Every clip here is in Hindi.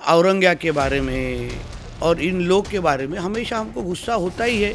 औरंगया के बारे में और इन लोग के बारे में हमेशा हमको गुस्सा होता ही है,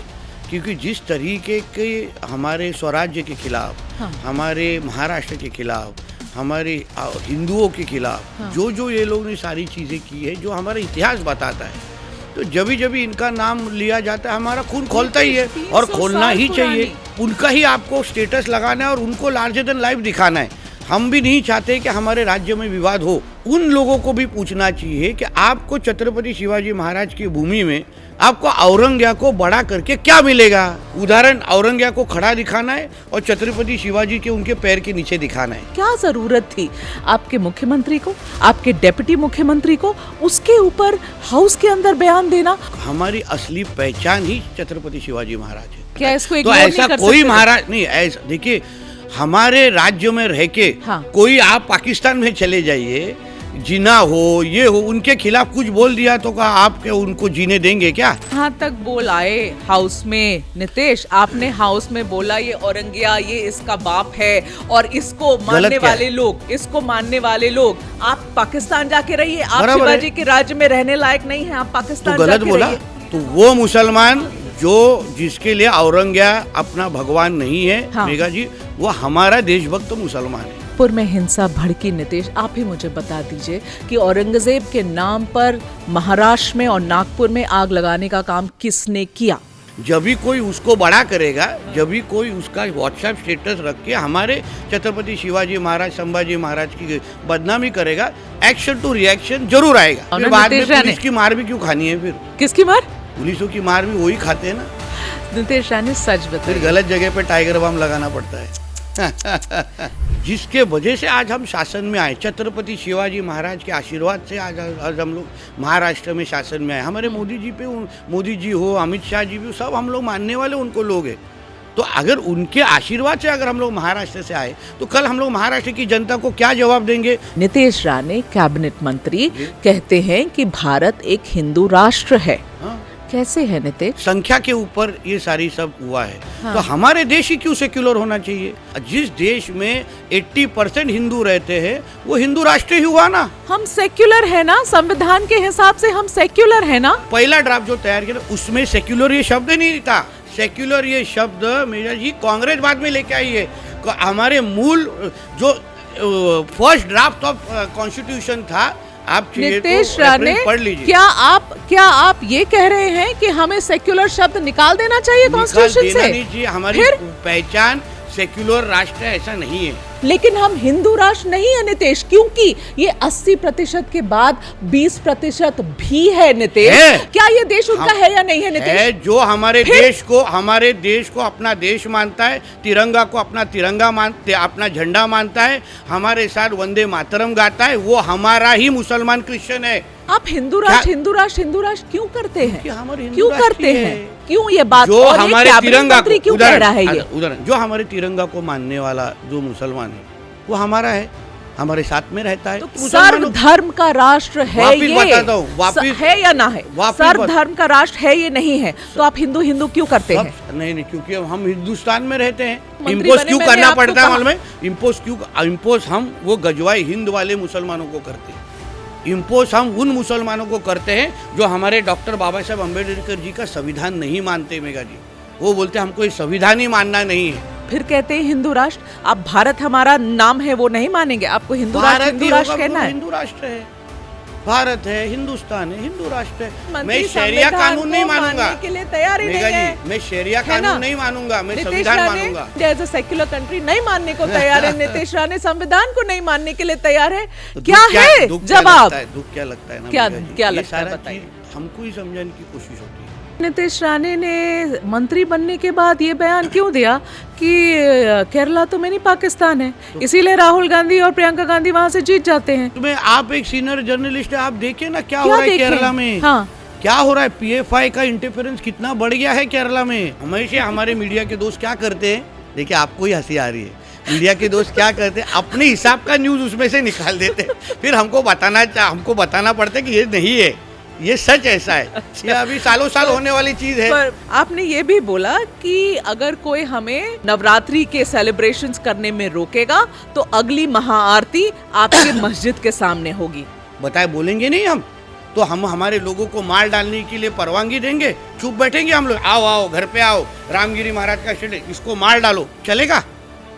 क्योंकि जिस तरीके के हमारे स्वराज्य के खिलाफ, हमारे महाराष्ट्र के खिलाफ, हमारे हिंदुओं के खिलाफ जो ये लोग ने सारी चीज़ें की है, जो हमारा इतिहास बताता है, तो जब इनका नाम लिया जाता है हमारा खून खोलता ही है और खोलना ही चाहिए। उनका ही आपको स्टेटस लगाना है और उनको लार्जर देन लाइफ दिखाना है। हम भी नहीं चाहते कि हमारे राज्य में विवाद हो। उन लोगों को भी पूछना चाहिए कि आपको छत्रपति शिवाजी महाराज की भूमि में आपको औरंगया को बड़ा करके क्या मिलेगा। उदाहरण औरंगया को खड़ा दिखाना है और छत्रपति शिवाजी के उनके पैर के नीचे दिखाना है। क्या जरूरत थी आपके मुख्यमंत्री को, आपके डेप्यूटी मुख्यमंत्री को उसके ऊपर हाउस के अंदर बयान देना? हमारी असली पहचान ही छत्रपति शिवाजी महाराज है। क्या इसको तो ऐसा कोई महाराज नहीं। ऐसा देखिए, हमारे राज्य में रह के कोई आप पाकिस्तान में चले जाइए, जिना हो ये हो, उनके खिलाफ कुछ बोल दिया तो क्या आप क्या उनको जीने देंगे क्या? कहाँ तक बोल आए हाउस में नितेश? आपने हाउस में बोला ये औरंगया ये इसका बाप है और इसको मानने वाले लोग आप पाकिस्तान जाके रहिए। आप शिवाजी के राज्य में रहने लायक नहीं है, आप पाकिस्तान तो गलत बोला। तो वो मुसलमान जिसके लिए औरंगया अपना भगवान नहीं है, मेघा जी, वो हमारा देशभक्त मुसलमान है। नागपुर में हिंसा भड़की। नितेश, आप ही मुझे बता दीजिए कि औरंगजेब के नाम पर महाराष्ट्र में और नागपुर में आग लगाने का काम किसने किया? जब भी कोई उसको बड़ा करेगा, जब भी कोई उसका व्हाट्सएप स्टेटस रख के हमारे छत्रपति शिवाजी महाराज, संभाजी महाराज की बदनामी करेगा, एक्शन टू रिएक्शन जरूर आएगा। बाद में पुलिस की मार भी क्यों खानी है? फिर किसकी मार? पुलिसों की मार भी वही खाते हैं ना। नितेश राणे सच बताइए, गलत जगह पे टाइगर बम लगाना पड़ता है। जिसके वजह से आज हम शासन में आए, छत्रपति शिवाजी महाराज के आशीर्वाद से आज हम लोग महाराष्ट्र में शासन में आए। हमारे मोदी जी हो, अमित शाह जी भी, सब हम लोग मानने वाले उनको लोग हैं। तो अगर उनके आशीर्वाद से अगर हम लोग महाराष्ट्र से आए तो कल हम लोग महाराष्ट्र की जनता को क्या जवाब देंगे? नितेश राणे कैबिनेट मंत्री कहते हैं कि भारत एक हिंदू राष्ट्र है। कैसे है नितेश? संख्या के ऊपर ये सारी सब हुआ है। तो हमारे देश ही क्यों सेक्युलर होना चाहिए? जिस देश में 80% हिंदू रहते हैं वो हिंदू राष्ट्र ही हुआ ना। हम सेक्युलर है ना, संविधान के हिसाब से हम सेक्युलर है ना। पहला ड्राफ्ट जो तैयार किया उसमें सेक्युलर ये शब्द नहीं था। सेक्युलर ये शब्द मेरा जी कांग्रेस बाद में लेके आई है। हमारे मूल जो फर्स्ट ड्राफ्ट ऑफ कॉन्स्टिट्यूशन था, आप नितेश राणे, क्या आप ये कह रहे हैं कि हमें सेक्युलर शब्द निकाल देना चाहिए कॉन्स्टिट्यूशन से? हमारी पहचान सेक्युलर राष्ट्र ऐसा नहीं है। लेकिन हम हिंदू राष्ट्र नहीं है नितेश, क्योंकि ये 80% के बाद 20% भी है नितेश। क्या ये देश उनका है या नहीं है नितेश? है, जो हमारे देश को अपना देश मानता है, तिरंगा को अपना तिरंगा मानते, अपना झंडा मानता है, हमारे साथ वंदे मातरम गाता है, वो हमारा ही मुसलमान क्रिश्चियन है। आप हिंदू राष्ट्र क्यों करते हैं? क्यों करते हैं? क्यों ये बात? जो हमारे तिरंगा को क्यों कह रहा है ये? उदाहरण, जो हमारे तिरंगा को मानने वाला जो मुसलमान है वो हमारा है, हमारे साथ में रहता है। तो सर्व धर्म का राष्ट्र है ये, वापिस है या ना है? सर्व धर्म का राष्ट्र है ये नहीं है, तो आप हिंदू क्यों करते हैं? नहीं, क्योंकि हम हिंदुस्तान में रहते हैं। इम्पोज क्यों करना पड़ता है मालूम है? इम्पोज हम वो गजवाई हिंद वाले मुसलमानों को करते हैं। इम्पोज हम उन मुसलमानों को करते हैं जो हमारे डॉक्टर बाबा साहब अम्बेडकर जी का संविधान नहीं मानते। मेघा जी, वो बोलते हैं हमको ये संविधान ही मानना नहीं है, फिर कहते हैं हिंदू राष्ट्र। अब भारत हमारा नाम है वो नहीं मानेंगे? आपको हिंदू राष्ट्र कहना है? हिंदू राष्ट्र है, भारत है, हिंदुस्तान है, हिंदू राष्ट्र है। मैं शरिया कानून नहीं मानूंगा के लिए तैयार ही नहीं है। मैं शरिया कानून नहीं मानूंगा, मैं संविधान मानूंगा। एज अ सेक्युलर कंट्री नहीं मानने को तैयार है नितेश राणे, संविधान को नहीं मानने के लिए तैयार है। क्या है जवाब? दुख क्या लगता है ना, क्या लगता है बताइए। हमको ही समझाने की कोशिश होती है। नितेश राणे ने मंत्री बनने के बाद ये बयान क्यों दिया कि केरला तो मिनी पाकिस्तान है, इसीलिए राहुल गांधी और प्रियंका गांधी वहाँ से जीत जाते हैं? तुम्हें, आप एक सीनियर जर्नलिस्ट है, आप देखिए ना क्या हो रहा है केरला में। क्या हो रहा है? PFI का इंटरफेरेंस कितना बढ़ गया है केरला में। हमेशा हमारे मीडिया के दोस्त क्या करते हैं, देखिए आपको ही हंसी आ रही है, मीडिया के दोस्त क्या करते हैं, अपने हिसाब का न्यूज उसमें से निकाल देते हैं, फिर हमको बताना पड़ता है कि ये नहीं है, ये सच ऐसा है। ये अभी सालों साल होने वाली चीज है। पर आपने ये भी बोला कि अगर कोई हमें नवरात्रि के सेलिब्रेशंस करने में रोकेगा तो अगली महाआरती आपके मस्जिद के सामने होगी। बताए बोलेंगे नहीं हम? तो हम हमारे लोगों को मार डालने के लिए परवानगी देंगे? चुप बैठेंगे हम लोग? आओ आओ घर पे आओ, रामगिरी महाराज का शेड, इसको मार डालो, चलेगा?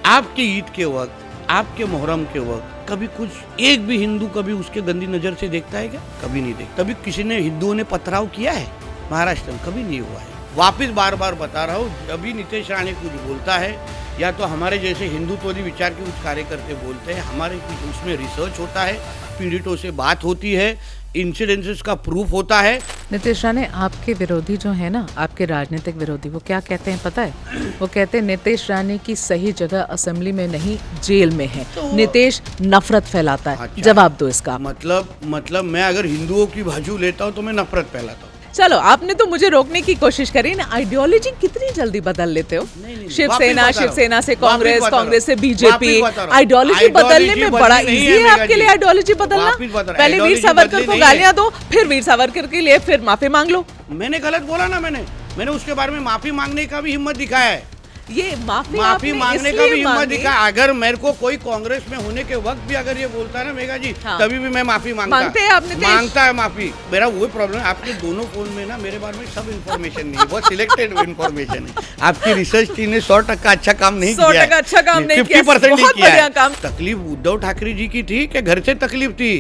आपके ईद के वक्त, आपके मुहर्रम के वक्त कभी कुछ एक भी हिंदू कभी उसके गंदी नजर से देखता है क्या? कभी नहीं देखता। कभी किसी ने हिंदुओं ने पथराव किया है महाराष्ट्र में? कभी नहीं हुआ है। वापिस बार बार बता रहा हूँ, अभी नीतीश राणे कुछ बोलता है या तो हमारे जैसे हिंदुत्ववादी विचार के कुछ कार्यकर्ते बोलते हैं, हमारे कुछ उसमें रिसर्च होता है, पीड़ितों से बात होती है, इंसिडेंसेस का प्रूफ होता है। नीतीश राणे, आपके विरोधी जो है ना, आपके राजनीतिक विरोधी, वो क्या कहते हैं पता है? वो कहते हैं नीतीश राणे की सही जगह असेंबली में नहीं जेल में है। तो नीतीश नफरत फैलाता है। अच्छा, जवाब दो इसका। मतलब मैं अगर हिंदुओं की बाजू लेता हूँ तो मैं नफरत फैलाता हूँ। चलो, आपने तो मुझे रोकने की कोशिश करी ना। आइडियोलॉजी कितनी जल्दी बदल लेते हो? शिवसेना से कांग्रेस, कांग्रेस से बीजेपी। आइडियोलॉजी बदलने में बड़ा इजी है आपके लिए आइडियोलॉजी बदलना। पहले वीर सावरकर को गालियां दो, फिर वीर सावरकर के लिए फिर माफी मांग लो। मैंने गलत बोला ना, मैंने उसके बारे में माफी मांगने का भी हिम्मत दिखाया है। ये माफी मांगने का भी हिम्मत दिखा। अगर मेरे को कोई कांग्रेस में होने के वक्त भी अगर ये बोलता है ना मेघा जी, हाँ। तभी भी मैं माफी मांगता है माफी। मेरा वही प्रॉब्लम है, आपके दोनों फोन में ना मेरे बारे में सब इन्फॉर्मेशन नहीं है, बहुत सिलेक्टेड इन्फॉर्मेशन है। आपकी रिसर्च टीम ने 100% अच्छा काम नहीं किया, 100% अच्छा काम नहीं किया, 50% बहुत बढ़िया काम। तकलीफ उद्धव ठाकरे जी की थी कि घर से तकलीफ थी?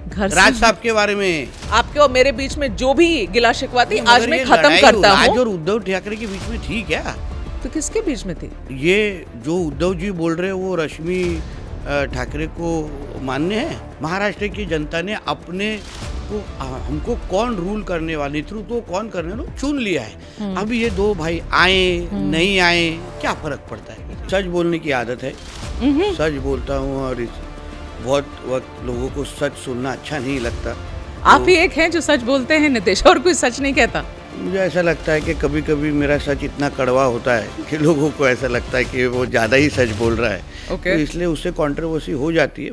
घर राज साहब के बारे में आपके और मेरे बीच में जो भी गिला शिकवा थी आज मैं खत्म करता हूँ। राज और उद्धव ठाकरे के बीच में थी क्या? तो किसके बीच में थी? ये जो उद्धव जी बोल रहे हैं वो रश्मि ठाकरे को मान्य है? महाराष्ट्र की जनता ने अपने को हमको कौन रूल करने वाला, नेतृत्व कौन करने वाला चुन लिया है। अब ये दो भाई आए नहीं आए क्या फर्क पड़ता है? सच बोलने की आदत है, सच बोलता हूँ और बहुत वक्त लोगों को सच सुनना अच्छा नहीं लगता। आप ही एक हैं जो सच बोलते हैं नीतीश, और कोई सच नहीं कहता। मुझे ऐसा लगता है कि कभी कभी मेरा सच इतना कड़वा होता है कि लोगों को ऐसा लगता है कि वो ज़्यादा ही सच बोल रहा है। तो इसलिए उससे कंट्रोवर्सी हो जाती है।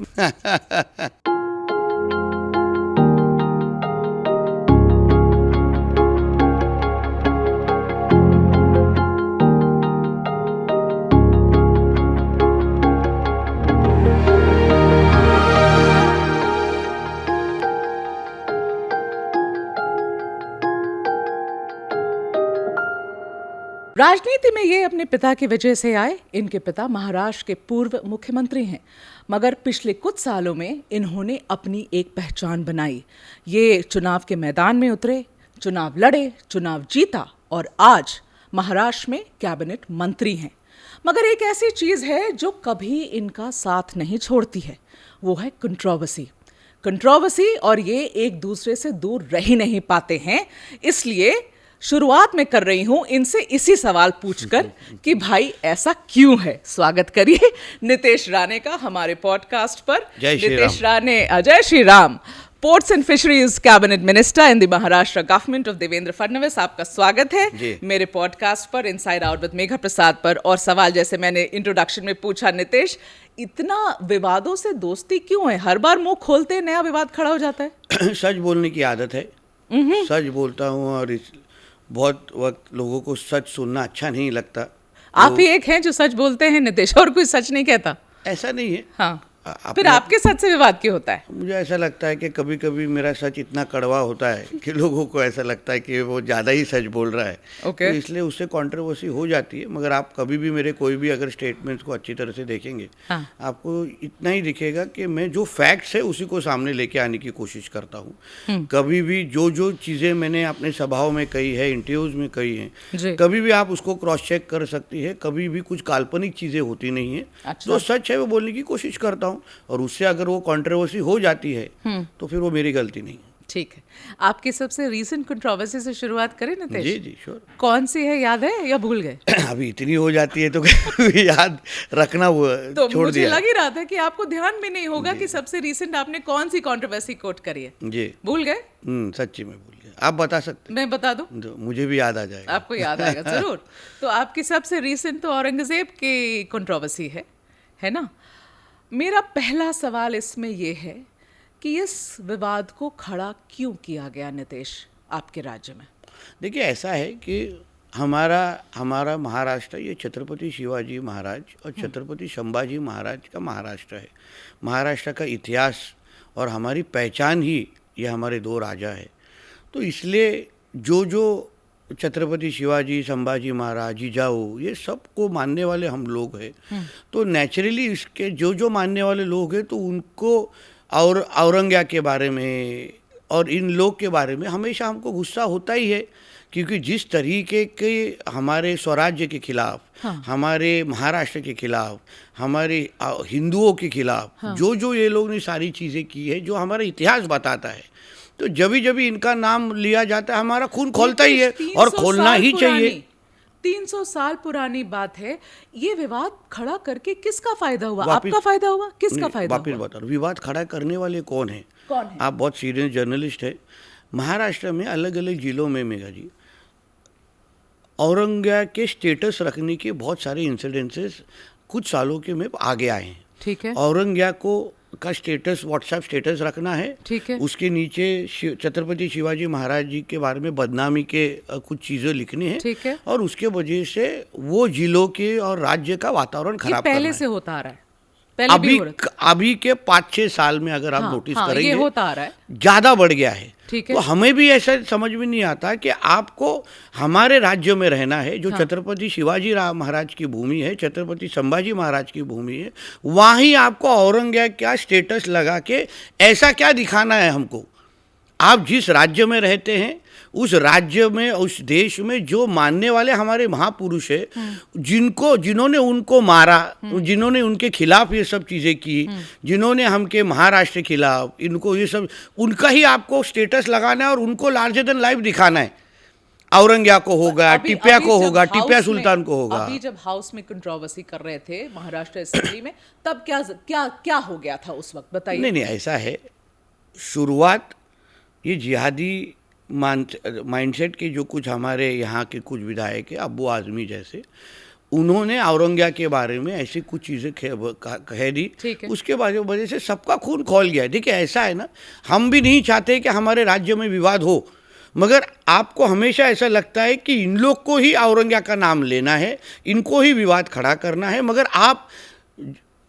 राजनीति में ये अपने पिता की वजह से आए। इनके पिता महाराष्ट्र के पूर्व मुख्यमंत्री हैं, मगर पिछले कुछ सालों में इन्होंने अपनी एक पहचान बनाई। ये चुनाव के मैदान में उतरे, चुनाव लड़े, चुनाव जीता और आज महाराष्ट्र में कैबिनेट मंत्री हैं। मगर एक ऐसी चीज़ है जो कभी इनका साथ नहीं छोड़ती है, वो है कंट्रोवर्सी। और ये एक दूसरे से दूर रह ही नहीं पाते हैं। इसलिए शुरुआत में कर रही हूं इनसे इसी सवाल पूछकर कि भाई ऐसा क्यों है। स्वागत करिए नीतीश राणे का हमारे पॉडकास्ट पर। नीतीश राणे, जय Shri Ram, ports and fisheries cabinet minister in the Maharashtra government of Devendra Fadnavis, आपका स्वागत है मेरे पॉडकास्ट पर इनसाइड आउट विद मेघा प्रसाद पर। और सवाल जैसे मैंने इंट्रोडक्शन में पूछा, नीतीश, इतना विवादों से दोस्ती क्यों है? हर बार मुंह खोलते नया विवाद खड़ा हो जाता है। सच बोलने की आदत है, सच बोलता हूँ और बहुत वक्त लोगों को सच सुनना अच्छा नहीं लगता। आप ही एक हैं जो सच बोलते हैं नीतीश, और कोई सच नहीं कहता। ऐसा नहीं है। हाँ, फिर आपके सच से विवाद क्यों होता है? मुझे ऐसा लगता है कि कभी कभी मेरा सच इतना कड़वा होता है कि लोगों को ऐसा लगता है कि वो ज़्यादा ही सच बोल रहा है। तो इसलिए उससे कंट्रोवर्सी हो जाती है। मगर आप कभी भी मेरे कोई भी अगर स्टेटमेंट्स को अच्छी तरह से देखेंगे, आपको इतना ही दिखेगा कि मैं जो फैक्ट्स है उसी को सामने लेके आने की कोशिश करता हूँ। कभी भी जो चीज़ें मैंने अपने सभाओं में कही है, इंटरव्यूज में कही हैं, कभी भी आप उसको क्रॉस चेक कर सकती है। कभी भी कुछ काल्पनिक चीज़ें होती नहीं है। जो सच है वो बोलने की कोशिश करता हूँ, और उससे अगर वो कंट्रोवर्सी हो जाती है तो फिर वो मेरी गलती नहीं है। ठीक है, आपकी सबसे रीसेंट कंट्रोवर्सी से शुरुआत करें नीतीश? जी श्योर। कौन सी है, याद है या भूल गए? अभी इतनी हो जाती है तो याद रखना वो तो छोड़ मुझे दिया। लग ही रहा था कि आपको ध्यान भी नहीं होगा कि सबसे रीसेंट आपने कौन सी कंट्रोवर्सी कोट करी है। जी भूल गए? सच्ची में भूल गया। आप बता सकते? मैं बता दूं? मुझे भी याद आ जाएगा। आपको याद आएगा जरूर। तो आपकी सबसे रीसेंट तो औरंगजेब की कंट्रोवर्सी है ना? मेरा पहला सवाल इसमें यह है कि इस विवाद को खड़ा क्यों किया गया नीतीश आपके राज्य में? देखिए, ऐसा है कि हमारा महाराष्ट्र ये छत्रपति शिवाजी महाराज और छत्रपति संभाजी महाराज का महाराष्ट्र है। महाराष्ट्र का इतिहास और हमारी पहचान ही ये हमारे दो राजा है। तो इसलिए जो जो छत्रपति शिवाजी, संभाजी महाराज, जिजाऊ, ये सबको मानने वाले हम लोग हैं। तो नेचुरली इसके जो जो मानने वाले लोग हैं तो उनको और औरंगजेब के बारे में और इन लोग के बारे में हमेशा हमको गुस्सा होता ही है, क्योंकि जिस तरीके के हमारे स्वराज्य के खिलाफ, हमारे महाराष्ट्र के खिलाफ, हमारे हिंदुओं के खिलाफ जो जो ये लोग ने सारी चीज़ें की है, जो हमारा इतिहास बताता है, तो जभी जभी इनका नाम लिया जाता है हमारा खून खोलता ही है और खोलना ही चाहिए। 300 साल पुरानी बात है। ये विवाद खड़ा करके किसका फायदा हुआ? आपका फायदा हुआ? किसका फायदा हुआ? वापिस बता रहा हूं, विवाद खड़ा करने वाले कौन है? आप बहुत सीरियस जर्नलिस्ट है। महाराष्ट्र में अलग अलग जिलों में मेघा जी औरंगजेब के स्टेटस रखने के बहुत सारे इंसिडेंसेस कुछ सालों के में आगे आए हैं। ठीक है। औरंगजेब को का स्टेटस व्हाट्सएप स्टेटस रखना है। ठीक है। उसके नीचे छत्रपति शिवाजी महाराज जी के बारे में बदनामी के कुछ चीजें लिखनी है। ठीक है। और उसके वजह से वो जिलों के और राज्य का वातावरण खराब करना है। पहले से होता आ रहा है। अभी के 5-6 साल में अगर आप नोटिस करेंगे, ये होता आ रहा है, ज्यादा बढ़ गया है। ठीक है। तो हमें भी ऐसा समझ में नहीं आता कि आपको हमारे राज्य में रहना है, जो छत्रपति शिवाजी महाराज की भूमि है, छत्रपति संभाजी महाराज की भूमि है, वहीं आपको औरंगजेब क्या स्टेटस लगा के ऐसा क्या दिखाना है हमको? आप जिस राज्य में रहते हैं उस राज्य में, उस देश में जो मानने वाले हमारे महापुरुष है, जिन्होंने उनको मारा, जिन्होंने उनके खिलाफ ये सब चीज़ें की, जिन्होंने हमके महाराष्ट्र के खिलाफ इनको ये सब, उनका ही आपको स्टेटस लगाना है और उनको लार्जर देन लाइफ दिखाना है। औरंगजेब को होगा, टिप्पा को होगा, टिप्पा सुल्तान को होगा। अभी जब हाउस में कंट्रोवर्सी कर रहे थे महाराष्ट्र असेंबली में, तब क्या क्या क्या हो गया था उस वक्त, बताइए। नहीं, ऐसा है, शुरुआत ये जिहादी माइंडसेट के जो कुछ हमारे यहाँ के कुछ विधायक है, अब्बू आजमी जैसे, उन्होंने औरंगजेब के बारे में ऐसी कुछ चीज़ें कह दी, उसके वजह से सबका खून खौल गया है। देखिए ऐसा है ना, हम भी नहीं चाहते कि हमारे राज्य में विवाद हो, मगर आपको हमेशा ऐसा लगता है कि इन लोग को ही औरंगजेब का नाम लेना है, इनको ही विवाद खड़ा करना है। मगर आप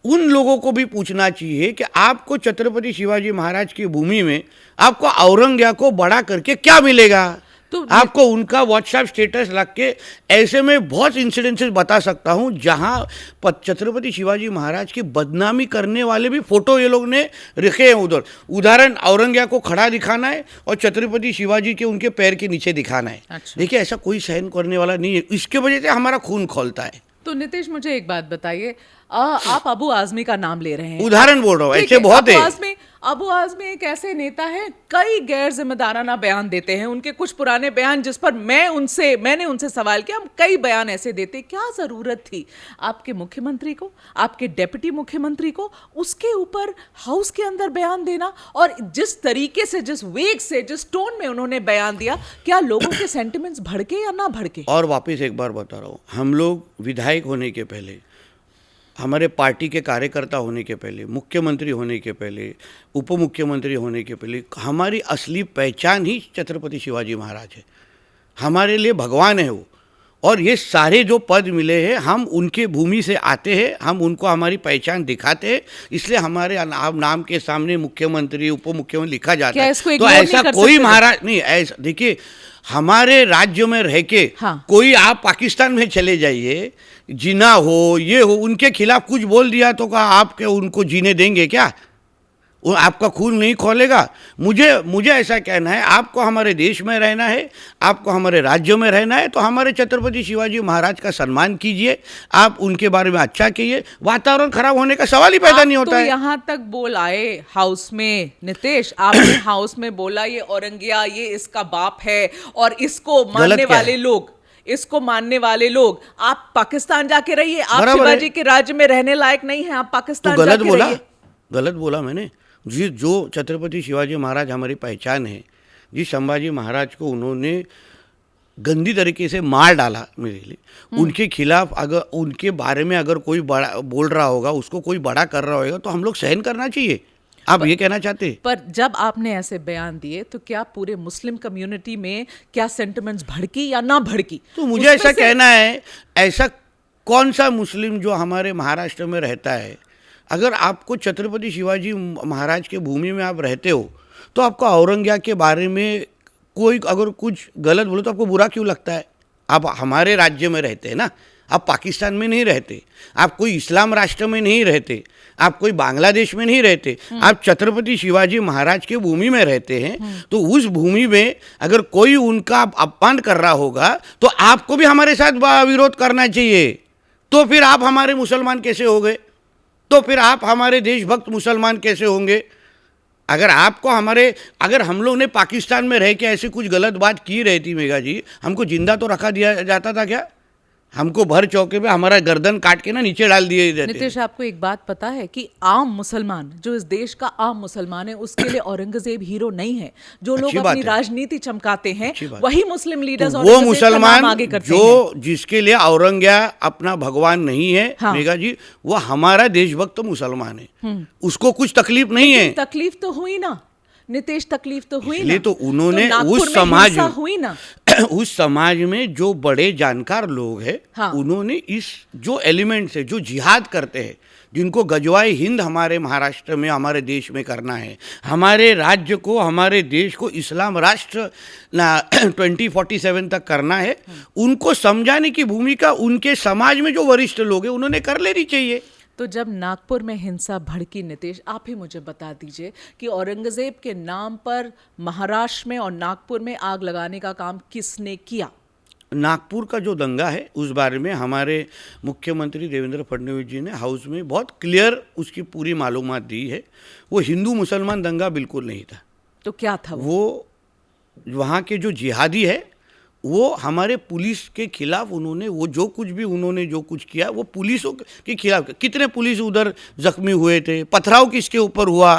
उन लोगों को भी पूछना चाहिए कि आपको छत्रपति शिवाजी महाराज की भूमि में आपको औरंगजेब को बड़ा करके क्या मिलेगा? तो आपको उनका व्हाट्सएप स्टेटस रख के, ऐसे में बहुत इंसिडेंसेस बता सकता हूं जहां छत्रपति शिवाजी महाराज की बदनामी करने वाले भी फोटो ये लोग ने रखे हैं उधर। उदाहरण, औरंगजेब को खड़ा दिखाना है और छत्रपति शिवाजी के उनके पैर के नीचे दिखाना है। अच्छा। देखिए ऐसा कोई सहन करने वाला नहीं है, इसके वजह से हमारा खून खौलता है। तो नितेश मुझे एक बात बताइए, आप अबू आजमी का नाम ले रहे हैं, उदाहरण बोल रहा हूँ, ऐसे बहुत है। अबू आजमी एक ऐसे नेता हैं, कई गैर जिम्मेदाराना बयान देते हैं, उनके कुछ पुराने बयान जिस पर मैंने उनसे सवाल किया, कई बयान ऐसे देते, क्या जरूरत थी आपके मुख्यमंत्री को, आपके डेप्यूटी मुख्यमंत्री को उसके ऊपर हाउस के अंदर बयान देना? और जिस तरीके से, जिस वेग से, जिस टोन में उन्होंने बयान दिया, क्या लोगों के सेंटिमेंट्स भड़के या ना भड़के? और वापस एक बार बता रहा हूँ, हम लोग विधायक होने के पहले, हमारे पार्टी के कार्यकर्ता होने के पहले, मुख्यमंत्री होने के पहले, उप मुख्यमंत्री होने के पहले, हमारी असली पहचान ही छत्रपति शिवाजी महाराज है। हमारे लिए भगवान है वो। और ये सारे जो पद मिले हैं, हम उनके भूमि से आते हैं, हम उनको हमारी पहचान दिखाते हैं, इसलिए हमारे नाम के सामने मुख्यमंत्री, उप मुख्यमंत्री लिखा जाता है। तो ऐसा कोई महाराज नहीं, ऐसा देखिए, हमारे राज्य में रह के कोई, आप पाकिस्तान में चले जाइए, जीना हो, ये हो, उनके खिलाफ कुछ बोल दिया तो क्या आप उनको जीने देंगे क्या? आपका खून नहीं खोलेगा? मुझे ऐसा कहना है, आपको हमारे देश में रहना है, आपको हमारे राज्य में रहना है, तो हमारे छत्रपति शिवाजी महाराज का सम्मान कीजिए, आप उनके बारे में अच्छा कहिए, वातावरण खराब होने का सवाल ही पैदा नहीं होता है। यहाँ तक बोल आए हाउस में, नितेश आपने हाउस में बोला ये औरंगजेब, ये इसका बाप है, और इसको मानने वाले लोग आप पाकिस्तान जाके रहिए, आप शिवाजी के राज्य में रहने लायक नहीं है, आप पाकिस्तान जाके रहिए। गलत बोला मैंने? जो छत्रपति शिवाजी महाराज हमारी पहचान है, जिस संभाजी महाराज को उन्होंने गंदी तरीके से मार डाला मेरे लिए, उनके खिलाफ अगर, उनके बारे में अगर कोई बड़ा बोल रहा होगा, उसको कोई बड़ा कर रहा होगा, तो हम लोग सहन करना चाहिए। आप ये कहना चाहते? पर जब आपने ऐसे बयान दिए तो क्या पूरे मुस्लिम कम्युनिटी में क्या सेंटिमेंट्स भड़की या ना भड़की? तो मुझे ऐसा कहना है, ऐसा कौन सा मुस्लिम जो हमारे महाराष्ट्र में रहता है, अगर आपको छत्रपति शिवाजी महाराज के भूमि में आप रहते हो तो आपको औरंगजेब के बारे में कोई अगर कुछ गलत बोले तो आपको बुरा क्यों लगता है? आप हमारे राज्य में रहते हैं ना, आप पाकिस्तान में नहीं रहते, आप कोई इस्लाम राष्ट्र में नहीं रहते, आप कोई बांग्लादेश में नहीं रहते, आप छत्रपति शिवाजी महाराज के भूमि में रहते हैं। तो उस भूमि में अगर कोई उनका अपमान कर रहा होगा तो आपको भी हमारे साथ विरोध करना चाहिए। तो फिर आप हमारे मुसलमान कैसे हो गए? तो फिर आप हमारे देशभक्त मुसलमान कैसे होंगे? अगर हम लोग ने पाकिस्तान में रह के ऐसी कुछ गलत बात की रहती मेघा जी, हमको जिंदा तो रखा दिया जाता था क्या? हमको भर चौके पे हमारा गर्दन काट के ना नीचे डाल दिए जाते। नितेश, आपको एक बात पता है कि आम मुसलमान, जो इस देश का आम मुसलमान है, उसके लिए औरंगजेब हीरो नहीं है। जो लोग अपनी राजनीति चमकाते हैं वही मुस्लिम लीडर्स तो वो मुसलमान जो जिसके लिए औरंगजेब अपना भगवान नहीं है मेघा जी, वो हमारा देशभक्त मुसलमान है, उसको कुछ तकलीफ नहीं है। तकलीफ तो हुई ना नितेश, तकलीफ तो हुई ना। तो उन्होंने उस समाज में हुई ना उस समाज में जो बड़े जानकार लोग हैं, उन्होंने इस जो एलिमेंट्स है, जो जिहाद करते हैं, जिनको गजवाए हिंद हमारे महाराष्ट्र में, हमारे देश में करना है, हमारे राज्य को, हमारे देश को इस्लाम राष्ट्र 2047 तक करना है, उनको समझाने की भूमिका उनके समाज में जो वरिष्ठ लोग हैं उन्होंने कर लेनी चाहिए। तो जब नागपुर में हिंसा भड़की नितेश, आप ही मुझे बता दीजिए कि औरंगजेब के नाम पर महाराष्ट्र में और नागपुर में आग लगाने का काम किसने किया? नागपुर का जो दंगा है उस बारे में हमारे मुख्यमंत्री देवेंद्र फडणवीस जी ने हाउस में बहुत क्लियर उसकी पूरी मालूमात दी है। वो हिंदू मुसलमान दंगा बिल्कुल नहीं था। तो क्या था वो वहाँ के जो जिहादी है वो हमारे पुलिस के खिलाफ उन्होंने वो जो कुछ किया वो पुलिसों के खिलाफ। कितने पुलिस उधर जख्मी हुए थे, पथराव किसके ऊपर हुआ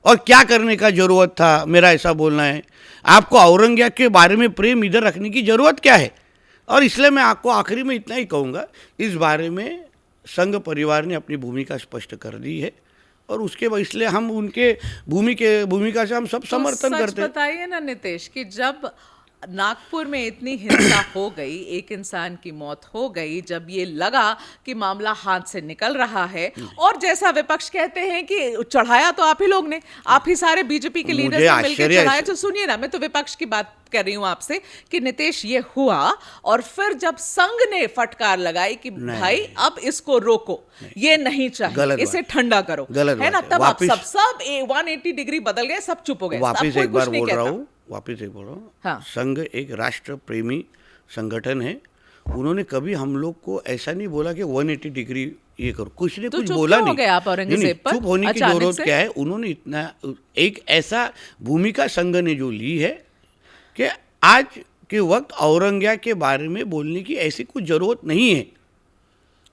और क्या करने का जरूरत था, मेरा ऐसा बोलना है। आपको औरंगजेब के बारे में प्रेम इधर रखने की जरूरत क्या है? और इसलिए मैं आपको आखिरी में इतना ही कहूँगा, इस बारे में संघ परिवार ने अपनी भूमिका स्पष्ट कर दी है और उसके बाद इसलिए हम उनके भूमिका से हम सब समर्थन करते हैं। बताइए ना नितेश कि जब नागपुर में इतनी हिंसा हो गई, एक इंसान की मौत हो गई, जब ये लगा कि मामला हाथ से निकल रहा है, और जैसा विपक्ष कहते हैं कि चढ़ाया तो आप ही लोग ने, आप ही सारे बीजेपी के लीडर्स ने मिलकर चढ़ाया। तो सुनिए ना, मैं तो विपक्ष की बात कर रही हूं आपसे कि नितेश ये हुआ और फिर जब संघ ने फटकार लगाई कि भाई अब इसको रोको, ये नहीं चाहिए, इसे ठंडा करो, है ना, तब आप सब 180 डिग्री बदल गए, सब चुप हो गए। वापिस एक बार बोल रहा हूँ, संघ एक राष्ट्र प्रेमी संगठन है। उन्होंने कभी हम लोग को ऐसा नहीं बोला कि 180 डिग्री ये करो, कुछ ने कुछ बोला नहीं। आप औरंगजेब पर चुप होने की जरूरत क्या है? उन्होंने इतना एक ऐसा भूमिका संघ ने जो ली है कि आज के वक्त औरंगजेब के बारे में बोलने की ऐसी कुछ जरूरत नहीं है,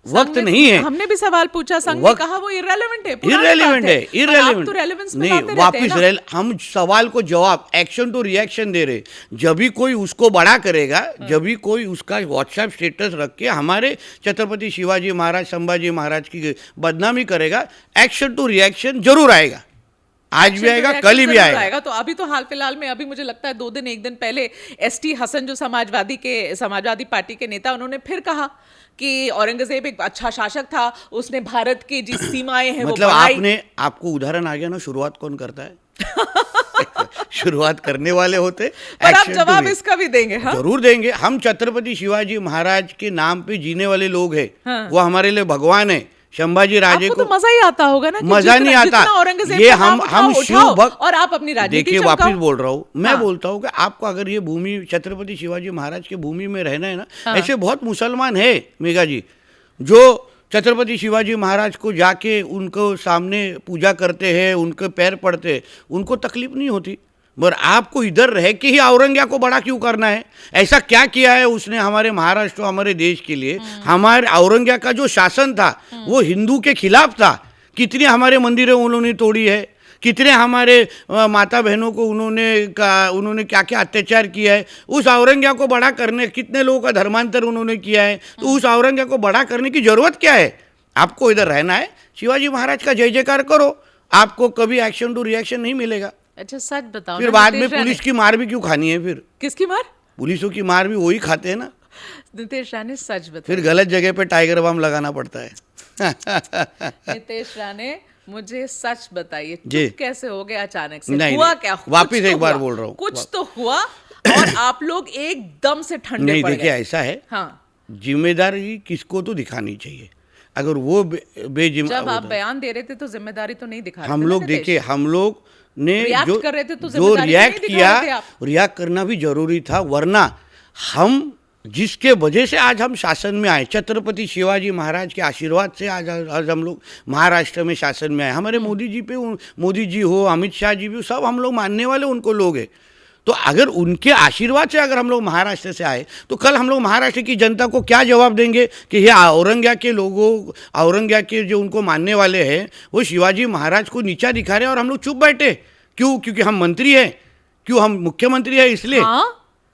वक्त नहीं है। हमने भी सवाल पूछा, संघ ने कहा वो इररेलेवेंट है, तो रेलेवेंस नहीं, वापिस हम सवाल को जवाब, एक्शन टू रिएक्शन दे रहे। जब भी कोई उसको बड़ा करेगा, जब भी कोई उसका व्हाट्सएप स्टेटस रख के हमारे छत्रपति शिवाजी महाराज, संभाजी महाराज की बदनामी करेगा, एक्शन टू रिएक्शन जरूर आएगा। आज भी आएगा, कल भी आएगा। तो अभी तो हाल फिलहाल में, अभी मुझे लगता है 1 दिन पहले एसटी हसन जो समाजवादी पार्टी के नेता, उन्होंने फिर कहा कि औरंगजेब एक अच्छा शासक था, उसने भारत की जी सीमाएं हैं मतलब आपको उदाहरण आ गया ना, शुरुआत कौन करता है? शुरुआत करने वाले होते। पर आप जवाब इसका भी देंगे? हाँ? जरूर देंगे। हम छत्रपति शिवाजी महाराज के नाम पे जीने वाले लोग हैं। हाँ। वो हमारे लिए भगवान है। संभाजी राजे को तो मजा ही आता होगा ना कि मजा नहीं आता। ये हम शिव भक्त, और आप अपनी राजनीति देखिए वापिस बोल रहा हूँ मैं, बोलता हूँ कि आपको अगर ये भूमि छत्रपति शिवाजी महाराज की भूमि में रहना है ना, ऐसे बहुत मुसलमान है मेघा जी, जो छत्रपति शिवाजी महाराज को जाके उनको सामने पूजा करते हैं, उनके पैर पड़ते हैं, उनको तकलीफ नहीं होती। मगर आपको इधर रह के ही औरंगजेब को बड़ा क्यों करना है? ऐसा क्या किया है उसने हमारे महाराष्ट्र, हमारे देश के लिए? हमारे औरंगजेब का जो शासन था वो हिंदू के खिलाफ था। कितने हमारे मंदिरें उन्होंने तोड़ी है, कितने हमारे माता बहनों को उन्होंने क्या क्या अत्याचार किया है। उस औरंगजेब को बड़ा करने, कितने लोगों का धर्मांतर उन्होंने किया है। तो उस औरंगजेब को बड़ा करने की जरूरत क्या है? आपको इधर रहना है, शिवाजी महाराज का जय जयकार करो, आपको कभी एक्शन टू रिएक्शन नहीं मिलेगा। अच्छा सच बताओ, फिर बाद में पुलिस की मार भी क्यों खानी है? फिर किसकी मार? पुलिसों की मार भी वही खाते हैं ना। नितेश राणे सच बताओ, फिर गलत जगह पे टाइगर बम लगाना पड़ता है। नितेश राणे मुझे सच बताइए, जी। चुप कैसे हो गए अचानक से? नहीं, हुआ नहीं, क्या? वापिस कुछ तो एक बार हुआ। बोल रहा हूँ। कुछ तो हुआ और आप लोग एकदम से ठंडे नहीं, पड़ देखिए गए। ऐसा है, हाँ, जिम्मेदारी किसको तो दिखानी चाहिए। अगर वो जब आप बयान दे रहे थे तो जिम्मेदारी तो नहीं दिखा रहे हम थे ना लोग नितेश? देखिए, हम लोग ने React कर रहे थे तो जो जिम्मेदारी तो नहीं रिएक्ट दिखा किया, रहे थे आप। रिएक्ट करना भी जरूरी था, वरना हम जिसके वजह से आज हम शासन में आए, छत्रपति शिवाजी महाराज के आशीर्वाद से आज हम लोग महाराष्ट्र में शासन में आए। हमारे मोदी जी हो, अमित शाह जी भी, सब हम लोग मानने वाले उनको लोग हैं। तो अगर उनके आशीर्वाद से अगर हम लोग महाराष्ट्र से आए, तो कल हम लोग महाराष्ट्र की जनता को क्या जवाब देंगे कि ये औरंगिया के लोगों, औरंगिया के जो उनको मानने वाले हैं, वो शिवाजी महाराज को नीचा दिखा रहे हैं और हम लोग चुप बैठे। क्यों? क्योंकि हम मंत्री हैं, क्यों हम मुख्यमंत्री हैं इसलिए। हाँ?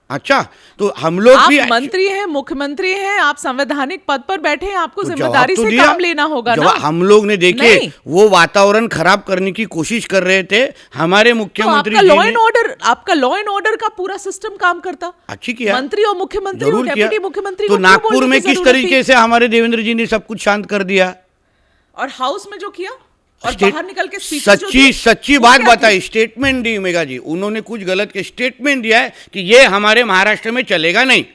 अच्छा, तो हम लोग आप भी मंत्री हैं, मुख्यमंत्री हैं, आप संवैधानिक पद पर बैठे हैं, आपको तो जिम्मेदारी जवाब तो से दिया। काम लेना होगा ना। हम लोग ने देखिए नहीं। वो वातावरण खराब करने की कोशिश कर रहे थे हमारे तो मुख्यमंत्री आपका जी लॉ ने। एंड ऑर्डर, आपका लॉ एंड ऑर्डर का पूरा सिस्टम काम करता। अच्छी किया, मंत्री और मुख्यमंत्री और जरूर किया। डेप्यूटी मुख्यमंत्री तो को क्यों नागपुर बोलने में की किस जरूरत तरीके थी? से हमारे देवेंद्र जी ने सब कुछ शांत कर दिया। और हाउस में जो किया और स्टेट- बाहर निकल के speeches जो सच्ची दी, सच्ची वो बात क्या थी? बताई, स्टेटमेंट दी मेगा जी, उन्होंने कुछ गलत के स्टेटमेंट दिया है कि ये हमारे महाराष्ट्र में चलेगा नहीं।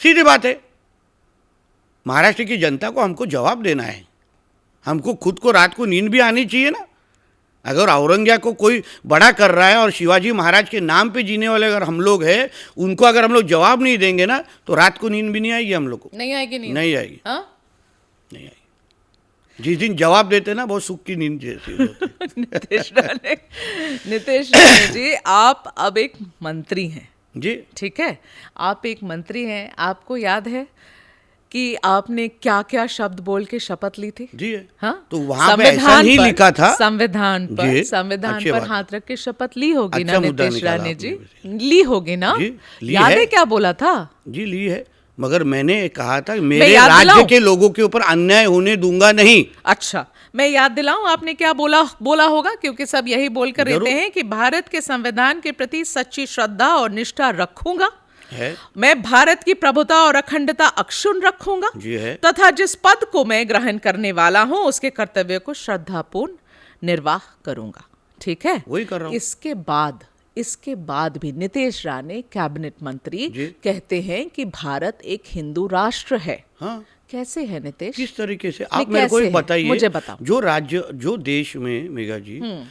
सीधी बात है, महाराष्ट्र की जनता को हमको जवाब देना है, हमको खुद को रात को नींद भी आनी चाहिए ना। अगर औरंगिया को कोई बड़ा कर रहा है और शिवाजी महाराज के नाम पे जीने वाले अगर हम लोग हैं, उनको अगर हम लोग जवाब नहीं देंगे ना, तो रात को नींद भी नहीं आएगी हम लोग को। नहीं आएगी, नहीं आएगी, हाँ? नहीं आएगी। जिस दिन जवाब देते ना, बहुत सुख की नींद जैसी होती है। नितेश राणे जी, आप अब एक मंत्री हैं, जी, ठीक है? आप एक मंत्री हैं, आपको याद है कि आपने क्या क्या शब्द बोल के शपथ ली थी? जी है। हाँ? तो वहाँ पे ऐसा नहीं लिखा था। संविधान पर, जी, संविधान अच्छी पर बात। हाथ रख के शपथ ली होगी अच्छा ना मुद्दा नितेश निकाला राणे आपने जी? वैसे। ली होगी ना? जी, ली याद है। है क्या बोला था? जी ली है, मगर मैंने कहा था मेरे याद राज्य दिलाऊं? के लोगों के ऊपर अन्याय होने दूंगा नहीं। अच्छा, मैं याद दिलाऊं आपने क्या बोला होगा, क्योंकि सब यही बोलकर रहते हैं कि भारत के संविधान के प्रति सच्ची श्रद्धा और निष्ठा रखूंगा, है मैं भारत की प्रभुता और अखंडता अक्षुण्ण रखूंगा, जी है। तथा जिस पद को मैं ग्रहण करने वाला हूं उसके कर्तव्य को श्रद्धापूर्ण निर्वाह करूंगा। ठीक है, वही कर रहा हूं। इसके बाद भी नितेश राणे कैबिनेट मंत्री जी। कहते हैं कि भारत एक हिंदू राष्ट्र है। हाँ, कैसे है नितेश? किस तरीके से नहीं, आप मेरे को कैसे एक है? बताइए। मुझे बताओ। जो राज्य, जो देश में मेगा जी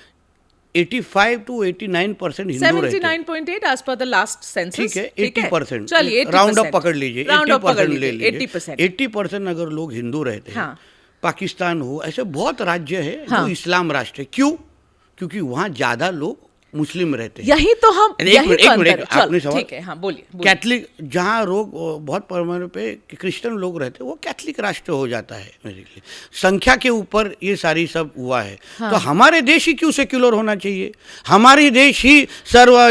85 to 89% हिंदू रहते हैं। 79.8 as per the last census। ठीक है, 80%, चलिए 80%, राउंड अप पकड़ लीजिए, राउंड अप पकड़ 80% ले लीजिए। 80%। 80% अगर लोग हिंदू रहते हैं, हाँ। पाकिस्तान हो, ऐसे बहुत राज्य है हाँ। जो इस्लाम राष्ट्र है। क्यों? क्योंकि वहाँ ज्यादा लोग मुस्लिम रहते हैं। यही तो हम, एक यही मिनट, तो एक मिनट, अंतर है। आपने चल, सवाल- ठीक है, हाँ बोलिए। कैथलिक, जहाँ लोग बहुत पैमाने पे क्रिश्चियन लोग रहते हैं, वो कैथलिक राष्ट्र हो जाता है मेरे लिए। संख्या के ऊपर ये सारी सब हुआ है। हाँ। तो हमारे देश ही क्यों सेक्युलर होना चाहिए? हमारे देश ही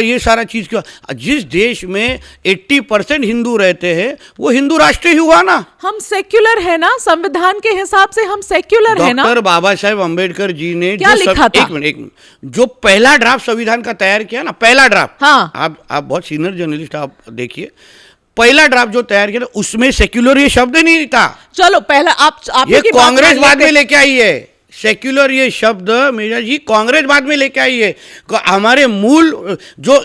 ये सारा चीज क्यों? जिस देश में 80% हिंदू रहते हैं, वो हिंदू राष्ट्र ही हुआ ना। हम सेक्युलर है ना, संविधान के हिसाब से हम सेक्युलर है ना। डॉक्टर बाबा साहेब अम्बेडकर जी ने क्या लिखा था? एक मिनट, जो पहला ड्राफ्ट संविधान का तैयार किया ना, पहला ड्राफ्ट। हाँ। आप बहुत सीनियर जर्नलिस्ट, आप देखिए, पहला ड्राफ्ट जो तैयार किया था, उसमें सेक्युलर ये शब्द नहीं था। चलो पहला आप ये कांग्रेस बाद में लेके आई है। सेक्युलर ये शब्द मेरा जी कांग्रेस बाद में लेके आई है। हमारे मूल जो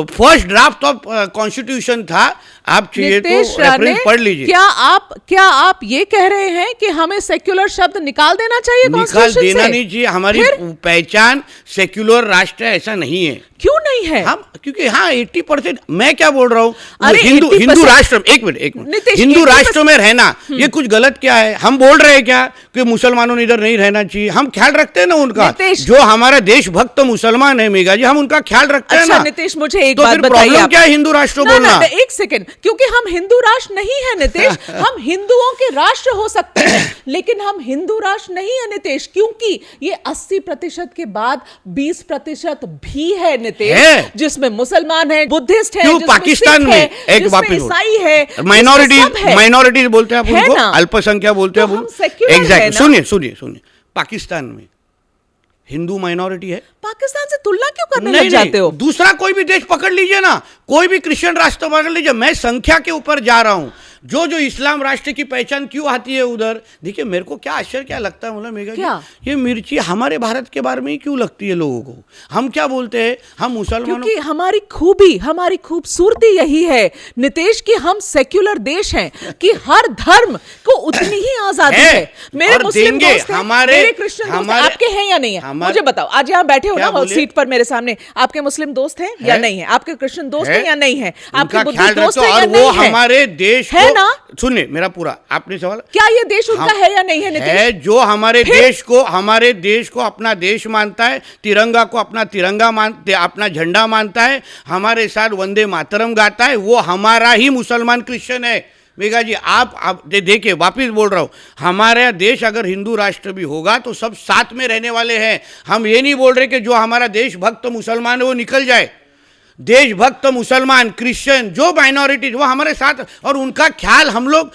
फर्स्ट ड्राफ्ट ऑफ कॉन्स्टिट्यूशन था, आप चाहिए तो रेफरेंस पढ़ लीजिए। क्या आप ये कह रहे हैं कि हमें सेक्युलर शब्द निकाल देना चाहिए निकाल कॉन्स्टिट्यूशन देना से? नहीं चाहिए। हमारी पहचान सेक्युलर राष्ट्र ऐसा नहीं है। क्यों नहीं है? हम क्योंकि हाँ 80%, मैं क्या बोल रहा हूँ, अरे हिंदू 80% राष्ट्र, एक मिनट, नितेश, हिंदू 80% राष्ट्र में रहना ये कुछ गलत क्या है? हम बोल रहे हैं क्या कि मुसलमानों ने इधर नहीं रहना चाहिए? हम ख्याल रखते हैं ना उनका। नितेश, जो हमारा देशभक्त मुसलमान है मेगा जी, हम उनका ख्याल रखते हैं अच्छा ना। नितेश, मुझे एक तो बात फिर बताइए प्रॉब्लम आप। क्या है हिंदू राष्ट्र ना, बोलना? ना, एक सेकंड, क्योंकि हम हिंदू राष्ट्र नहीं है नितेश। हम हिंदुओं के राष्ट्र हो सकते हैं, लेकिन हम हिंदू राष्ट्र नहीं है नितेश, क्योंकि ये 80% के बाद 20% भी है नितेश, जिसमें मुसलमान है, बुद्धिस्ट है, क्यों पाकिस्तान में एक वापस ईसाई है, माइनॉरिटी बोलते हैं आप उनको, ना? अल्पसंख्यक बोलते हैं तो आप हम उनको। secular है एग्जैक्ट, ना? सुनिए, पाकिस्तान में हिंदू माइनॉरिटी है। पाकिस्तान से तुलना क्यों करने नहीं, लग जाते हो? दूसरा कोई भी देश पकड़ लीजिए ना, कोई भी क्रिश्चियन राष्ट्र पकड़ लीजिए, मैं संख्या के ऊपर जा रहा हूं। जो जो इस्लाम राष्ट्र की पहचान क्यों आती है उधर? देखिए मेरे को क्या आश्चर्य क्या लगता है मतलब मेघा जी, ये मिर्ची हमारे भारत के बारे में ही क्यों लगती है लोगों को? हम क्या बोलते हैं, हम मुसलमानों, क्योंकि हमारी खूबी, हमारी खूबसूरती यही है नितेश कि हम सेक्युलर देश हैं, कि हर धर्म को उतनी ही आजादी है। मेरे मुस्लिम दोस्त हैं, मेरे क्रिश्चियन दोस्त हैं, आपके हैं या नहीं है? मुझे बताओ, आज यहाँ बैठे हो ना सीट पर मेरे सामने, आपके मुस्लिम दोस्त हैं या नहीं है? आपके क्रिश्चियन दोस्त हैं या नहीं है? आपके बुद्धिस्ट दोस्त हैं या नहीं है? हमारे देश है ना? सुनिए मेरा पूरा, आपने सवाल, क्या ये देश उनका है या नहीं है नितेश? है, जो हमारे देश को अपना देश मानता है, तिरंगा को अपना तिरंगा मानते, अपना झंडा मानता है, हमारे साथ वंदे मातरम गाता है, वो हमारा ही मुसलमान क्रिश्चियन है। मेघा जी आप देखिए, वापिस बोल रहा हूँ, हमारा देश अगर हिंदू राष्ट्र भी होगा तो सब साथ में रहने वाले हैं। हम ये नहीं बोल रहे कि जो हमारा देशभक्त मुसलमान है वो निकल जाए। देशभक्त मुसलमान, क्रिश्चियन, जो माइनॉरिटीज, वो हमारे साथ, और उनका ख्याल हम लोग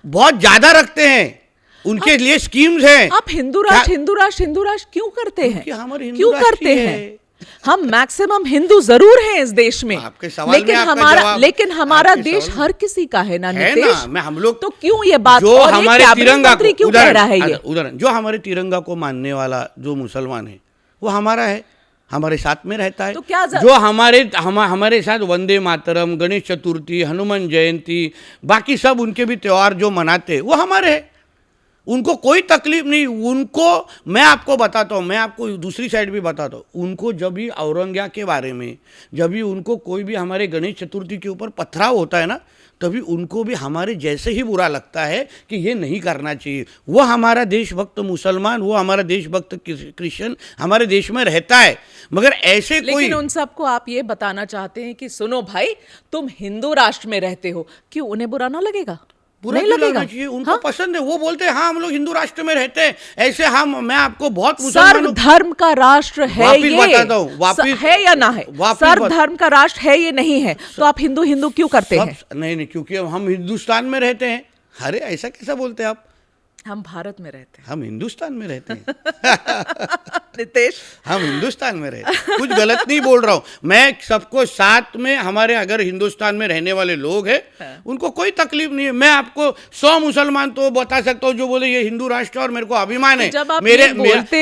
बहुत ज्यादा रखते हैं, उनके लिए स्कीम्स हैं। आप हिंदू राष्ट्र क्यों करते हैं? क्यों करते हैं? हम मैक्सिमम हिंदू जरूर हैं इस देश में, आपके सवाल लेकिन हमारा देश हर किसी का है ना नितेश? मैं हम लोग तो क्यों ये बात, जो हमारे तिरंगा को, क्यों कह रहा है ये? उदाहरण, जो हमारे तिरंगा को मानने वाला जो मुसलमान है वो हमारा है, हमारे साथ में रहता है। तो क्या जो हमारे साथ वंदे मातरम, गणेश चतुर्थी, हनुमान जयंती, बाकी सब उनके भी त्योहार जो मनाते हैं वो हमारे हैं, उनको कोई तकलीफ नहीं। उनको मैं आपको बताता हूँ, मैं आपको दूसरी साइड भी बताता हूँ, उनको जब भी औरंगिया के बारे में, जब भी उनको कोई भी हमारे गणेश चतुर्थी के ऊपर पथराव होता है ना, तभी उनको भी हमारे जैसे ही बुरा लगता है कि ये नहीं करना चाहिए। वो हमारा देशभक्त मुसलमान, वो हमारा देशभक्त क्रिश्चियन हमारे देश में रहता है, मगर ऐसे लेकिन उन सबको आप ये बताना चाहते हैं कि सुनो भाई, तुम हिंदू राष्ट्र में रहते हो, क्यों उन्हें बुरा ना लगेगा? बुरा नहीं लगना चाहिए, उनको पसंद है, वो बोलते हैं हाँ हम लोग हिंदू राष्ट्र में रहते हैं। ऐसे मैं आपको बहुत सर्व धर्म का राष्ट्र है ये, बताता हूँ, वापिस है या ना है? सर्व धर्म का राष्ट्र है ये नहीं है, तो आप हिंदू क्यों करते हैं? नहीं, क्योंकि हम हिंदुस्तान में रहते हैं। अरे ऐसा कैसा बोलते हैं आप? हम भारत में रहते हैं, हम हिंदुस्तान में रहते हैं नितेश, हम हिंदुस्तान में रहते हैं, कुछ गलत नहीं बोल रहा हूँ मैं। सबको साथ में, हमारे अगर हिंदुस्तान में रहने वाले लोग हैं उनको कोई तकलीफ नहीं है। मैं आपको 100 मुसलमान तो बता सकता हूँ जो बोले ये हिंदू राष्ट्र और मेरे को अभिमान है। जब आप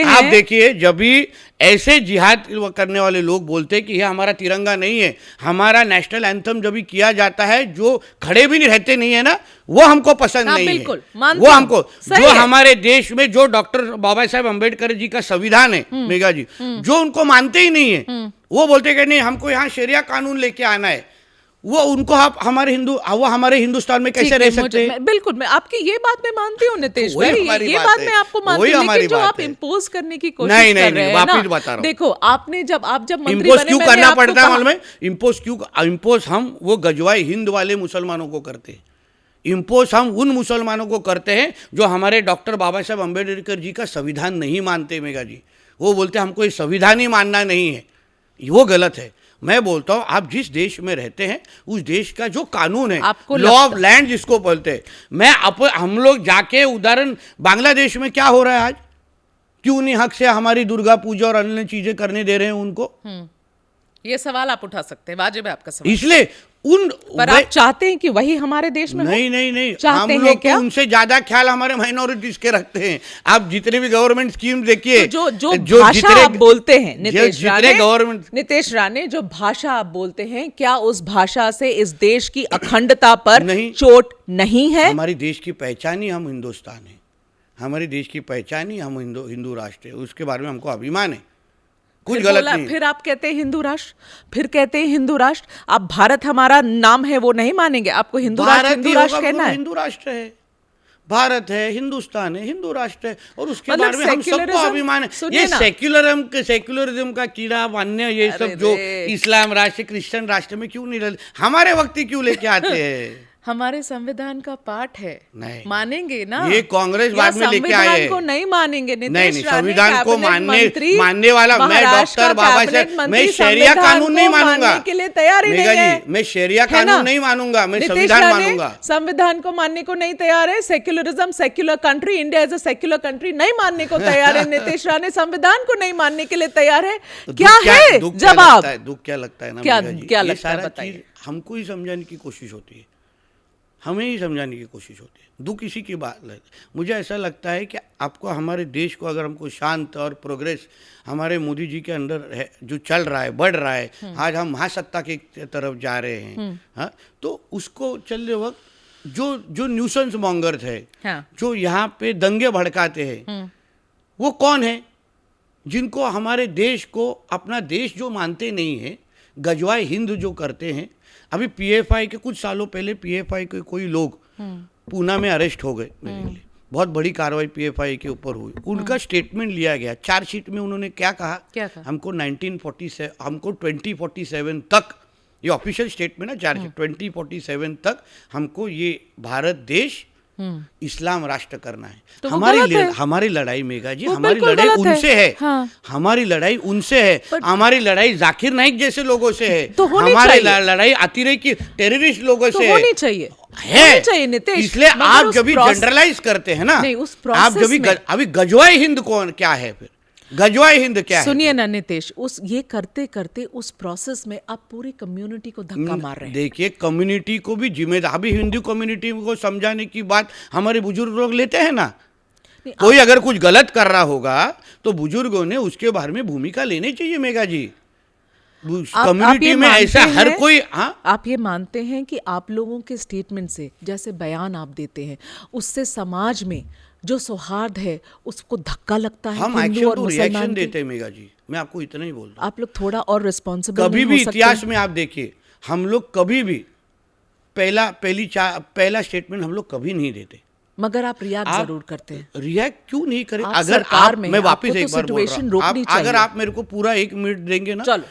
आप देखिए, जब भी ऐसे जिहाद करने वाले लोग बोलते हैं कि ये हमारा तिरंगा नहीं है, हमारा नेशनल एंथम जब भी किया जाता है, जो खड़े भी नहीं रहते नहीं है ना, वो हमको पसंद नहीं है। वो हमको, जो हमारे देश में जो डॉक्टर बाबा साहेब अम्बेडकर जी का संविधान है मेघा जी, जो उनको मानते ही नहीं है, वो बोलते कि नहीं हमको यहाँ शरिया कानून लेके आना है, वो उनको आप हमारे हिंदुस्तान में कैसे रह सकते हैं? बिल्कुल, मैं आपकी ये बात मैं मानती हूँ नितेश भाई, ये बात मैं आपको मानती हूँ, लेकिन जो आप इम्पोज करने की कोशिश कर रहे हैं ना, देखो आपने जब मंत्री बने, क्यों करना पड़ता है मालूम है? इम्पोज हम वो गजवाई हिंद वाले मुसलमानों को करते हैं, इम्पोज हम उन मुसलमानों को करते हैं जो हमारे डॉक्टर बाबा साहब अम्बेडकर जी का संविधान नहीं मानते मेघा जी। वो बोलते हैं हमको ये संविधान ही मानना नहीं है, वो गलत है। मैं बोलता हूँ आप जिस देश में रहते हैं उस देश का जो कानून है, लॉ ऑफ लैंड जिसको बोलते हैं, हम लोग जाके, उदाहरण बांग्लादेश में क्या हो रहा है आज, क्यों नहीं हक से हमारी दुर्गा पूजा और अन्य चीजें करने दे रहे हैं उनको? ये सवाल आप उठा सकते हैं, वाजिब है आपका सवाल। इसलिए पर आप चाहते हैं कि वही हमारे देश में नहीं हम लोग तो उनसे ज्यादा ख्याल हमारे माइनॉरिटीज के रखते हैं। आप जितने भी गवर्नमेंट स्कीम देखिए, तो जो भाषा आप बोलते हैं नितेश राणे, जो भाषा आप बोलते हैं, क्या उस भाषा से इस देश की अखंडता पर चोट नहीं है? हमारी देश की पहचान ही हम हिंदुस्तान है, हमारी देश की पहचान ही हम हिंदू राष्ट्र है, उसके बारे में हमको अभिमान है, कुछ गलत नहीं। फिर आप कहते हैं हिंदू राष्ट्र, फिर कहते हैं हिंदू राष्ट्र, आप भारत हमारा नाम है वो नहीं मानेंगे? आपको हिंदू राष्ट्र कहना है? हिंदू राष्ट्र है, भारत है, हिंदुस्तान है, हिंदू राष्ट्र है, और उसके बारे में हम सबको अभिमान है। ये सेक्युलरिज्म का कीड़ा अन्य ये सब जो इस्लाम राष्ट्र, क्रिश्चियन राष्ट्र में क्यों नहीं रहते, हमारे वक्त क्यों लेके आते हैं? हमारे संविधान का पार्ट है, नहीं मानेंगे ना? ये कांग्रेस बाद में लेके आए हैं, को नहीं मानेंगे। नहीं, संविधान को मानने वाला मैं डॉक्टर बाबा साहब, मैं शरिया कानून नहीं मानूंगा के लिए तैयार ही नहीं है। मैं शरिया कानून नहीं मानूंगा, मैं संविधान मानूंगा। संविधान को मानने को नहीं तैयार है, secularism, secular country, India is a secular country नहीं मानने को तैयार है नितेश राणे, संविधान को नहीं मानने के लिए तैयार है। क्या है जवाब? दुख क्या लगता है ना, क्या लगता है बताइए। हमको ही समझाने की कोशिश होती है, हमें ही समझाने की कोशिश होती है। दुख इसी की बात है। मुझे ऐसा लगता है कि आपको हमारे देश को अगर हमको शांत और प्रोग्रेस हमारे मोदी जी के अंदर है, जो चल रहा है, बढ़ रहा है, आज हम महासत्ता की तरफ जा रहे हैं, हाँ, तो उसको चलते वक्त जो न्यूसेंस मॉन्गर थे, हाँ। जो यहाँ पे दंगे भड़काते हैं, वो कौन है? जिनको हमारे देश को अपना देश जो मानते नहीं है, गजवाए हिंद जो करते हैं। अभी पीएफआई के कुछ सालों पहले पीएफआई के कोई लोग पूना में अरेस्ट हो गए मेरे लिए, बहुत बड़ी कार्रवाई पीएफआई के ऊपर हुई। उनका स्टेटमेंट लिया गया, चार्जशीट में उन्होंने क्या कहा? हमको 1947 हमको 2047 तक, ये ऑफिशियल स्टेटमेंट है, चार्जशीट 2047 तक हमको ये भारत देश इस्लाम राष्ट्र करना है। तो हमारी लड़ाई मेघा जी, हमारी लड़ाई उनसे है, हाँ। हमारी लड़ाई उनसे है, हमारी लड़ाई जाकिर नाइक जैसे लोगों से है, तो हमारी लड़ाई अतिरेकी की टेररिस्ट लोगों से होनी चाहिए है। इसलिए आप जब भी जनरलाइज करते हैं ना, आप जब भी अभी गजवाए हिंद कौन क्या है? फिर गजवाए हिंद क्या है? सुनिए ना नितेश, उस ये करते करते उस प्रोसेस में आप पूरी कम्युनिटी को धक्का मार रहे हैं। देखिए, कम्युनिटी को भी जिम्मेदार, अभी हिंदू कम्युनिटी को समझाने की बात हमारे बुजुर्ग लोग लेते हैं ना। कोई अगर कुछ गलत कर रहा होगा तो बुजुर्गों ने उसके बारे में भूमिका लेनी चाहिए मेघा जी। कम्युनिटी में ऐसा हर कोई, हाँ, आप ये मानते हैं कि आप लोगों के स्टेटमेंट से, जैसे बयान आप देते हैं, उससे समाज में जो सौहार्द है उसको धक्का लगता है? हम एक्शन टू रिएक्शन देते हैं मेघा जी, मैं आपको इतना ही बोल रहा हूं। आप लोग थोड़ा और रिस्पॉन्सिबल कभी भी इतिहास में आप देखिए, हम लोग कभी भी पहला स्टेटमेंट हम लोग कभी नहीं देते, मगर आप रिएक्ट जरूर करते हैं। रिएक्ट क्यों नहीं करें? अगर आप, मैं वापस एक बार बोल रहा हूं, अगर आप मेरे को पूरा 1 मिनट देंगे ना, चलो,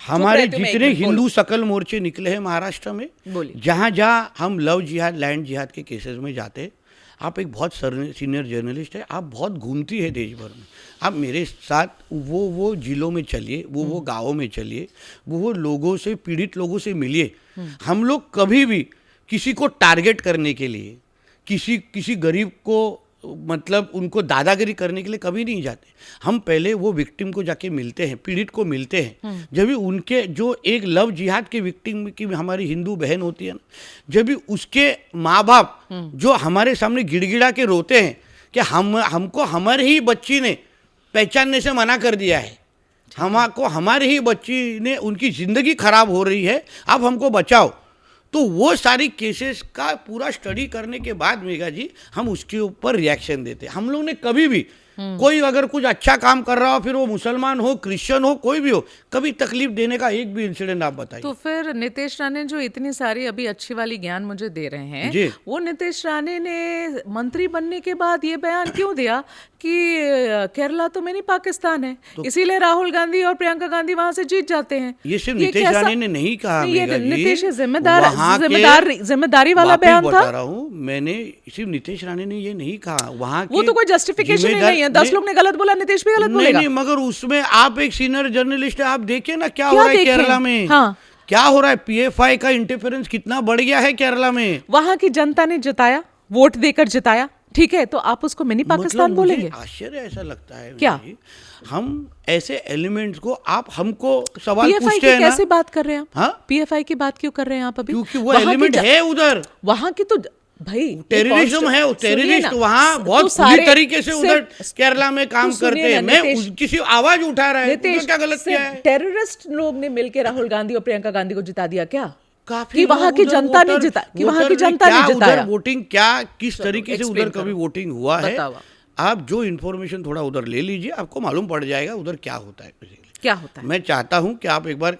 हमारे जितने हिंदू सकल मोर्चे निकले हैं महाराष्ट्र में, जहां जहां हम लव जिहाद, लैंड जिहाद के केसेस में जाते, आप एक बहुत सीनियर जर्नलिस्ट है, आप बहुत घूमती है देश भर में, आप मेरे साथ वो जिलों में चलिए, वो गाँवों में चलिए, वो लोगों से, पीड़ित लोगों से मिलिए। हम लोग कभी भी किसी को टारगेट करने के लिए, किसी गरीब को मतलब उनको दादागिरी करने के लिए कभी नहीं जाते। हम पहले वो विक्टिम को जाके मिलते हैं, पीड़ित को मिलते हैं। जब भी उनके जो एक लव जिहाद के विक्टिम की हमारी हिंदू बहन होती है ना, जब भी उसके माँ बाप जो हमारे सामने गिड़गिड़ा के रोते हैं कि हमको हमारे ही बच्ची ने पहचानने से मना कर दिया है, हमको हमारी ही बच्ची ने, उनकी ज़िंदगी खराब हो रही है, आप हमको बचाओ। तो वो सारी केसेस का पूरा स्टडी करने के बाद मेघा जी हम उसके ऊपर रिएक्शन देते। हम लोग ने कभी भी कोई अगर कुछ अच्छा काम कर रहा हो, फिर वो मुसलमान हो, क्रिश्चियन हो, कोई भी हो, कभी तकलीफ देने का एक भी इंसिडेंट आप बताइए। तो फिर नितेश राणे जो इतनी सारी अभी अच्छी वाली ज्ञान मुझे दे रहे हैं, वो नितेश राणे ने मंत्री बनने के बाद ये बयान क्यों दिया कि केरला तो मिनी पाकिस्तान है, इसीलिए राहुल गांधी और प्रियंका गांधी वहां से जीत जाते हैं? ये सिर्फ नितेश राणे ने नहीं कहा, ये नितेश जिम्मेदारी वाला बयान था। बता रहा हूँ, मैंने सिर्फ नितेश राणे ने ये नहीं कहा, वहाँ वो तो कोई जस्टिफिकेशन नहीं है। 10 लोग ने गलत बोला, नितेश भी गलत बोलेगा। नहीं, मगर उसमें आप एक सीनियर जर्नलिस्ट है, आप देखिए ना क्या हो रहा है केरला में। हाँ। क्या हो रहा है? पीएफआई का इंटरफेरेंस कितना बढ़ गया है केरला में। वहां की जनता ने जिताया, वोट देकर जिताया, ठीक है, तो आप उसको मिनी पाकिस्तान मतलब बोलेंगे? आश्चर्य ऐसा लगता है क्या हम ऐसे एलिमेंट्स को, आप हमको सवाल पूछते हैं ना, कैसे बात कर रहे हैं? हाँ, पीएफआई की बात क्यों कर रहे हैं आप अभी? क्योंकि वो एलिमेंट है उधर, वहां की तो भाई टेररिज्म है, टेररिस्ट वहाँ बहुत पूरी तरीके से उधर केरला में काम करते हैं। मैं किसी आवाज उठा रहा है, क्या गलत किया है? टेररिस्ट लोग ने मिलकर राहुल गांधी और प्रियंका गांधी को जिता दिया क्या? काफी वहां की जनता ने जिता, कि वहां की जनता ने जिताया। वोटिंग क्या, किस तरीके से उधर कभी वोटिंग हुआ है, आप जो इन्फॉर्मेशन थोड़ा उधर ले लीजिए, आपको मालूम पड़ जाएगा उधर क्या होता है, क्या होता है। मैं चाहता हूं कि आप एक बार,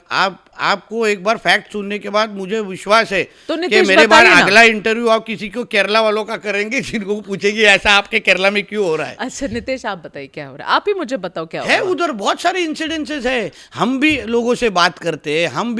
आपको एक बार फैक्ट सुनने के बाद मुझे विश्वास है तो कि मेरे बार अगला इंटरव्यू आप किसी को केरला वालों का करेंगे, जिनको पूछेंगे ऐसा आपके केरला में क्यों हो रहा है। अच्छा नितेश, आप बताइए क्या हो रहा है, आप ही मुझे बताओ क्या है। उधर बहुत सारे इंसिडेंसेस है, हम भी लोगों से बात करते हैं, हम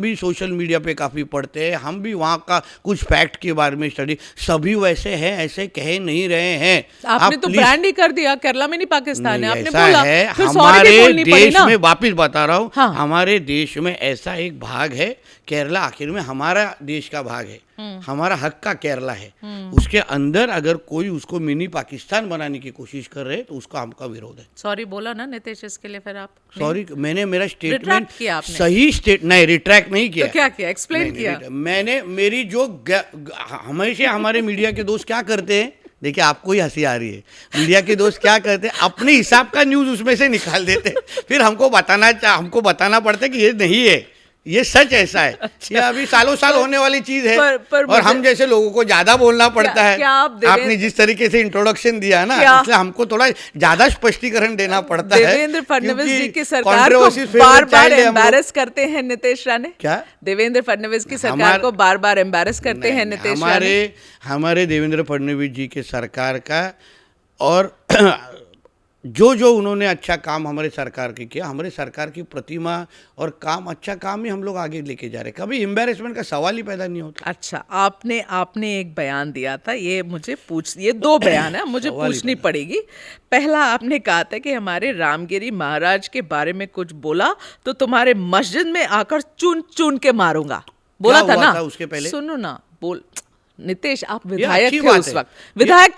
भी सोशल मीडिया पे काफी पढ़ते हैं, हम भी वहाँ का कुछ फैक्ट के बारे में स्टडी, सभी वैसे हैं, ऐसे कह नहीं रहे हैं। आपने तो ब्रांड ही कर दिया, केरला में नहीं पाकिस्तान है, आपने बोला, हमारे देश मैं वापिस बता रहा हूँ, हाँ। हमारे देश में ऐसा एक भाग है, केरला आखिर में हमारा देश का भाग है, हमारा हक का केरला है, उसके अंदर अगर कोई उसको मिनी पाकिस्तान बनाने की कोशिश कर रहे तो उसका हमका विरोध है। सॉरी बोला ना नितेश इसके लिए, फिर आप सॉरी, मैंने मेरा स्टेटमेंट रिट्रैक्ट किया आपने? सही नहीं, रिट्रैक्ट नहीं किया। तो क्या किया, एक्सप्लेन किया? मैंने मेरी जो हमेशा हमारे मीडिया के दोस्त क्या करते हैं, देखिए आपको ही हंसी आ रही है, मीडिया के दोस्त क्या करते हैं, अपने हिसाब का न्यूज़ उसमें से निकाल देते, फिर हमको बताना पड़ता है कि ये नहीं है, ये सच ऐसा है, ये अभी सालों साल होने वाली चीज है। और हम जैसे लोगों को ज्यादा बोलना पड़ता है। आपने जिस तरीके से इंट्रोडक्शन दिया ना, इसलिए हमको थोड़ा ज्यादा स्पष्टीकरण देना पड़ता है। देवेंद्र फडणवीस जी की सरकार को बार बार एम्बैरस करते हैं नीतीश राणे। क्या देवेंद्र फडणवीस की सरकार को बार बार एम्बैरस करते हैं नीतीश राणे? हमारे देवेंद्र फडणवीस जी के सरकार का और जो उन्होंने अच्छा काम हमारे सरकार के किया, हमारे सरकार की प्रतिमा और काम, अच्छा काम ही हम लोग आगे लेके जा रहे हैं, कभी एम्बैरेसमेंट का सवाल ही पैदा नहीं होता। अच्छा, आपने एक बयान दिया था, ये 2 बयान है, मुझे पूछनी पड़ेगी। पहला आपने कहा था कि हमारे रामगिरी महाराज के बारे में कुछ बोला तो तुम्हारे मस्जिद में आकर चुन चुन के मारूंगा, बोला था ना? उसके पहले सुनो ना, नितेश, आप विधायक थे उस वक्त, विधायक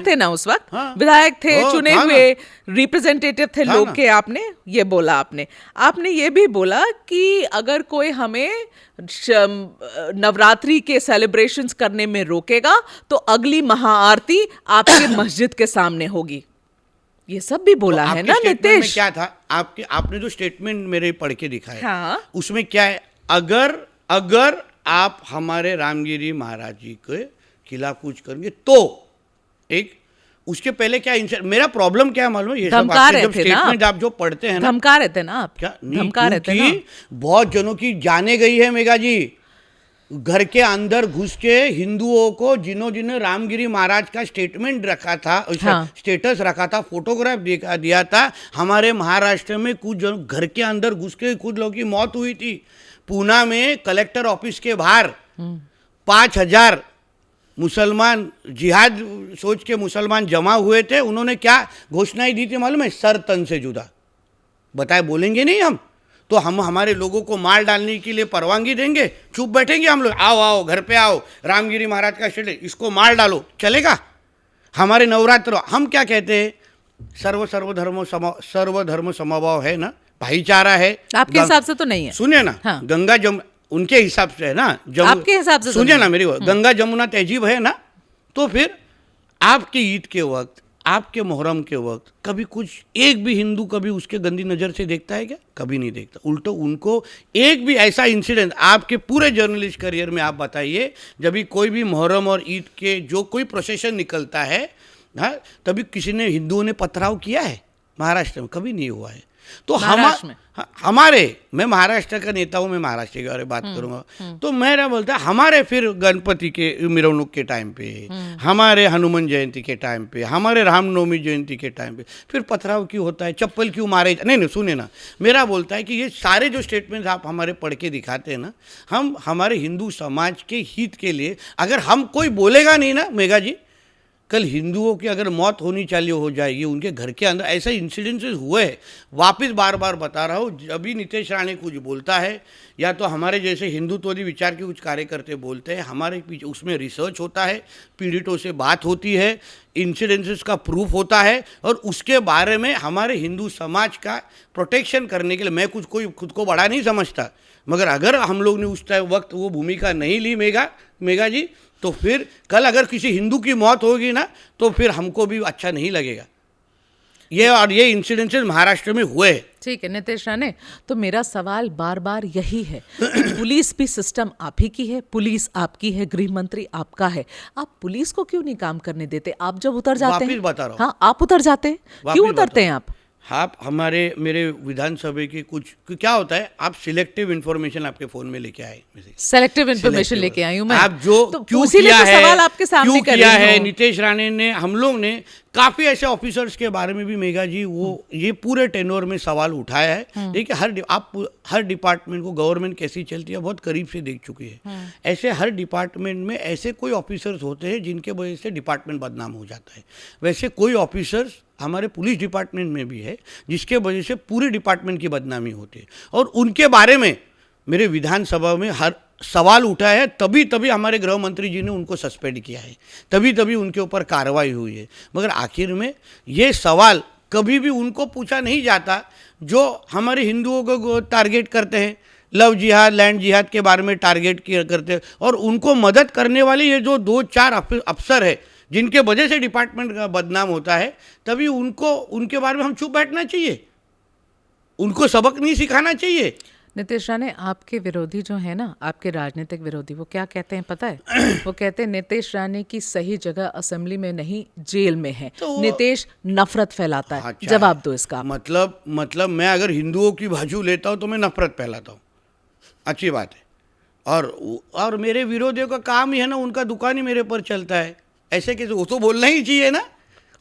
थे ना उस वक्त, विधायक थे, चुने हुए रिप्रेजेंटेटिव थे लोग के। आपने ये बोला, आपने ये भी बोला कि अगर कोई हमें नवरात्रि के सेलिब्रेशंस करने में रोकेगा तो अगली महाआरती आपके मस्जिद के सामने होगी, ये सब भी बोला है ना नितेश? क्या था आपने जो स्टेटमेंट मेरे पढ़ के दिखाया, हाँ। उसमें क्या है, अगर आप हमारे रामगिरी महाराज जी के खिलाफ कुछ करेंगे तो उसके पहले क्या मेरा प्रॉब्लम क्या है मालूम है? ये सब जब स्टेटमेंट आप जो पढ़ते हैं ना, धमका रहे थे ना आप? क्या धमका रहे थे ना? बहुत जनों की जाने गई है मेगा जी, घर के अंदर घुस के हिंदुओं को, जिन्होंने रामगिरी महाराज का स्टेटमेंट रखा था, स्टेटस रखा था, फोटोग्राफ दिया था, हमारे महाराष्ट्र में कुछ जन घर के अंदर घुस के कुछ लोगों की मौत हुई थी। पूना में कलेक्टर ऑफिस के बाहर 5,000 मुसलमान, जिहाद सोच के मुसलमान जमा हुए थे। उन्होंने क्या घोषणाएं दी थी मालूम है? सर तन से जुदा। बताए बोलेंगे नहीं हम तो हम हमारे लोगों को मार डालने के लिए परवानगी देंगे? चुप बैठेंगे हम लोग? आओ घर पे आओ, रामगिरी महाराज का स्टेटस, इसको मार डालो, चलेगा? हमारे नवरात्र हम क्या कहते हैं? सर्वधर्म समभाव है ना, भाईचारा है। आपके हिसाब से तो नहीं है। सुनिए ना, हाँ। गंगा उनके हिसाब से है ना, आपके हिसाब से सुनिए ना मेरी, गंगा जमुना तहजीब है ना, तो फिर आपके ईद के वक्त, आपके मुहर्रम के वक्त कभी कुछ एक भी हिंदू कभी उसके गंदी नज़र से देखता है क्या? कभी नहीं देखता। उल्टो उनको एक भी ऐसा इंसिडेंट आपके पूरे जर्नलिस्ट करियर में आप बताइए, जब भी कोई भी मुहर्रम और ईद के जो कोई प्रोसेशन निकलता है, हाँ, तभी किसी ने हिंदुओं ने पथराव किया है? महाराष्ट्र में कभी नहीं हुआ है। तो मैं महाराष्ट्र का नेता हूँ, मैं महाराष्ट्र के बारे में बात करूँगा, तो मेरा बोलता है हमारे फिर गणपति के मिरवणुक के टाइम पे, हमारे हनुमान जयंती के टाइम पे, हमारे रामनवमी जयंती के टाइम पे फिर पथराव क्यों होता है, चप्पल क्यों मारे? नहीं सुने ना, मेरा बोलता है कि ये सारे जो स्टेटमेंट्स आप हमारे पढ़ के दिखाते हैं ना, हम हमारे हिंदू समाज के हित के लिए, अगर हम कोई बोलेगा नहीं ना मेगा जी, कल हिंदुओं की अगर मौत होनी चालू हो जाएगी उनके घर के अंदर, ऐसे इंसिडेंसेस हुए हैं। वापस बार बार बता रहा हूँ, जब भी नितेश राणे कुछ बोलता है या तो हमारे जैसे हिंदुत्ववादी विचार के कुछ कार्यकर्ता बोलते हैं, हमारे पीछे उसमें रिसर्च होता है, पीड़ितों से बात होती है, इंसिडेंसेस का प्रूफ होता है, और उसके बारे में हमारे हिंदू समाज का प्रोटेक्शन करने के लिए मैं कोई खुद को बड़ा नहीं समझता, मगर अगर हम लोग ने उस टाइम वक्त वो भूमिका नहीं ली मेगा जी, तो फिर कल अगर किसी हिंदू की मौत होगी ना, तो फिर हमको भी अच्छा नहीं लगेगा। ये इंसिडेंसेस महाराष्ट्र में हुए। ठीक है नितेश राणे, तो मेरा सवाल बार बार यही है कि पुलिस भी सिस्टम आप ही की है, पुलिस आपकी है, गृह मंत्री आपका है, आप पुलिस को क्यों नहीं काम करने देते? आप जब उतर जाते हैं, बता रहा हूँ, हाँ आप उतर जाते हैं, क्यों उतरते हैं आप? आप मेरे विधानसभा की कुछ क्या होता है, आप सिलेक्टिव इन्फॉर्मेशन आपके फोन में लेके आए, सेलेक्टिव इन्फॉर्मेशन लेके आई हूं मैं। आप जो तो क्यों किया है, आपके सामने किया है नितेश राणे ने, हम लोग ने काफ़ी ऐसे ऑफिसर्स के बारे में भी मेघा जी वो ये पूरे टेन्योर में सवाल उठाया है। देखिए आप हर डिपार्टमेंट को गवर्नमेंट कैसी चलती है बहुत करीब से देख चुकी है। ऐसे हर डिपार्टमेंट में ऐसे कोई ऑफिसर्स होते हैं जिनके वजह से डिपार्टमेंट बदनाम हो जाता है। वैसे कोई ऑफिसर्स हमारे पुलिस डिपार्टमेंट में भी है जिसके वजह से पूरे डिपार्टमेंट की बदनामी होती है, और उनके बारे में मेरे विधानसभा में हर सवाल उठा है। तभी हमारे गृह मंत्री जी ने उनको सस्पेंड किया है, तभी उनके ऊपर कार्रवाई हुई है। मगर आखिर में ये सवाल कभी भी उनको पूछा नहीं जाता जो हमारे हिंदुओं को टारगेट करते हैं, लव जिहाद लैंड जिहाद के बारे में टारगेट करते हैं। और उनको मदद करने वाले ये जो 2-4 अफसर है जिनके वजह से डिपार्टमेंट का बदनाम होता है, तभी उनके बारे में हम चुप बैठना चाहिए, उनको सबक नहीं सिखाना चाहिए। नीतीश राणे, आपके विरोधी जो है ना, आपके राजनीतिक विरोधी, वो क्या कहते हैं पता है? वो कहते हैं नीतीश राणे की सही जगह असेंबली में नहीं जेल में है। तो नीतीश नफरत फैलाता है। जवाब दो इसका। मतलब मैं अगर हिंदुओं की बाजू लेता हूँ तो मैं नफरत फैलाता हूँ, अच्छी बात है। और मेरे विरोधियों का काम ही है ना, उनका दुकान ही मेरे पर चलता है। ऐसे कैसे? वो तो बोलना ही चाहिए ना,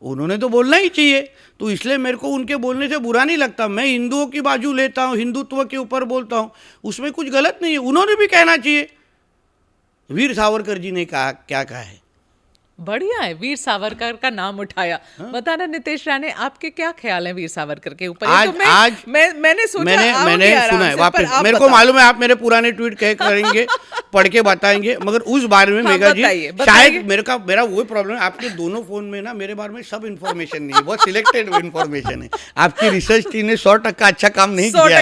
उन्होंने तो बोलना ही चाहिए। तो इसलिए मेरे को उनके बोलने से बुरा नहीं लगता। मैं हिंदुओं की बाजू लेता हूँ, हिंदुत्व के ऊपर बोलता हूँ, उसमें कुछ गलत नहीं है। उन्होंने भी कहना चाहिए। वीर सावरकर जी ने कहा, क्या कहा है? बढ़िया है, वीर सावरकर का नाम उठाया। बताना नीतीश राणे, आपके क्या ख्याल है वीर सावरकर के ऊपर? मैंने सुना है वापस। मेरे को मालूम है आप मेरे पुराने ट्वीट करेंगे, पढ़ के बताएंगे, मगर उस बारे में मेघा जी शायद मेरा वही प्रॉब्लम है, आपके दोनों फोन में ना मेरे बारे में सब इन्फॉर्मेशन नहीं है, बहुत सिलेक्टेड इन्फॉर्मेशन है। आपकी रिसर्च टीम ने 100% अच्छा काम नहीं किया,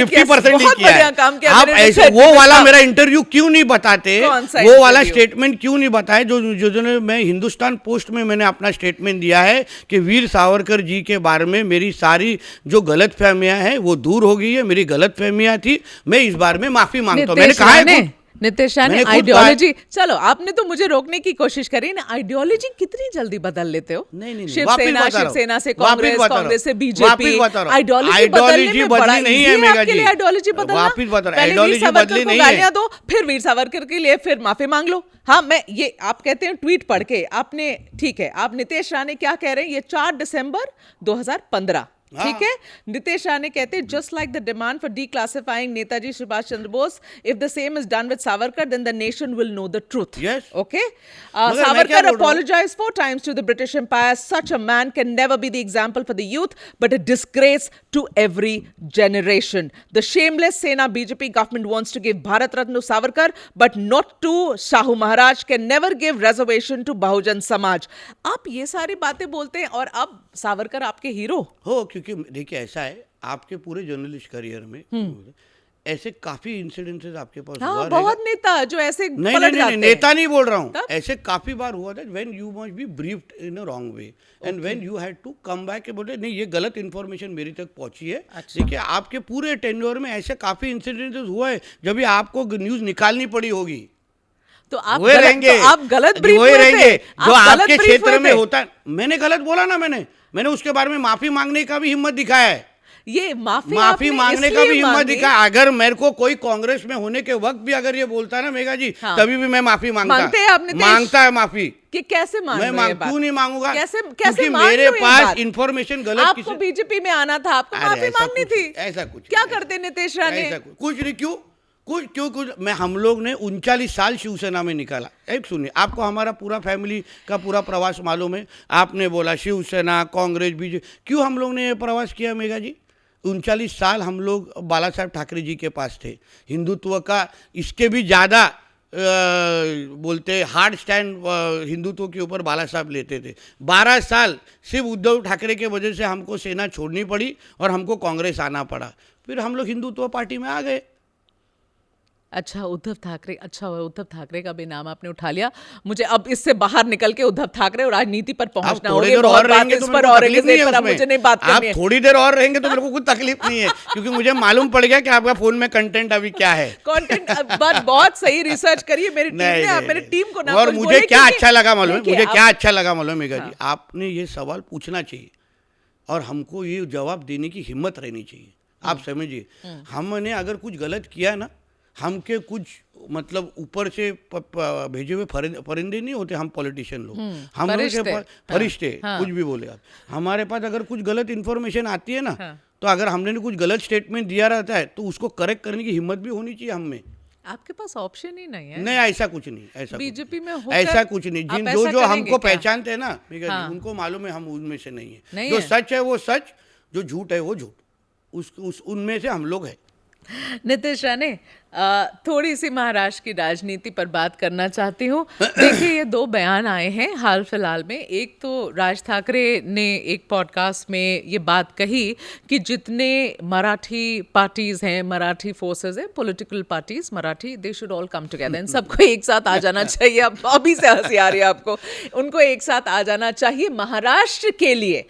50% नहीं किया। आप ऐसे वो वाला मेरा इंटरव्यू क्यों नहीं बताते, वो वाला स्टेटमेंट क्यों नहीं बताए जो मैं हिंदुस्तान पोस्ट में मैंने अपना स्टेटमेंट दिया है कि वीर सावरकर जी के बारे में मेरी सारी जो गलतफहमियां हैं वो दूर हो गई है। मेरी गलतफहमियां थी, मैं इस बार में माफी मांगता हूं। मैंने कहा है नीतीश राणे, आइडियोलॉजी, चलो आपने तो मुझे रोकने की कोशिश करी ना, आइडियोलॉजी कितनी जल्दी बदल लेते हो? नहीं, शिवसेना से कांग्रेस, कांग्रेस से बीजेपी, आइडियोलॉजी बदली नहीं है मेघा जी। आइडियोलॉजी बदलना, आइडियोलॉजी बदली नहीं है। गालियां दो, फिर वीर सावरकर के लिए फिर माफी मांग लो। हाँ, मैं ये आप कहते हैं ट्वीट पढ़ के आपने, ठीक है, आप नीतीश राणे क्या कह रहे हैं? ये 4 दिसंबर 2015, ठीक है। नीतीश राणे कहते हैं, just like the demand for declassifying Netaji Subhash Chandra Bose, if the same is done with Savarkar then the nation will know the truth. Okay, Savarkar apologized 4 times to the British Empire. Such a man can never be the example for the youth, but a disgrace to every generation. The shameless Sena BJP government wants to give Bharat Ratna to Savarkar, but not to Shahu Maharaj. Can never give reservation to Bahujan Samaj. आप ये सारी बातें बोलते हैं और अब सावरकर आपके हीरो हो, क्योंकि देखिए ऐसा है, आपके पूरे जर्नलिस्ट करियर में ऐसे काफी इंसिडेंसेस आपके पास हुआ है। बहुत नेता जो ऐसे नहीं, नेता नहीं बोल रहा हूँ, ऐसे काफी बार हुआ था when you must be briefed in a wrong way and when you had to come back के बोले नहीं ये गलत इन्फॉर्मेशन मेरी तक पहुंची है। देखिए आपके पूरे टेन्योर में ऐसे काफी इंसिडेंसेस हुआ है जब भी आपको न्यूज निकालनी पड़ी होगी, तो आप गलत ब्रीफ हुए रहेंगे जो आपके क्षेत्र में होता है। मैंने गलत बोला ना, मैंने उसके बारे में माफी मांगने का भी हिम्मत दिखाया है। ये माफी मांगने का भी हिम्मत दिखा। अगर मेरे को कोई कांग्रेस में होने के वक्त भी अगर ये बोलता है ना मेघा जी, तभी भी मैं माफी मांगता है माफी कि कैसे मैं क्यों नहीं मांगूंगा? कैसे मेरे पास इंफॉर्मेशन गलत, आपको बीजेपी में आना था, आपको माफी मांगनी थी। ऐसा कुछ क्या करते नीतीश राणे? कुछ नहीं, क्यों हम लोग ने 39 साल शिवसेना में निकाला। एक सुनिए, आपको हमारा पूरा फैमिली का पूरा प्रवास मालूम है। आपने बोला शिवसेना, कांग्रेस, बीजेपी, क्यों हम लोग ने ये प्रवास किया मेघा जी? 39 साल हम लोग बाला साहब ठाकरे जी के पास थे। हिंदुत्व का इसके भी ज़्यादा बोलते हार्ड स्टैंड हिंदुत्व के ऊपर बाला साहब लेते थे। 12 साल सिर्फ उद्धव ठाकरे के वजह से हमको सेना छोड़नी पड़ी और हमको कांग्रेस आना पड़ा। फिर हम लोग हिंदुत्व पार्टी में आ गए। अच्छा, उद्धव ठाकरे का भी नाम आपने उठा लिया। मुझे अब इससे बाहर निकल के उद्धव ठाकरे और राजनीति पर पहुंचना होगा। आप थोड़ी देर और रहेंगे तो मेरे को कुछ तकलीफ नहीं है, क्योंकि मुझे मालूम पड़ गया कि आपका फोन में कंटेंट अभी क्या है। कंटेंट बहुत सही रिसर्च करिए मेरी टीम ने, मेरी टीम को ना। और मुझे क्या अच्छा लगा मालूम है मेघा जी, आपने ये सवाल पूछना चाहिए और हमको ये जवाब देने की हिम्मत रहनी चाहिए। आप समझिए, हमने अगर कुछ गलत किया ना, हमके कुछ मतलब ऊपर से भेजे हुए परिंदे नहीं होते हम पॉलिटिशियन लोग, हम लोग के पास फरिश्ते, कुछ भी बोले आप, हमारे पास अगर कुछ गलत इन्फॉर्मेशन आती है ना, तो अगर हमने कुछ गलत स्टेटमेंट दिया रहता है तो उसको करेक्ट करने की हिम्मत भी होनी चाहिए हम में। आपके पास ऑप्शन ही नहीं है। नहीं, ऐसा कुछ नहीं, ऐसा बीजेपी में ऐसा कुछ नहीं। जिन जो हमको पहचानते हैं ना, उनको मालूम है हम उनमें से नहीं है। जो सच है वो सच, जो झूठ है वो झूठ, उनमें से हम लोग हैं। नीतीश राणे, थोड़ी सी महाराष्ट्र की राजनीति पर बात करना चाहती हूँ। देखिए, ये 2 बयान आए हैं हाल फिलहाल में। एक तो राज ठाकरे ने एक पॉडकास्ट में ये बात कही कि जितने मराठी पार्टीज हैं, मराठी फोर्सेस हैं, political parties Marathi, they should all come together, इन सबको एक साथ आ जाना चाहिए। अब अभी से हंसी आ रही है आपको, उनको एक साथ आ जाना चाहिए महाराष्ट्र के लिए,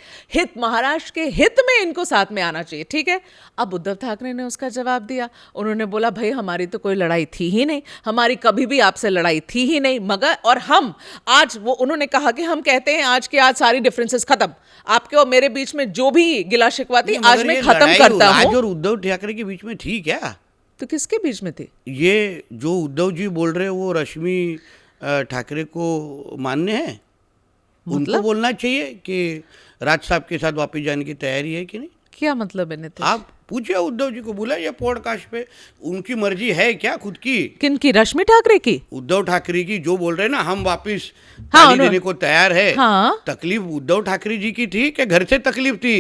महाराष्ट्र के हित में इनको साथ में आना चाहिए, ठीक है। अब उद्धव ठाकरे ने उसका जवाब दिया, उन्होंने बोला भाई हमारी तो कोई लड़ाई थी ही नहीं, हमारी कभी भी आपसे लड़ाई थी ही नहीं, मगर और हम आज, वो उन्होंने कहा कि हम कहते हैं आज के आज सारी डिफरेंसेस खत्म, आपके और मेरे बीच में जो भी गिला शिकवा थी आज मैं खत्म करता हूं। आज और उद्धव ठाकरे के बीच में थी क्या? तो किसके बीच में थी? ये जो उद्धव जी बोल रहे हैं वो रश्मि ठाकरे को मान्य है? उनको बोलना चाहिए कि राज साहब के साथ वापस जाने की तैयारी है कि नहीं? क्या मतलब है नीतीश? आप पूछिए उद्धव जी को, बुला ये पॉडकास्ट पे, उनकी मर्जी है क्या खुद की? किनकी? रश्मि ठाकरे की? उद्धव ठाकरे की, जो बोल रहे हैं ना हम वापस ताली देने को तैयार है। तकलीफ उद्धव ठाकरे जी की थी कि घर से तकलीफ थी?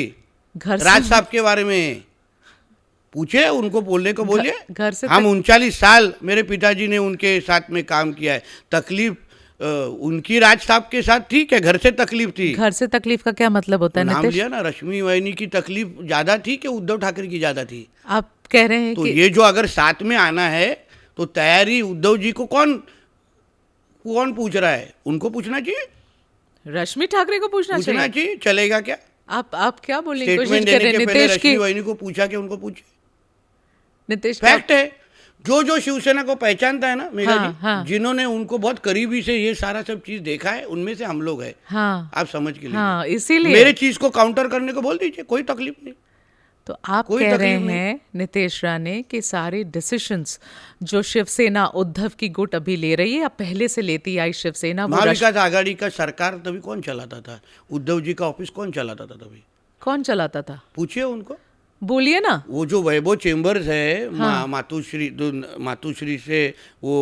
राज साहब के बारे में पूछे, उनको बोलने को बोलिए। घर से हम 39 साल मेरे पिताजी ने उनके साथ में काम किया है, तकलीफ उनकी राज साहब के साथ थी कि घर से तकलीफ थी? घर से तकलीफ का क्या मतलब होता है? नाम लिया ना, रश्मि वाहिनी की तकलीफ ज्यादा थी कि उद्धव ठाकरे की ज्यादा थी? आप कह रहे हैं तो ये जो अगर साथ में आना है तो तैयारी उद्धव जी को कौन पूछ रहा है? उनको पूछना चाहिए, रश्मि ठाकरे को पूछना चाहिए। चलेगा क्या? आप क्या बोलने की कोशिश कर रहे हैं? नीतीश की रश्मि वाहिनी को पूछा कि उनको पूछे। नीतीश फैक्ट है, जो शिवसेना को पहचानता है ना मेघा जी, जिन्होंने उनको बहुत करीबी से ये सारा सब चीज देखा है, उनमें से हम लोग हैं। आप समझ के लिए, इसीलिए मेरे चीज को काउंटर करने को बोल दीजिए, कोई तकलीफ नहीं। तो आप कह रहे हैं नीतीश राणे कि सारे डिसीजंस जो शिवसेना उद्धव की गुट अभी ले रही है या पहले से लेती आई शिवसेना, महाविकास आघाड़ी का सरकार तभी कौन चलाता था? उद्धव जी का ऑफिस कौन चलाता था तभी? कौन चलाता था? पूछिए उनको, बोलिए ना। वो जो वैभव चेम्बर्स है, मातुश्री से वो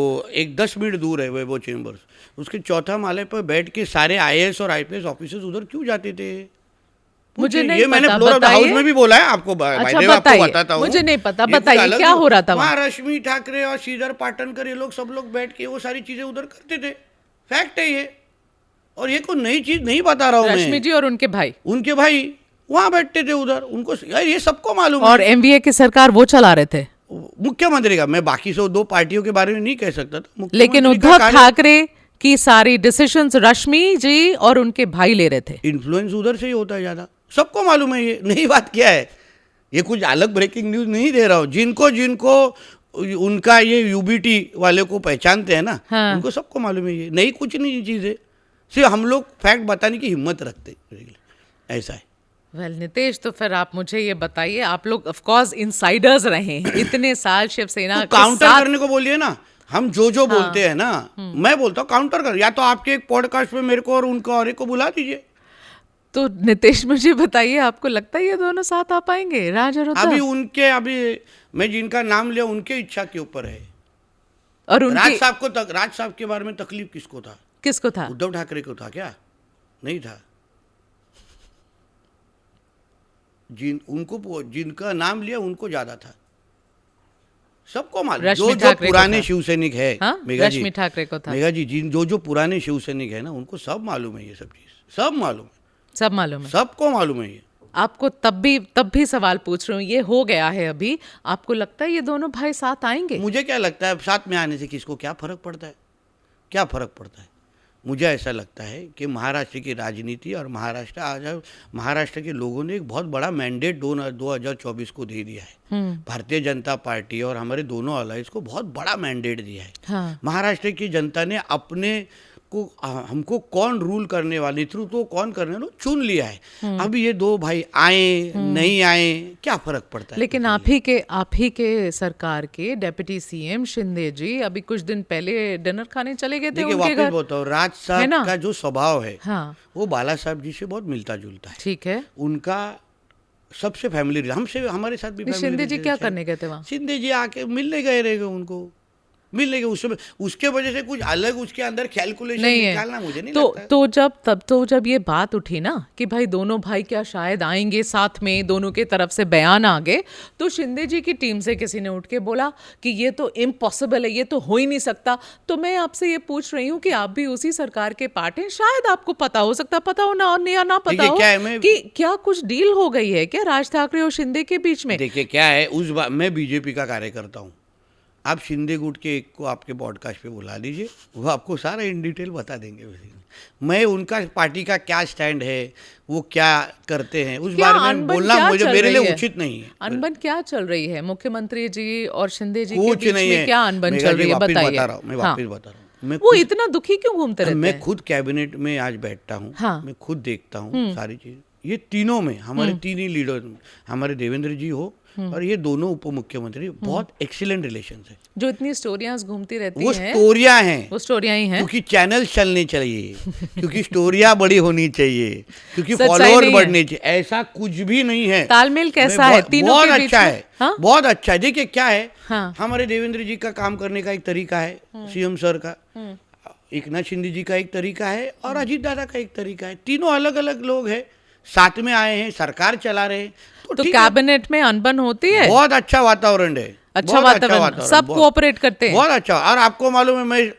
10 मिनट दूर है वैभव चेम्बर्स, उसके 4th माले पर बैठ के सारे IAS और IPS ऑफिसर्स उधर क्यों जाते थे? मुझे नहीं ये पता, मैंने फ्लोर ऑफ द हाउस में भी बोला है आपको। अच्छा बताता हूँ, मुझे नहीं पता, बताइए क्या हो रहा था वहाँ? रश्मि ठाकरे और श्रीधर पाटनकर ये लोग सब लोग बैठ के वो सारी चीजें उधर करते थे। फैक्ट है ये, और ये कोई नई चीज नहीं बता रहा हूँ। रश्मि जी और उनके भाई वहाँ बैठते थे उधर, उनको यार ये सबको मालूम है। और MVA की सरकार वो चला रहे थे, मुख्यमंत्री का। मैं बाकी से 2 पार्टियों के बारे में नहीं कह सकता था, लेकिन उद्धव ठाकरे की सारी डिसीजंस रश्मि जी और उनके भाई ले रहे थे। इन्फ्लुएंस उधर से ही होता है ज्यादा, सबको मालूम है। ये नई बात क्या है? ये कुछ अलग ब्रेकिंग न्यूज नहीं दे रहा हूँ। जिनको उनका ये UBT वाले को पहचानते हैं ना, उनको सबको मालूम है। ये नई कुछ नहीं चीज है, सिर्फ हम लोग फैक्ट बताने की हिम्मत रखते, ऐसा है। नीतीश, तो फिर आप मुझे ये बताइए, आप लोग ऑफ कोर्स इनसाइडर्स रहे हैं इतने साल शिवसेना तो काउंटर करने को बोलिए ना। हम जो बोलते हैं ना, मैं बोलता हूँ काउंटर कर, या तो आपके एक पॉडकास्ट पे मेरे को और उनको और एक को बुला दीजिए। तो नीतीश मुझे बताइए, आपको लगता है ये दोनों साथ आ पाएंगे, राज और उद्धव? अभी मैं जिनका नाम लिया उनके इच्छा के ऊपर है। और राज साहब के बारे में तकलीफ किसको था? उद्धव ठाकरे को था क्या? नहीं था। जिनका नाम लिया उनको ज्यादा था, सबको मालूम। जो पुराने शिवसैनिक है, रश्मि ठाकरे को था। मेघा जी, जो पुराने शिवसैनिक है ना, उनको सब मालूम है, ये सब चीज सब मालूम है, सबको मालूम है ये। आपको तब भी सवाल पूछ रही हूँ, ये हो गया है अभी, आपको लगता है ये दोनों भाई साथ आएंगे? मुझे क्या लगता है, साथ में आने से किसको क्या फर्क पड़ता है? क्या फर्क पड़ता है? मुझे ऐसा लगता है कि महाराष्ट्र की राजनीति और महाराष्ट्र के लोगों ने एक बहुत बड़ा मैंडेट 2024 को दे दिया है। भारतीय जनता पार्टी और हमारे दोनों अलायंस को बहुत बड़ा मैंडेट दिया है। महाराष्ट्र की जनता ने अपने को हमको कौन रूल करने वाला, नेतृत्व कौन करने वाला चुन लिया है। अब ये दो भाई आए नहीं आए क्या फर्क पड़ता है। लेकिन आप ही के सरकार के डेप्यूटी सीएम शिंदे जी अभी कुछ दिन पहले डिनर खाने चले गए थे उनके घर। बताओ, राज साहब का जो स्वभाव है, हाँ, वो बाला साहब जी से बहुत मिलता जुलता है। ठीक है, उनका सबसे फैमिली, हमसे हमारे साथ भी शिंदे जी क्या करने गए थे वहाँ? शिंदे जी आके मिलने गए रहेंगे, उनको मिलने के उसके वजह से कुछ अलग उसके अंदर कैलकुलेशन निकालना मुझे नहीं लगता। तो जब ये बात उठी ना कि भाई दोनों भाई क्या शायद आएंगे साथ में, दोनों के तरफ से बयान आ गए, तो शिंदे जी की टीम से किसी ने उठ के बोला कि ये तो इम्पॉसिबल है, ये तो हो ही नहीं सकता। तो मैं आपसे ये पूछ रही हूँ कि आप भी उसी सरकार के पार्ट हैं, शायद आपको पता हो सकता, पता हो ना पता हो कि क्या कुछ डील हो गई है क्या राज ठाकरे और शिंदे के बीच में। देखिए क्या है, मैं बीजेपी का कार्यकर्ता हूँ। आप शिंदे गुट के एक को आपके पॉडकास्ट पे बुला लीजिए, वो आपको सारा इन डिटेल बता देंगे। मैं उनका पार्टी का क्या स्टैंड है, वो क्या करते हैं, उस बारे में बोलना मुझे मेरे लिए उचित नहीं है। अनबन क्या चल रही है मुख्यमंत्री जी और शिंदे जी के बीच में? क्या अनबन चल रही है बताइए। मैं वापस बता रहा हूँ। वो इतना दुखी क्यों घूमते रहते हैं? मैं खुद कैबिनेट में आज बैठता हूँ, मैं खुद देखता हूँ सारी चीज। ये तीनों में हमारे तीन ही लीडर, हमारे देवेंद्र जी हो और ये दोनों उप मुख्यमंत्री, बहुत एक्सीलेंट रिलेशन है। जो इतनी स्टोरियां घूमती रहती वो स्टोरियां हैं, वो स्टोरियां ही हैं, क्योंकि चैनल चलने चाहिए, क्योंकि स्टोरियां बड़ी होनी चाहिए, क्योंकि फॉलोअर बढ़ने चाहिए। ऐसा कुछ भी नहीं है। तालमेल कैसा है तीनों बहुत के बीच अच्छा में? है, हाँ? बहुत अच्छा है। देखिए क्या है, हमारे देवेंद्र जी का काम करने का एक तरीका है, सीएम सर का, एकनाथ शिंदे जी का एक तरीका है और अजीत दादा का एक तरीका है। तीनों अलग अलग लोग हैं, साथ में आए हैं, सरकार चला रहे हैं, तो कैबिनेट में अनबन होती है। बहुत अच्छा वातावरण है, अच्छा वातावरण, सब कोऑपरेट करते हैं, बहुत अच्छा। और आपको मालूम है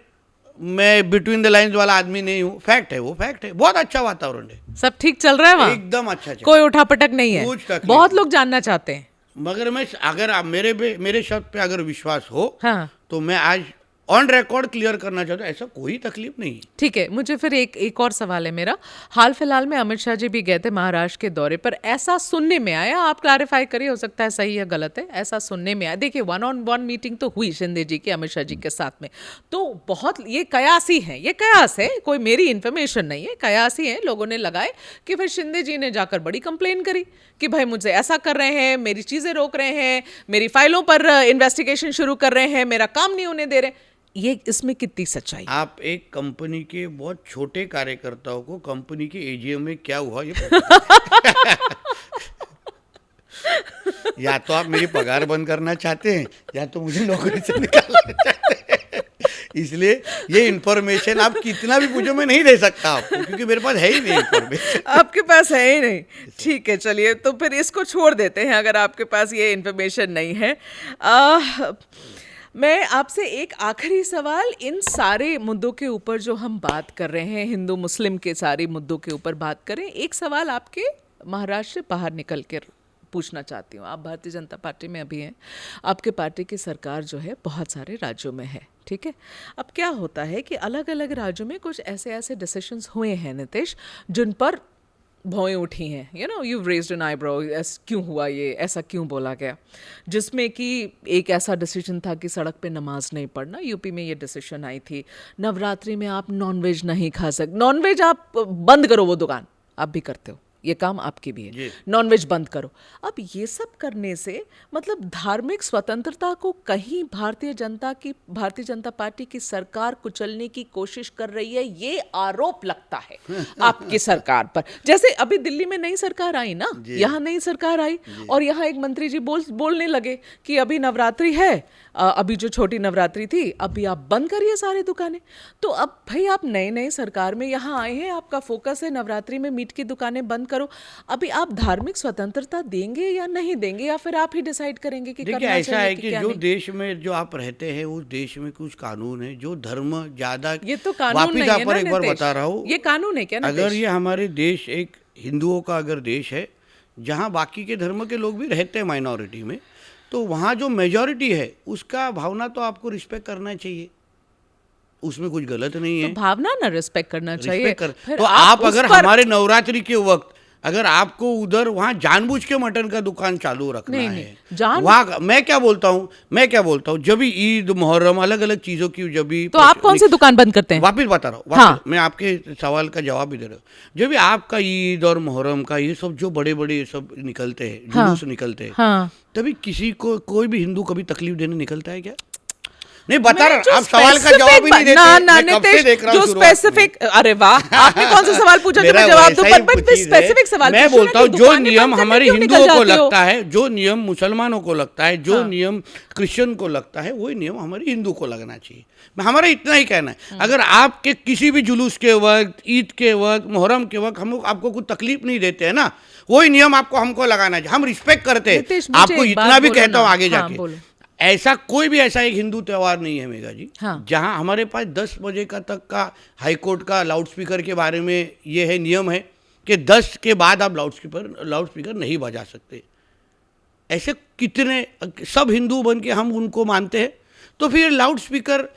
मैं बिटवीन द लाइंस वाला आदमी नहीं हूँ, फैक्ट है, वो फैक्ट है। बहुत अच्छा वातावरण है, सब ठीक चल रहा है वहाँ, एकदम अच्छा, कोई उठापटक नहीं है। बहुत लोग जानना चाहते हैं, मगर अगर आप मेरे शब्द पे अगर विश्वास हो, हाँ, तो मैं आज ऑन रिकॉर्ड क्लियर करना चाहता हूँ, ऐसा कोई तकलीफ नहीं। ठीक है, मुझे फिर एक और सवाल है मेरा। हाल फिलहाल में अमित शाह जी भी गए थे महाराष्ट्र के दौरे पर, ऐसा सुनने में आया, आप क्लैरिफाई करिए, हो सकता है सही या गलत है, ऐसा सुनने में आया। देखिए 1-on-1 मीटिंग तो हुई शिंदे जी की अमित शाह जी के साथ में, तो बहुत ये कयासी है, ये कयास है, कोई मेरी इन्फॉर्मेशन नहीं है, कयासी है, लोगों ने लगाए कि फिर शिंदे जी ने जाकर बड़ी कंप्लेन करी कि भाई मुझे ऐसा कर रहे हैं, मेरी चीजें रोक रहे हैं, मेरी फाइलों पर इन्वेस्टिगेशन शुरू कर रहे हैं, मेरा काम नहीं होने दे रहे। ये इसमें कितनी सच्चाई? आप एक कंपनी के बहुत छोटे कार्यकर्ताओं को कंपनी के एजीएम में क्या हुआ ये या तो आप मेरी पगार बंद करना चाहते हैं या तो मुझे नौकरी से निकालना चाहते हैं। इसलिए ये इन्फॉर्मेशन आप कितना भी पूछो मैं नहीं दे सकता आपको, क्योंकि मेरे पास है ही नहीं इन्फॉर्मेशन। आपके पास है ही नहीं, ठीक है, चलिए तो फिर इसको छोड़ देते हैं अगर आपके पास ये इन्फॉर्मेशन नहीं है। मैं आपसे एक आखिरी सवाल, इन सारे मुद्दों के ऊपर जो हम बात कर रहे हैं, हिंदू मुस्लिम के सारे मुद्दों के ऊपर बात करें, एक सवाल आपके महाराष्ट्र से बाहर निकल कर पूछना चाहती हूँ। आप भारतीय जनता पार्टी में अभी हैं, आपके पार्टी की सरकार जो है बहुत सारे राज्यों में है, ठीक है। अब क्या होता है कि अलग अलग राज्यों में कुछ ऐसे डिसीजंस हुए हैं नीतीश, जिन पर भौएं उठी हैं, you know, you raised an eyebrow, क्यों हुआ ये, ऐसा क्यों बोला गया, जिसमें कि एक ऐसा डिसीजन था कि सड़क पे नमाज नहीं पढ़ना, यूपी में ये डिसीजन आई थी, नवरात्रि में आप नॉनवेज नहीं खा सकते, नॉनवेज आप बंद करो, वो दुकान आप भी करते हो, ये काम आपकी भी है, नॉनवेज बंद करो। अब ये सब करने से मतलब धार्मिक स्वतंत्रता को कहीं भारतीय जनता पार्टी की सरकार कुचलने की कोशिश कर रही है, ये आरोप लगता है आपकी सरकार पर। जैसे अभी दिल्ली में नई सरकार आई ना, यहाँ नई सरकार आई और यहाँ एक मंत्री जी बोलने लगे कि अभी नवरात्रि है, अभी जो छोटी नवरात्रि थी अभी आप बंद करिए सारी दुकानें। तो अब भाई आप नए सरकार में यहाँ आए हैं, आपका फोकस है नवरात्रि में मीट की दुकानें बंद करो, अभी आप धार्मिक स्वतंत्रता देंगे या नहीं देंगे, या फिर आप ही डिसाइड करेंगे कि करना चाहिए? ऐसा है कि जो देश में जो आप रहते हैं उस देश में कुछ कानून है, जो धर्म ज्यादा, ये तो कानून नहीं है ना, एक बार बता रहा हूँ, ये कानून है क्या? अगर ये हमारे देश एक हिंदुओं का अगर देश है जहाँ बाकी के धर्म के लोग भी रहते हैं माइनॉरिटी में, तो वहाँ जो मेजॉरिटी है उसका भावना तो आपको रिस्पेक्ट करना चाहिए, उसमें कुछ गलत नहीं है। तो भावना ना रिस्पेक्ट करना चाहिए। तो आप अगर हमारे नवरात्रि के वक्त अगर आपको उधर वहाँ जानबूझ के मटन का दुकान चालू रखना नहीं, है, जान वहाँ मैं क्या बोलता हूँ जब भी ईद मुहर्रम अलग अलग चीजों की जब भी तो आप कौन सी दुकान बंद करते हैं? वापिस बता रहा हूँ, हाँ। मैं आपके सवाल का जवाब भी दे रहा हूँ। जब भी आपका ईद और मुहर्रम का ये सब जो बड़े बड़े सब निकलते हैं, जुलूस निकलते हैं, हाँ। तभी किसी को कोई भी हिंदू कभी तकलीफ देने निकलता है क्या? नहीं बता रहा, आप सवाल का जवाब ही नहीं देते। मैं कब से देख रहा हूं जो स्पेसिफिक, अरे वाह, आपने कौन सा सवाल पूछा जो मैं जवाब दूं? बट स्पेसिफिक सवाल मैं बोलता हूँ जो नियम हमारे हिंदुओं को लगता है, जो नियम मुसलमानों को लगता है, जो नियम क्रिश्चियन को लगता है, वही नियम हमारे हिंदू को लगना चाहिए। हमारा इतना ही कहना है। अगर आपके किसी भी जुलूस के वक्त, ईद के वक्त, मुहर्रम के वक्त हम आपको कुछ तकलीफ नहीं देते हैं ना, वही नियम आपको हमको लगाना चाहिए। हम रिस्पेक्ट करते हैं। आपको इतना भी कहता हूँ आगे जाके, ऐसा कोई भी ऐसा एक हिंदू त्यौहार नहीं है मेगा जी, जहां हमारे पास 10 बजे तक का हाईकोर्ट का लाउडस्पीकर के बारे में ये है नियम है कि 10 के बाद आप लाउडस्पीकर नहीं बजा सकते। ऐसे कितने सब हिंदू बन के हम उनको मानते हैं, तो फिर लाउडस्पीकर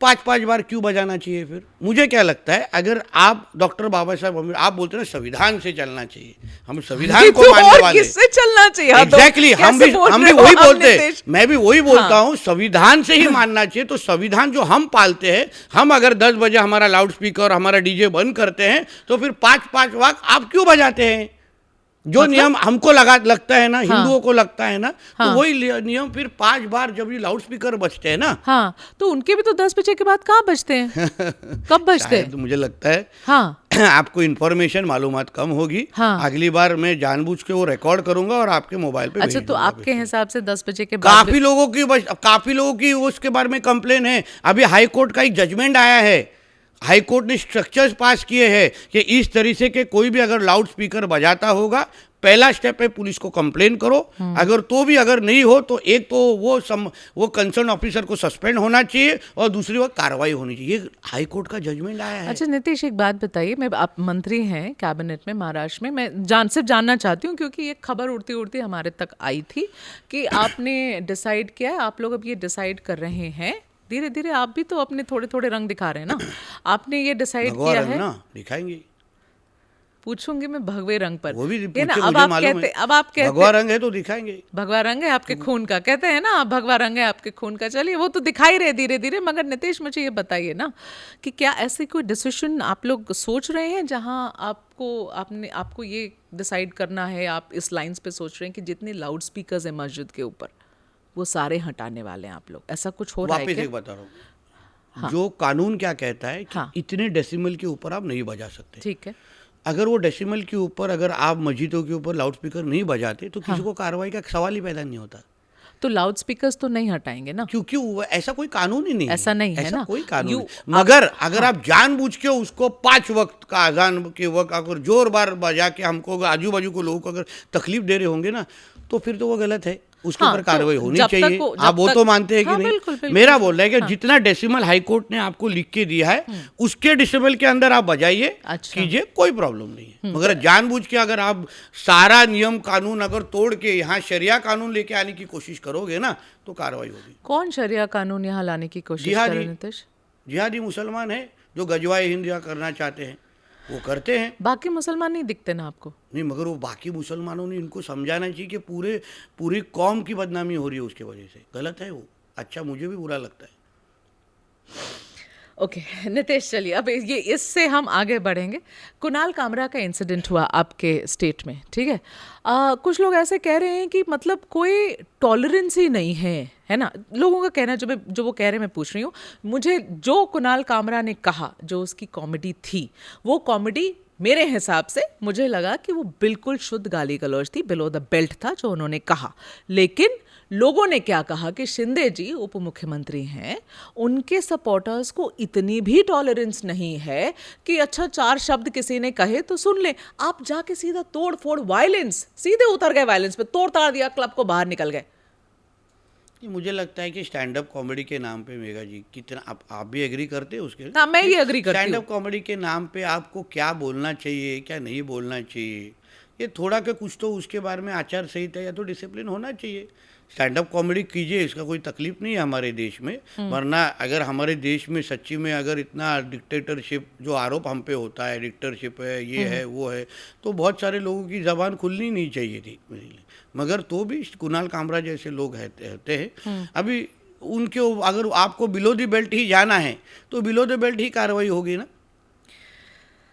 5-5 बार क्यों बजाना चाहिए? फिर मुझे क्या लगता है, अगर आप डॉक्टर बाबा साहब अम्बेडकर, आप बोलते हैं ना संविधान से चलना चाहिए, हम संविधान को मानने वाले, किससे चलना चाहिए? एग्जैक्टली, हम भी वही बोलते हैं, मैं भी वही बोलता हूँ, संविधान से ही मानना चाहिए। तो संविधान जो हम पालते हैं, हम अगर 10 बजे हमारा लाउडस्पीकर, हमारा डीजे बंद करते हैं, तो फिर 5-5 वक्त आप क्यों बजाते हैं? जो नियम हमको लगता है ना, हिंदुओं को लगता है ना, तो वही नियम फिर 5 बार जब ये लाउडस्पीकर बजते हैं ना, तो उनके भी तो 10 बजे के बाद कहाँ बजते हैं? कब बजते हैं? तो मुझे लगता है आपको इन्फॉर्मेशन मालूमात कम होगी। अगली बार मैं जानबूझ के वो रिकॉर्ड करूंगा और आपके मोबाइल पे। अच्छा, तो आपके हिसाब से 10 बजे के बाद काफी लोगों की उसके बारे में कंप्लेन है। अभी हाई कोर्ट का एक जजमेंट आया है, हाई कोर्ट ने स्ट्रक्चर्स पास किए हैं कि इस तरीके के कोई भी अगर लाउड स्पीकर बजाता होगा, पहला स्टेप है पुलिस को कंप्लेन करो। अगर नहीं हो तो एक तो वो कंसर्न ऑफिसर को सस्पेंड होना चाहिए और दूसरी बात कार्रवाई होनी चाहिए। ये हाई कोर्ट का जजमेंट आया है। अच्छा नीतीश, एक बात बताइए, मैं आप मंत्री हैं कैबिनेट में महाराष्ट्र में, मैं सिर्फ जानना चाहती हूँ क्योंकि ये खबर उड़ती उड़ती हमारे तक आई थी कि आपने डिसाइड किया है, आप लोग अब ये डिसाइड कर रहे हैं, धीरे धीरे आप भी तो अपने थोड़े थोड़े रंग दिखा रहे हैं ना, आपने ये डिसाइड किया है, दिखाएंगे, पूछूंगी मैं भगवे रंग पर, वो भी ना, अब आप कहते भगवा रंग है तो दिखाएंगे, भगवा रंग है आपके खून का, कहते हैं ना, भगवा रंग है आपके खून का, चलिए वो तो दिखाई रहे धीरे धीरे। मगर नीतीश, मुझे ये बताइए ना कि क्या ऐसे कोई डिसीजन आप लोग सोच रहे हैं जहां आपको ये डिसाइड करना है, आप इस लाइंस पे सोच रहे हैं कि जितने लाउड स्पीकर्स हैं मस्जिद के ऊपर वो सारे हटाने वाले हैं आप लोग, ऐसा कुछ हो रहा है क्या? वापस एक बता रहा हूँ, जो कानून क्या कहता है कि इतने डेसिमल के ऊपर आप नहीं बजा सकते। ठीक है, अगर वो डेसिमल के ऊपर अगर आप मस्जिदों के ऊपर लाउड स्पीकर नहीं बजाते तो किसी को कार्रवाई का सवाल ही पैदा नहीं होता। तो लाउड स्पीकर्स तो नहीं हटाएंगे ना, क्योंकि ऐसा कोई कानून ही नहीं, ऐसा नहीं है ना, कोई कानून। मगर अगर आप जानबूझ के उसको 5 वक्त का अजान के वक्त अगर जोर बार बजा के हमको आजू बाजू को लोगों को अगर तकलीफ दे रहे होंगे ना, तो फिर तो वो गलत है, उसके ऊपर कार्रवाई होनी चाहिए। आप वो तो मानते हैं कि नहीं? बिल्कुल, मेरा बोल रहा है कि जितना डेसिमल हाई कोर्ट ने आपको लिख के दिया है उसके डेसिमल के अंदर आप बजाइए, कीजिए, कोई प्रॉब्लम नहीं है। मगर जानबूझ के अगर आप सारा नियम कानून अगर तोड़ के यहाँ शरिया कानून लेके आने की कोशिश करोगे ना, तो कार्रवाई होगी। कौन शरिया कानून यहाँ लाने की कोशिश कर रहे हैं नीतीश? जिहादी मुसलमान है जो गजवाए हिंद यहाँ करना चाहते हैं, वो करते हैं। बाकी मुसलमान नहीं दिखते ना आपको? नहीं, मगर वो बाकी मुसलमानों ने इनको समझाना चाहिए कि पूरी कौम की बदनामी हो रही है उसके वजह से, गलत है वो। अच्छा, मुझे भी बुरा लगता है। ओके नीतीश, चलिए अब ये इससे हम आगे बढ़ेंगे। कुणाल कामरा का इंसिडेंट हुआ आपके स्टेट में, ठीक है, कुछ लोग ऐसे कह रहे हैं कि मतलब कोई टॉलरेंस ही नहीं है ना, लोगों का कहना, जो वो कह रहे हैं मैं पूछ रही हूँ। मुझे जो कुणाल कामरा ने कहा, जो उसकी कॉमेडी थी, वो कॉमेडी मेरे हिसाब से मुझे लगा कि वो बिल्कुल शुद्ध गाली गलौज थी, बिलो द बेल्ट था जो उन्होंने कहा। लेकिन लोगों ने क्या कहा कि शिंदे जी उप मुख्यमंत्री हैं, उनके सपोर्टर्स को इतनी भी टॉलरेंस नहीं है कि अच्छा 4 शब्द किसी ने कहे तो सुन ले, आप जाके सीधा तोड़ फोड़ वायलेंस, सीधे उतर गए वायलेंस पे, तोड़ ताड़ दिया, क्लब को बाहर निकल गए। मुझे लगता है कि स्टैंड अप कॉमेडी के नाम पे मेगा जी कितना आप भी एग्री करते हैं उसके? हाँ, मैं ये एग्री करती हूँ। स्टैंड अप कॉमेडी के नाम पे आपको क्या बोलना चाहिए, क्या नहीं बोलना चाहिए, ये थोड़ा के कुछ तो उसके बारे में आचार संहिता या तो डिसिप्लिन होना चाहिए। स्टैंड अप कॉमेडी कीजिए, इसका कोई तकलीफ नहीं है हमारे देश में। वरना अगर हमारे देश में सच्ची में अगर इतना डिक्टेटरशिप जो आरोप हम पे होता है, डिक्टेटरशिप है, ये है वो है, तो बहुत सारे लोगों की ज़बान खुलनी नहीं चाहिए थी, मगर तो भी कुणाल कामरा जैसे लोग रहते हैं। अभी उनके अगर आपको बिलो द बेल्ट ही जाना है तो बिलो द बेल्ट ही कार्रवाई होगी ना।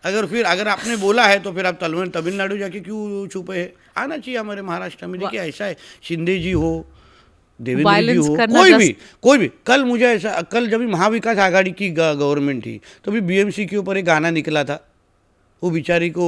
अगर आपने बोला है तो फिर आप तमिलनाडु जाके क्यों छुपे हैं? आना चाहिए हमारे महाराष्ट्र में। देखिए ऐसा है, शिंदे जी हो, देवेंद्र जी हो, कोई भी कल जब महाविकास आघाड़ी की गवर्नमेंट थी तो भी बीएमसी के ऊपर एक गाना निकला था, वो बेचारी को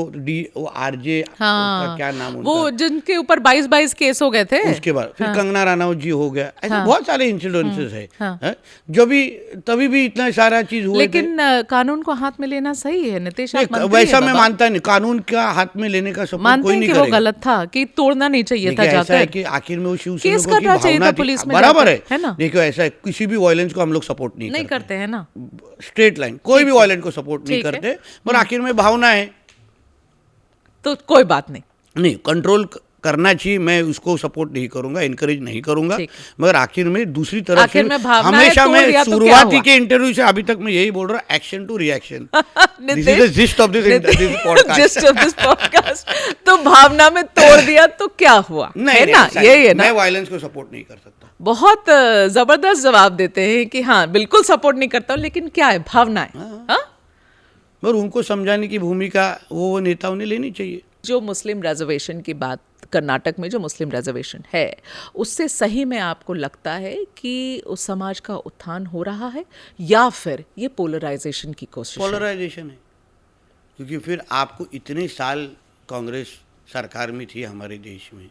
वो आरजे, हाँ, क्या नाम उनका, वो जिनके ऊपर 22 केस हो गए थे। उसके बाद फिर कंगना रनावत जी हो गया, ऐसे बहुत सारे इंसिडेंसेस है जो भी तभी भी इतना सारा चीज हुए। लेकिन कानून को हाथ में लेना सही है नितेश? वैसा मैं मानता नहीं, कानून का हाथ में लेने का सपोर्ट कोई नहीं करेगा। वो गलत था कि तोड़ना नहीं चाहिए था, ऐसा है कि आखिर में वो शिवसेना की भावना थी, बराबर है ना। देखो ऐसा है, किसी भी वायलेंस को हम लोग सपोर्ट नहीं करते हैं ना, स्ट्रेट लाइन कोई भी वायलेंस को सपोर्ट नहीं करते, पर आखिर में भावना है तो कोई बात नहीं, कंट्रोल करना चाहिए। मैं उसको सपोर्ट नहीं करूंगा, इनकरेज नहीं करूंगा, मगर आखिर में दूसरी तरफ से हमेशा मैं शुरुआती के इंटरव्यू से अभी तक मैं यही बोल रहा हूँ, action to reaction. This is the gist of this podcast. तो भावना में तोड़ दिया तो क्या हुआ? नहीं ना, यही है ना, मैं वायलेंस को सपोर्ट नहीं कर सकता। बहुत जबरदस्त जवाब देते हैं कि हाँ बिल्कुल सपोर्ट नहीं करता हूँ, लेकिन क्या है, भावना है। पर उनको समझाने की भूमिका वो नेताओं ने लेनी चाहिए। जो मुस्लिम रिजर्वेशन की बात, कर्नाटक में जो मुस्लिम रिजर्वेशन है, उससे सही में आपको लगता है कि उस समाज का उत्थान हो रहा है या फिर ये पोलराइजेशन की कोशिश? पोलराइजेशन है, क्योंकि फिर आपको इतने साल कांग्रेस सरकार में थी हमारे देश में,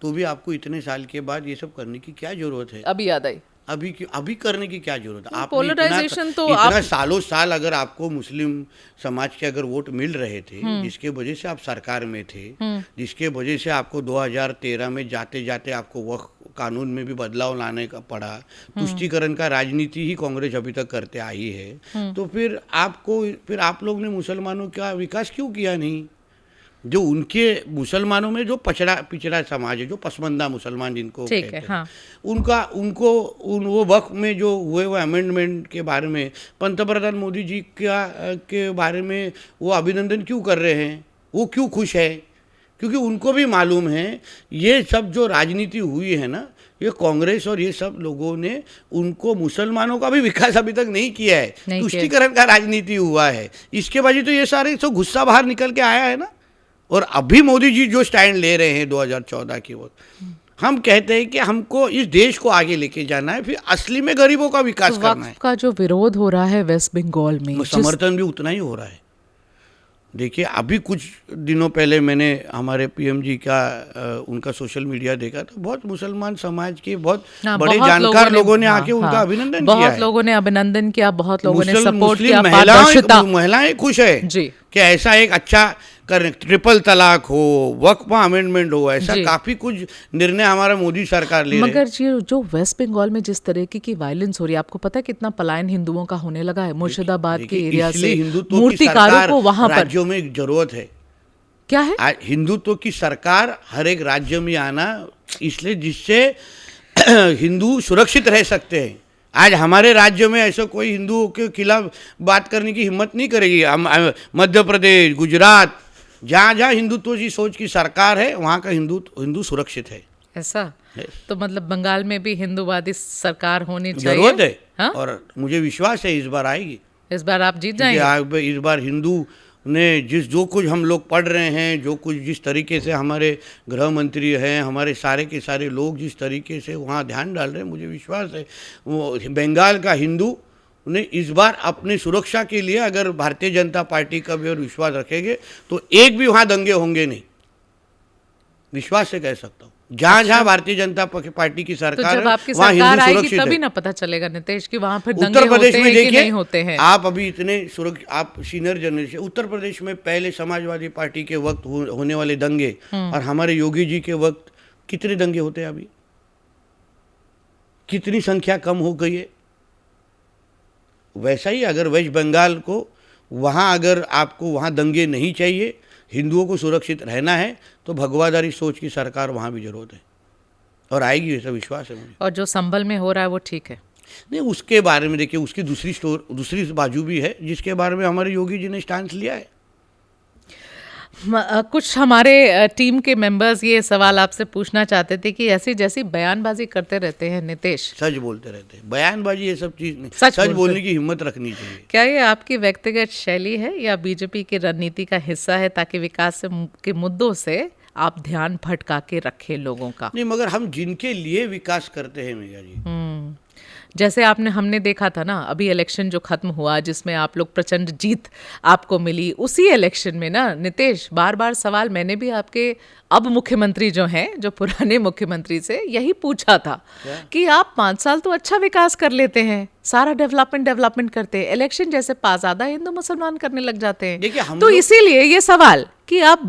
तो भी आपको इतने साल के बाद ये सब करने की क्या जरूरत है? अभी याद आई, अभी करने की क्या जरूरत है? पोलराइजेशन तो इतना सालों साल अगर आपको मुस्लिम समाज के अगर वोट मिल रहे थे, जिसके वजह से आप सरकार में थे, जिसके वजह से आपको 2013 में जाते जाते आपको वक्फ कानून में भी बदलाव लाने का पड़ा, तुष्टीकरण का राजनीति ही कांग्रेस अभी तक करते आई है, तो फिर आप लोग ने मुसलमानों का विकास क्यों किया नहीं? जो उनके मुसलमानों में जो पिछड़ा समाज है, जो पसमंदा मुसलमान जिनको कहते हैं, उनको वो वक्त में जो हुए वो अमेंडमेंट के बारे में पंतप्रधान मोदी जी के बारे में वो अभिनंदन क्यों कर रहे हैं? वो क्यों खुश है? क्योंकि उनको भी मालूम है ये सब जो राजनीति हुई है ना, ये कांग्रेस और ये सब लोगों ने उनको मुसलमानों का भी विकास अभी तक नहीं किया है, तुष्टीकरण का राजनीति हुआ है। इसके वजह तो ये सारे तो गुस्सा बाहर निकल के आया है ना। और अभी मोदी जी जो स्टैंड ले रहे हैं 2014 के वक्त, हम कहते हैं कि हमको इस देश को आगे लेके जाना है, फिर असली में गरीबों का विकास करना है। का जो विरोध हो रहा है वेस्ट बंगाल में, समर्थन भी उतना ही हो रहा है। देखिए अभी कुछ दिनों पहले मैंने हमारे पीएम जी का उनका सोशल मीडिया देखा था, बहुत मुसलमान समाज के बहुत बड़े जानकार लोगों ने आके उनका अभिनंदन किया है। बहुत लोगों ने अभिनंदन किया, बहुत लोगों ने सपोर्ट किया। महिलाएं खुश है कि ऐसा एक अच्छा ट्रिपल तलाक हो, वक्फ अमेंडमेंट हो, ऐसा काफी कुछ निर्णय हमारा मोदी सरकार ले रही है। मगर जो वेस्ट बंगाल में जिस तरीके की वायलेंस हो रही है, आपको पता है कितना पलायन हिंदुओं का होने लगा है मुर्शिदाबाद के एरिया से, मूर्तिकारों को वहां पर राज्यों में जरूरत है। क्या है? हिंदुत्व की सरकार हर एक राज्य में आना, इसलिए जिससे हिंदू सुरक्षित रह सकते हैं। आज हमारे राज्य में ऐसा कोई हिंदुओं के खिलाफ बात करने की हिम्मत नहीं करेगी। मध्य प्रदेश, गुजरात, जहाँ जहाँ हिंदुत्व की सोच की सरकार है, वहाँ का हिंदू सुरक्षित है। ऐसा तो मतलब बंगाल में भी हिंदूवादी सरकार होनी चाहिए, जरूरत है। हाँ? और मुझे विश्वास है इस बार आएगी। इस बार आप जीत जाएंगे। इस बार हिंदू ने जो कुछ हम लोग पढ़ रहे हैं, जो कुछ जिस तरीके से हमारे गृह मंत्री हैं, हमारे सारे के सारे लोग जिस तरीके से वहाँ ध्यान डाल रहे हैं, मुझे विश्वास है वो बंगाल का हिंदू ने इस बार अपने सुरक्षा के लिए अगर भारतीय जनता पार्टी का भी और विश्वास रखेंगे तो एक भी वहाँ दंगे होंगे नहीं, विश्वास से कह सकता हूँ। जहाँ जहाँ भारतीय जनता पार्टी की सरकार है, वहाँ हिंदू सुरक्षित है। तभी ना पता चलेगा नितेश कि वहाँ पर दंगे उत्तर प्रदेश में देखिए होते हैं। आप अभी इतने आप सीनियर जनरेशन, उत्तर प्रदेश में पहले समाजवादी पार्टी के वक्त होने वाले दंगे और हमारे योगी जी के वक्त कितने दंगे होते हैं, अभी कितनी संख्या कम हो गई है। वैसा ही अगर वेस्ट बंगाल को वहाँ अगर आपको वहाँ दंगे नहीं चाहिए, हिंदुओं को सुरक्षित रहना है, तो भगवादारी सोच की सरकार वहाँ भी जरूरत है। और आएगी, ऐसा विश्वास है मुझे। और जो संभल में हो रहा है वो ठीक है? नहीं, उसके बारे में देखिए, उसकी दूसरी बाजू भी है जिसके बारे में हमारे योगी जी ने स्टैंड लिया है। कुछ हमारे टीम के मेंबर्स ये सवाल आपसे पूछना चाहते थे कि ऐसी जैसी बयानबाजी करते रहते हैं नितेश, सच बोलते रहते हैं, बयानबाजी ये सब चीज़ नहीं, सच बोलने की हिम्मत रखनी चाहिए। क्या ये आपकी व्यक्तिगत शैली है या बीजेपी की रणनीति का हिस्सा है ताकि विकास के मुद्दों से आप ध्यान भटका के रखे लोगों का? नहीं, मगर हम जिनके लिए विकास करते हैं मेघा जी, जैसे हमने देखा था ना, अभी इलेक्शन जो खत्म हुआ जिसमें आप लोग प्रचंड जीत आपको मिली, उसी इलेक्शन में ना नितेश, बार बार सवाल मैंने भी आपके अब मुख्यमंत्री जो हैं, जो पुराने मुख्यमंत्री से यही पूछा था कि आप 5 साल तो अच्छा विकास कर लेते हैं, सारा डेवलपमेंट करते हैं, इलेक्शन जैसे पास आधा हिंदू मुसलमान करने लग जाते हैं। तो इसीलिए ये सवाल कि आप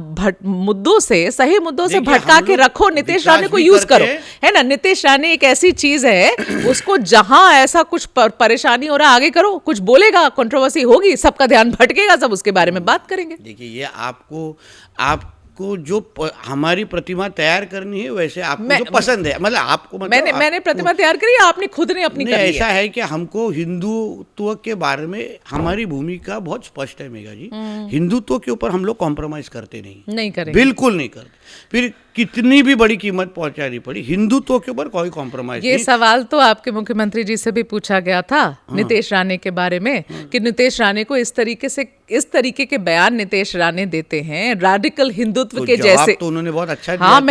मुद्दों से, सही मुद्दों से भटका के रखो, नितेश राणे को यूज करो, है ना। नितेश राणे एक ऐसी चीज है, उसको जहां ऐसा कुछ परेशानी हो रहा है आगे करो, कुछ बोलेगा कंट्रोवर्सी होगी, सबका ध्यान भटकेगा, सब उसके बारे में बात करेंगे। देखिए, ये आपको जो हमारी प्रतिमा तैयार करनी है वैसे आपको जो पसंद है, मतलब आपको, मतलब मैंने प्रतिमा तैयार करी, आपने खुद ने अपनी करी है। ऐसा है कि हमको हिंदुत्व के बारे में हमारी भूमिका बहुत स्पष्ट है मेघा जी। हिंदुत्व के ऊपर हम लोग कॉम्प्रोमाइज करते नहीं करेंगे, बिल्कुल नहीं करते, फिर कितनी भी बड़ी कीमत पहुंचानी पड़ी, हिंदुत्व के ऊपर कोई कॉम्प्रोमाइज नहीं। ये सवाल तो आपके मुख्यमंत्री जी से भी पूछा गया था नितेश राणे के बारे में, कि नितेश राणे को इस तरीके के बयान नितेश राणे देते हैं रैडिकल हिंदुत्व के जैसे। तो उन्होंने बहुत अच्छा दिया। हाँ,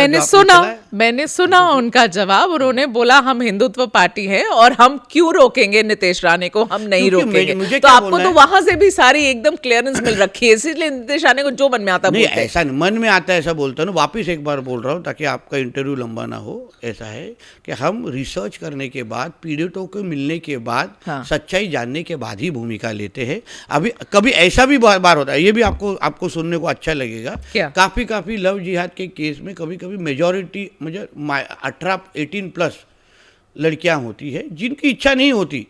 मैंने सुना उनका जवाब। उन्होंने बोला हम हिंदुत्व पार्टी हैं और हम क्यों रोकेंगे नितेश राणे को, हम नहीं रोकेंगे। तो आपको तो वहां से भी सारी एकदम क्लियरेंस मिल रखी है, इसलिए नितेश राणे को जो मन में आता है, ऐसा मन में आता है ऐसा बोलता हूँ। वापिस एक बार बोल रहा हूँ ताकि आपका इंटरव्यू लंबा ना हो। ऐसा है कि हम रिसर्च करने के बाद, पीड़ितों को मिलने के बाद, सच्चाई जानने के बाद ही भूमिका लेते हैं। अभी कभी ऐसा भी बार होता है, ये भी आपको सुनने को अच्छा लगेगा, काफी लव जिहाद के केस में कभी कभी मेजॉरिटी 18+ लड़कियां होती है जिनकी इच्छा नहीं होती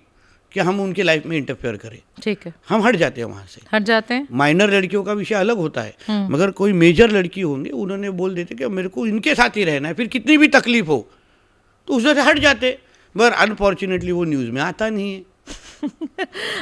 कि हम उनके लाइफ में इंटरफेयर करें। ठीक है, हम हट जाते हैं, वहां से हट जाते हैं। माइनर लड़कियों का विषय अलग होता है, मगर कोई मेजर लड़की होंगे, उन्होंने बोल देते कि मेरे को इनके साथ ही रहना है, फिर कितनी भी तकलीफ हो तो उससे हट जाते, मगर अनफॉर्चुनेटली वो न्यूज में आता नहीं है।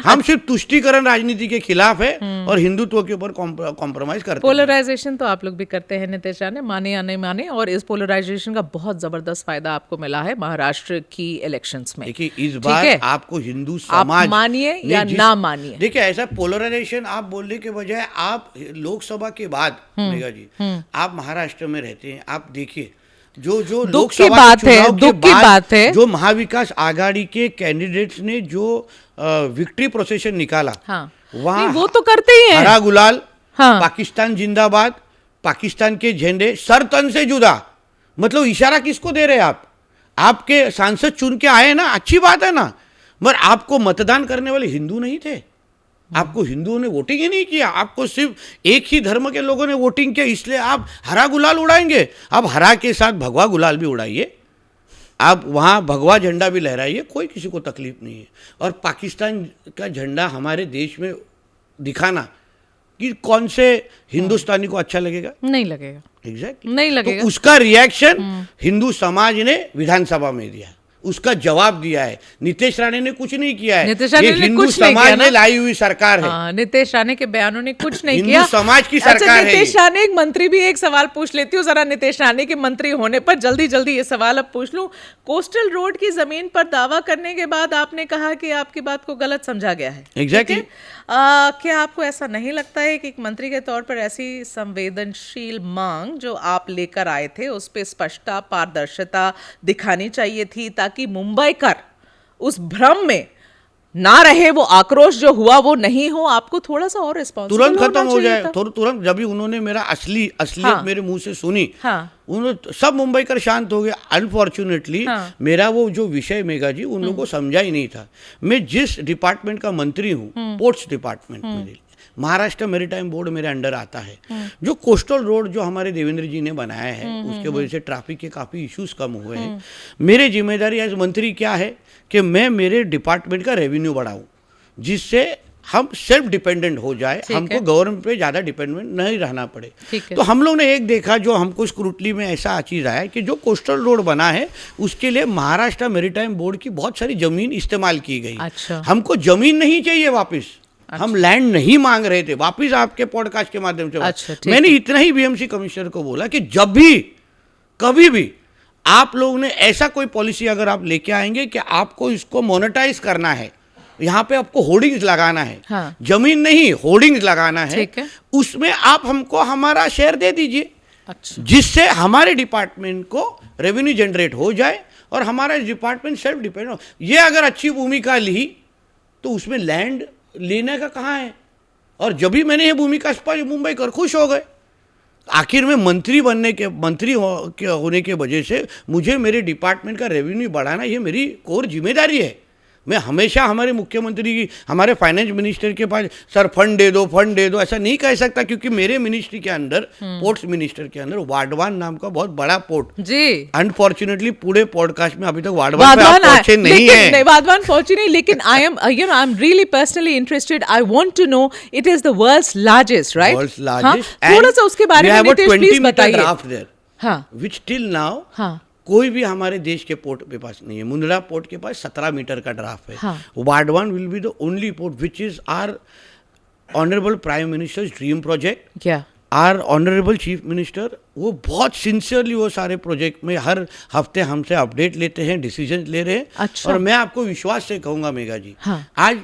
हम सिर्फ तुष्टीकरण राजनीति के खिलाफ है और हिंदुत्व के ऊपर कॉम्प्रोमाइज करते हैं। पोलराइजेशन तो आप लोग भी करते हैं नितेश राणे, माने या नहीं माने, और इस पोलराइजेशन का बहुत जबरदस्त फायदा आपको मिला है महाराष्ट्र की इलेक्शंस में। देखिए, इस बार आपको हिंदू समाज, आप मानिए या ना मानिए, देखिए ऐसा पोलराइजेशन आप बोलने के बजाय, आप लोकसभा के बाद मेघा जी, आप महाराष्ट्र में रहते हैं, आप देखिए जो लोकसभा दुख की बात है, जो महाविकास आघाड़ी के कैंडिडेट्स ने जो विक्ट्री प्रोसेशन निकाला, वहाँ वो तो करते ही हैं, हरा गुलाल, पाकिस्तान जिंदाबाद, पाकिस्तान के झंडे सर तन से जुदा। मतलब इशारा किसको दे रहे हैं आप? आपके सांसद चुन के आए ना, अच्छी बात है ना, मगर आपको मतदान करने वाले हिंदू नहीं थे, आपको हिंदुओं ने वोटिंग ही नहीं किया, आपको सिर्फ एक ही धर्म के लोगों ने वोटिंग किया, इसलिए आप हरा गुलाल उड़ाएंगे। आप हरा के साथ भगवा गुलाल भी उड़ाइए, आप वहाँ भगवा झंडा भी लहराइए, कोई किसी को तकलीफ नहीं है। और पाकिस्तान का झंडा हमारे देश में दिखाना कि कौन से हिंदुस्तानी को अच्छा लगेगा? नहीं लगेगा, एग्जैक्टली नहीं लगेगा। तो उसका रिएक्शन हिंदू समाज ने विधानसभा में दिया, उसका जवाब दिया है। नितेश राणे ने कुछ नहीं किया है, ये हिंदू समाज ने लाई हुई सरकार है। नितेश राणे के बयानों ने कुछ नहीं हिंदू किया, समाज की सरकार है। नितेश राणे एक मंत्री भी, एक सवाल पूछ लेती हूँ जरा नितेश राणे के मंत्री होने पर, जल्दी ये सवाल अब पूछ लूं। कोस्टल रोड की जमीन पर दावा करने के बाद आपने कहा कि आपकी बात को गलत समझा गया है। एग्जैक्टली। क्या आपको ऐसा नहीं लगता है कि एक मंत्री के तौर पर ऐसी संवेदनशील मांग जो आप लेकर आए थे उस पर स्पष्टता, पारदर्शिता दिखानी चाहिए थी, ताकि मुंबईकर उस भ्रम में ना रहे, वो आक्रोश जो हुआ वो नहीं हो, आपको थोड़ा सा और रिस्पॉन्सिबल तुरंत खत्म हो जाए, तुरंत। जब भी उन्होंने मेरा असलियत मेरे मुंह से सुनी, उन्होंने सब मुंबईकर शांत हो गए। अनफॉर्चुनेटली मेरा वो जो विषय मेघा जी उन लोगों को समझा ही नहीं था। मैं जिस डिपार्टमेंट का मंत्री हूँ, पोर्ट्स डिपार्टमेंट में, महाराष्ट्र मैरीटाइम बोर्ड मेरे अंडर आता है। जो कोस्टल रोड जो हमारे देवेंद्र जी ने बनाया है, उसके वजह से ट्रैफिक के काफ़ी इश्यूज कम हुए हैं। मेरी जिम्मेदारी एज मंत्री क्या है कि मैं मेरे डिपार्टमेंट का रेवेन्यू बढ़ाऊं, जिससे हम सेल्फ डिपेंडेंट हो जाए, हमको गवर्नमेंट पे ज़्यादा डिपेंडेंट नहीं रहना पड़े। है। तो हम लोग ने एक देखा, जो हमको स्क्रूटनी में ऐसा चीज़ आया कि जो कोस्टल रोड बना है उसके लिए महाराष्ट्र मैरीटाइम बोर्ड की बहुत सारी ज़मीन इस्तेमाल की गई। अच्छा। हमको ज़मीन नहीं चाहिए वापस। अच्छा। हम लैंड नहीं मांग रहे थे वापस, आपके पॉडकास्ट के माध्यम से। अच्छा, मैंने इतना ही बीएमसी कमिश्नर को बोला कि जब भी कभी भी आप लोगों ने ऐसा कोई पॉलिसी अगर आप लेके आएंगे कि आपको इसको मोनेटाइज करना है, यहाँ पे आपको होर्डिंग्स लगाना है। हाँ। जमीन नहीं, होर्डिंग्स लगाना है। ठीक है। उसमें आप हमको हमारा शेयर दे दीजिए। अच्छा। जिससे हमारे डिपार्टमेंट को रेवेन्यू जनरेट हो जाए और हमारा डिपार्टमेंट सेल्फ डिपेंड हो। ये अगर अच्छी भूमिका ली तो उसमें लैंड लेने का कहाँ है। और जब भी मैंने ये भूमिका मुंबई कर खुश हो गए। आखिर में मंत्री होने के वजह से मुझे मेरे डिपार्टमेंट का रेवेन्यू बढ़ाना, ये मेरी कोर जिम्मेदारी है। मैं हमेशा हमारे मुख्यमंत्री की, हमारे फाइनेंस मिनिस्टर के पास सर फंड दे दो ऐसा नहीं कह सकता, क्योंकि मेरे मिनिस्ट्री के अंदर, पोर्ट्स मिनिस्टर के अंदर वाडवान नाम का बहुत बड़ा पोर्ट जी। अनफॉर्चुनेटली पूरे पॉडकास्ट में अभी तक वाडवान पहुंचे नहीं है। वाडवान पहुंचे नहीं, लेकिन I am really personally interested. I want to know, it is the world's largest, right? World's largest. थोड़ा सा उसके बारे में नितेश प्लीज बताइए। हाँ, विच टिल नाउ कोई भी हमारे देश के पोर्ट के पास नहीं है। मुंद्रा पोर्ट के पास 17 मीटर का ड्राफ्ट है। हाँ। Vadhavan will be the only port which is our honourable prime minister's dream project. क्या? आर ऑनरेबल चीफ मिनिस्टर वो बहुत सिंसियरली वो सारे प्रोजेक्ट में हर हफ्ते हमसे अपडेट लेते हैं, डिसीजन ले रहे हैं। अच्छा। और मैं आपको विश्वास से कहूँगा मेघा जी, हाँ। आज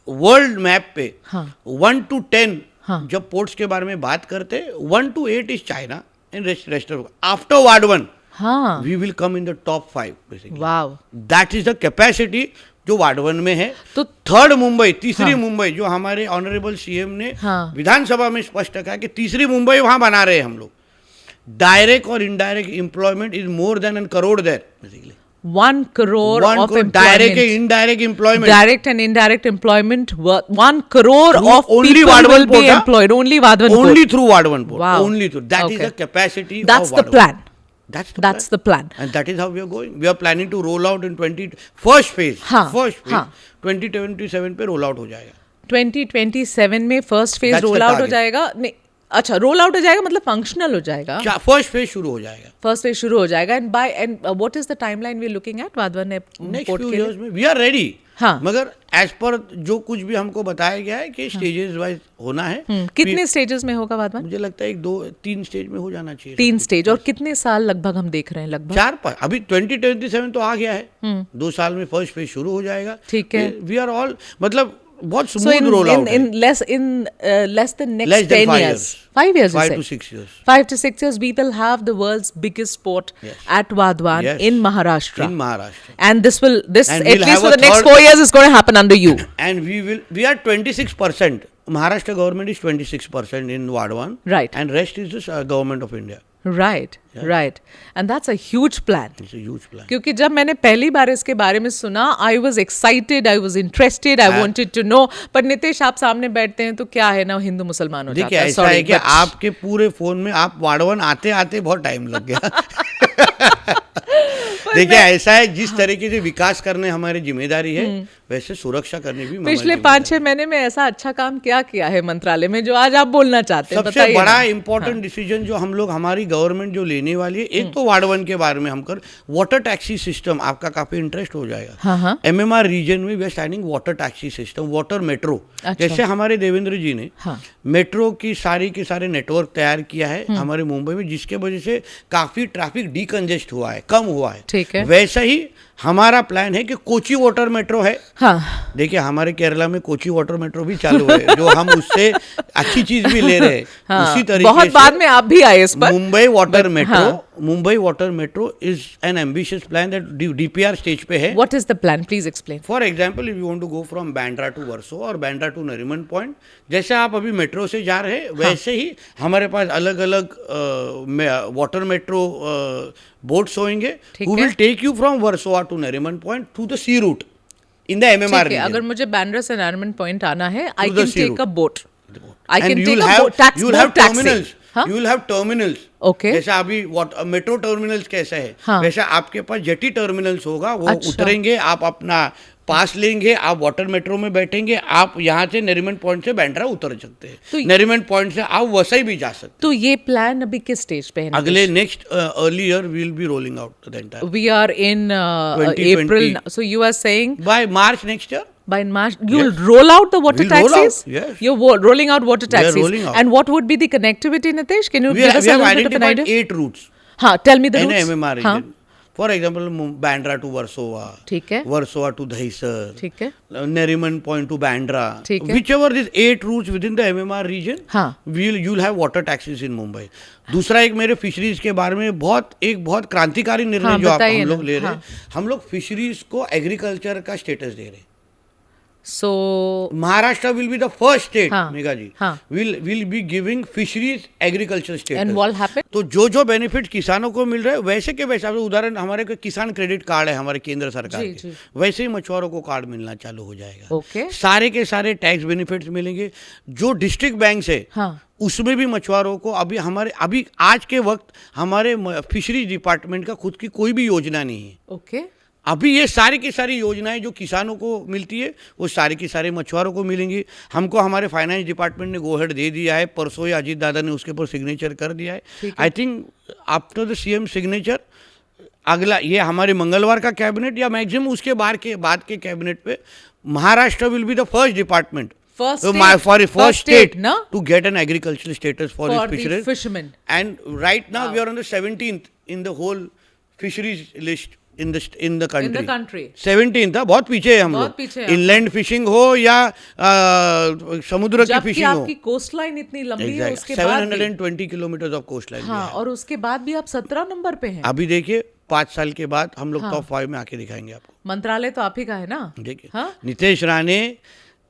वर्ल्ड मैप पे हाँ। 1 to 10 हाँ। जब पोर्ट्स के बारे में बात करते, 1 to 8 is China and rest after Vadhavan हाँ। we will come in the top 5 basically. Wow. That is the capacity जो वाडवन में है। तो थर्ड मुंबई, तीसरी हाँ। मुंबई, जो हमारे ऑनरेबल सीएम ने हाँ। विधानसभा में स्पष्ट कहा कि तीसरी मुंबई वहां बना रहे हैं हम लोग। डायरेक्ट और indirect employment is more than 1 crore there basically. 1 crore of employment. Direct and indirect employment. Direct and indirect employment. 1 crore Through of only people Vadhavan will be Port, huh? employed. Only Vadhavan Port. Only through Vadhavan Port. Wow. Only through. That is Okay. the capacity That's of the Vadhavan. plan. That's the plan. And that is how we are going. We are planning to roll out in first phase. हाँ, First phase. हाँ. 2027 पे roll out हो जाएगा। 2027 में first phase That's the roll out हो target. जाएगा। नहीं, अच्छा, रोल आउट हो जाएगा मतलब फंक्शनल हो जाएगा। फर्स्ट फेज शुरू हो जाएगा। फर्स्ट फेज शुरू हो जाएगा। And what is the timeline we are looking at Vadhavan next port few के इयर्स लिए? में वी आर रेडी। हाँ। मगर एज पर जो कुछ भी हमको बताया गया है कि स्टेजेस वाइज होना है। कितने स्टेजेस में होगा वाधवन? मुझे लगता है 1-2-3 स्टेज में हो जाना चाहिए। 3 स्टेज। और कितने साल लगभग हम देख रहे हैं? लगभग 4-5। अभी 2027 तो आ गया है। 2 साल में फर्स्ट फेज शुरू हो जाएगा। ठीक है। वी आर ऑल, मतलब बहुत So स्मूथ रोल आउट है। in less than next Less than 10 5 years. years. 5 years, you 5 said? to 6 years. 5 to 6 years, we will have the world's biggest port Yes. at Vadhavan Yes. in Maharashtra. In Maharashtra. And this And at we'll least have for a the next third- 4 years is going to happen under you. And we are 26%. Maharashtra government is 26% in Vadhavan. Right. And rest is the government of India. Right, right. And that's a huge plan. It's a huge plan. क्योंकि जब मैंने पहली बार इसके बारे में सुना, I was excited, I was interested, I wanted to know. पर नितेश, आप सामने बैठते हैं तो क्या है ना, हिंदू मुसलमान हो जाता देखिए है। ऐसा है कि आपके पूरे फोन में आप वाडवन आते आते बहुत टाइम लग गया। देखिए ऐसा है, जिस तरीके से विकास करने हमारी जिम्मेदारी है, वैसे सुरक्षा करनी भी हमारी पिछले जिम्मेदारी 5-6 महीने में ऐसा अच्छा काम क्या किया है मंत्रालय में जो आज आप बोलना चाहते हैं? सबसे बताइए बड़ा ना। इंपॉर्टेंट डिसीजन जो हम लोग, हमारी गवर्नमेंट जो लेने वाली है, एक तो वाडवन के बारे में हम कर वाटर टैक्सी सिस्टम, आपका काफी इंटरेस्ट हो जाएगा। हाँ, हाँ। MMR रीजन में we are starting water taxi system, water metro. अच्छा। जैसे हमारे देवेंद्र जी ने हाँ। मेट्रो की सारी के सारे नेटवर्क तैयार किया है हमारे मुंबई में, जिसके वजह से काफी ट्रैफिक डीकंजेस्ट हुआ है, कम हुआ है। ठीक है। वैसा ही हमारा प्लान है कि कोची वाटर मेट्रो है। हाँ। देखिए हमारे केरला में कोची वाटर मेट्रो भी चालू है, जो हम उससे अच्छी चीज भी ले रहे हैं। हाँ, उसी तरीके बहुत से बाद में आप भी आए इस पर। मुंबई वाटर मेट्रो, हाँ। Mumbai water metro is an ambitious plan that DPR stage पे है। What is the plan? Please explain. For example, if you want to go from Bandra to Versova और बैंड्रा टू नरीमन पॉइंट, जैसे आप अभी मेट्रो से जा रहे हैं, वैसे ही हमारे पास अलग अलग वाटर मेट्रो बोट्स होंगे, who will take you from Warsaw to Nariman Point to the sea route in the MMR ठीक है, region. अगर मुझे बैंड्रा से नारिमन पॉइंट आना है, I the can sea take route. A boat. I And can you take will a have, boat taxi. you will have terminals. हाँ? You will have terminals. Okay. जैसे अभी मेट्रो टर्मिनल्स कैसे है, हाँ. वैसे आपके पास जेटी टर्मिनल्स होगा, वो अच्छा. उतरेंगे, आप अपना पास लेंगे, आप वाटर मेट्रो में बैठेंगे, आप यहाँ से नरीमन पॉइंट से बांद्रा उतर सकते हैं, तो नरीमन पॉइंट से आप वसई भी जा सकते हैं। तो ये प्लान अभी किस स्टेज पे है? अगले next early year we will be rolling out the entire. We are in 2020. April, so you are saying by March next year by March you'll roll out the water We'll roll taxis? out, yes. You're rolling out water We are taxis. rolling out. And what would be the connectivity, Nitesh? Can you we give us a have little bit of an identified idea? 8 routes हाँ, tell me the in routes. MMR हाँ, region. For example, Bandra to Warsaw, ठीक है, Warsaw to Dahisar, ठीक है, Nariman Point to Bandra. ठीक है. Whichever these 8 routes within the MMR region, हाँ, you'll have water taxis in Mumbai. दूसरा एक मेरे फिशरीज के बारे में बहुत क्रांतिकारी निर्णय हाँ, जो आप बताइए हम लोग ना, ले रहे हाँ. हैं, हम लोग फिशरीज को एग्रीकल्चर का स्टेटस दे रहे हैं। so Maharashtra will be the first state, हाँ, मेघा जी, हाँ. Will be giving fisheries agriculture and status. what happened? तो जो बेनिफिट किसानों को मिल रहा है वैसे के वैसे, उदाहरण हमारे को किसान क्रेडिट कार्ड है हमारे केंद्र सरकार जी, के, जी. वैसे ही मछुआरों को कार्ड मिलना चालू हो जाएगा। Okay. सारे के सारे टैक्स बेनिफिट्स मिलेंगे। जो डिस्ट्रिक्ट बैंक है हाँ, उसमें भी मछुआरों को अभी आज के वक्त हमारे फिशरीज डिपार्टमेंट का खुद की कोई भी योजना नहीं है। okay. अभी ये सारी की सारी योजनाएं जो किसानों को मिलती है वो सारी की सारे मछुआरों को मिलेंगी। हमको हमारे फाइनेंस डिपार्टमेंट ने गो हेड दे दिया है, परसों ही अजीत दादा ने उसके ऊपर सिग्नेचर कर दिया है। I think after the CM signature अगला ये हमारे मंगलवार का कैबिनेट या मैक्सिमम उसके बाद के कैबिनेट पे Maharashtra will be the first department first state na? to get an agricultural status for For its the fisheries. fishermen. And right now we are on the 17th in the whole fisheries list in the country. In the country. 17th था, बहुत पीछे है हम बहुत लोग। पीछे हैं। इनलैंड फिशिंग हो या समुद्र की जबकि फिशिंग हो। आपकी कोस्ट लाइन इतनी लंबी है, उसके बाद 720 किलोमीटर ऑफ कोस्ट लाइन। हाँ, और उसके बाद भी आप 17 नंबर पे हैं। अभी देखिए 5 साल के बाद हम लोग टॉप 5 में आके दिखाएंगे आपको। मंत्रालय तो आप ही का है ना? देखिए हाँ? नीतीश राणे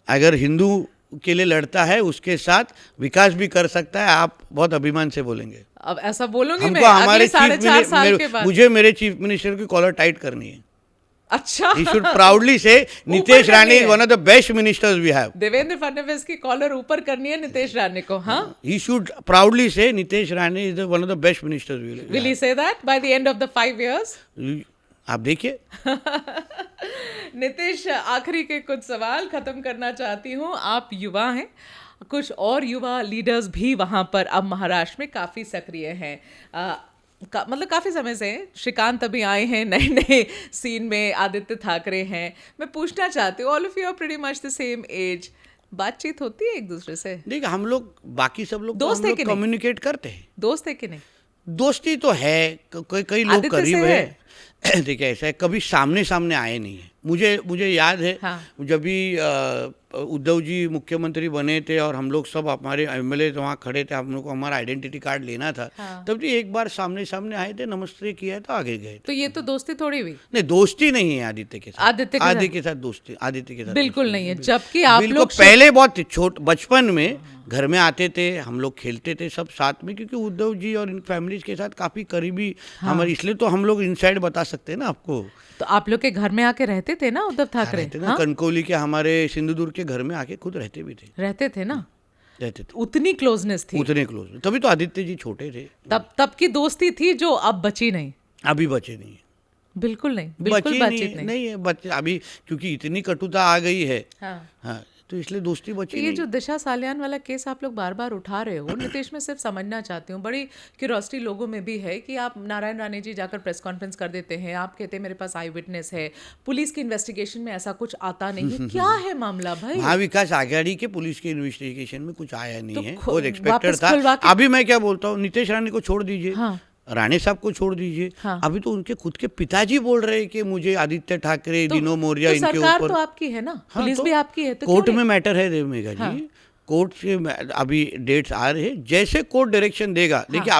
अगर हिंदू के लिए लड़ता है उसके साथ विकास भी कर सकता है। आप बहुत अभिमान से बोलेंगे। अब ऐसा बोलूंगी मैं हमको हमारे अगले 4.5 साल के बाद। मुझे मेरे चीफ मिनिस्टर की कॉलर टाइट करनी है। अच्छा, He should proudly say Nitesh Rane is one of the best ministers we have. Devendra Fadnavis की कॉलर ऊपर करनी है नीतीश राणे को। हाँ, He should proudly say Nitesh Rane is one of the best ministers we have. will he say that by the end of the 5 years? आप देखिए। नीतीश, आखिरी के कुछ सवाल खत्म करना चाहती हूँ। आप युवा हैं, कुछ और युवा लीडर्स भी वहाँ पर अब महाराष्ट्र में काफ़ी सक्रिय हैं। मतलब काफ़ी समय से हैं। श्रीकांत अभी आए हैं नए नए सीन में, आदित्य ठाकरे हैं। मैं पूछना चाहती हूँ, all of you are pretty much the same age, बातचीत होती है एक दूसरे से? देखिए हम लोग बाकी सब लोग दोस्त है कि नहीं? कम्युनिकेट करते हैं। दोस्त है कि नहीं? दोस्ती तो है, कई लोग आदित्य करीब से है। देखिए ऐसा है, कभी सामने सामने आए नहीं है। मुझे याद है, हाँ। जब भी उद्धव जी मुख्यमंत्री बने थे और हम लोग सब हमारे एमएलए वहाँ खड़े थे, हम लोग को हमारा आइडेंटिटी कार्ड लेना था। हाँ। तब जी एक बार सामने सामने आए थे, नमस्ते किया तो आगे गए थे। तो ये तो दोस्ती थोड़ी हुई। नहीं, दोस्ती नहीं है आदित्य के साथ। आदित्य के साथ दोस्ती आदित्य के साथ बिल्कुल दोस्ती नहीं है। जबकि आप बिल्कुल लोग पहले बहुत बचपन में घर में आते थे, हम लोग खेलते थे सब साथ में, क्योंकि उद्धव जी और इन फैमिलीज के साथ काफी करीबी हमारे, इसलिए तो हम लोग इनसाइड बता सकते हैं ना आपको। तो आप लोग के घर में आके रहते थे ना उद्धव ठाकरे? रहते ना, कनकौली के हमारे सिंधुदुर्ग के घर में आके खुद रहते भी थे। रहते थे ना? रहते थे, उतनी क्लोजनेस थी, उतने क्लोज। तभी तो आदित्य जी छोटे थे, तब की दोस्ती थी जो अब बची नहीं। अभी बचे नहीं है। बिल्कुल नहीं, बिल्कुल बातचीत नहीं है बच्चे अभी, क्योंकि इतनी कटुता आ गई है। हाँ, तो इसलिए दोस्ती बची ये नहीं। जो दिशा सालियान वाला केस आप लोग बार बार उठा रहे हो नीतीश, में सिर्फ समझना चाहती हूँ, बड़ी क्यूरियोसिटी लोगों में भी है कि आप नारायण राणे जी जाकर प्रेस कॉन्फ्रेंस कर देते हैं, आप कहते हैं मेरे पास आई विटनेस है, पुलिस की इन्वेस्टिगेशन में ऐसा कुछ आता नहीं है, क्या है मामला भाई? महाविकास आघाड़ी के पुलिस के इन्वेस्टिगेशन में कुछ आया नहीं है, तो वो एक्सपेक्टेड था। अभी मैं क्या बोलता हूँ, नीतीश राणे को छोड़ दीजिए, हाँ। राणे साहब को छोड़ दीजिए। हाँ। अभी तो उनके खुद के पिताजी बोल रहे हैं कि मुझे आदित्य ठाकरे, दिनो मौर्य, तो इनके सरकार ऊपर तो आपकी है ना, हाँ, पुलिस तो भी आपकी है, तो कोर्ट क्यों में नहीं? मैटर है देवेगा जी। कोर्ट से अभी डेट्स आ रहे हैं, जैसे कोर्ट डायरेक्शन देगा। देखिए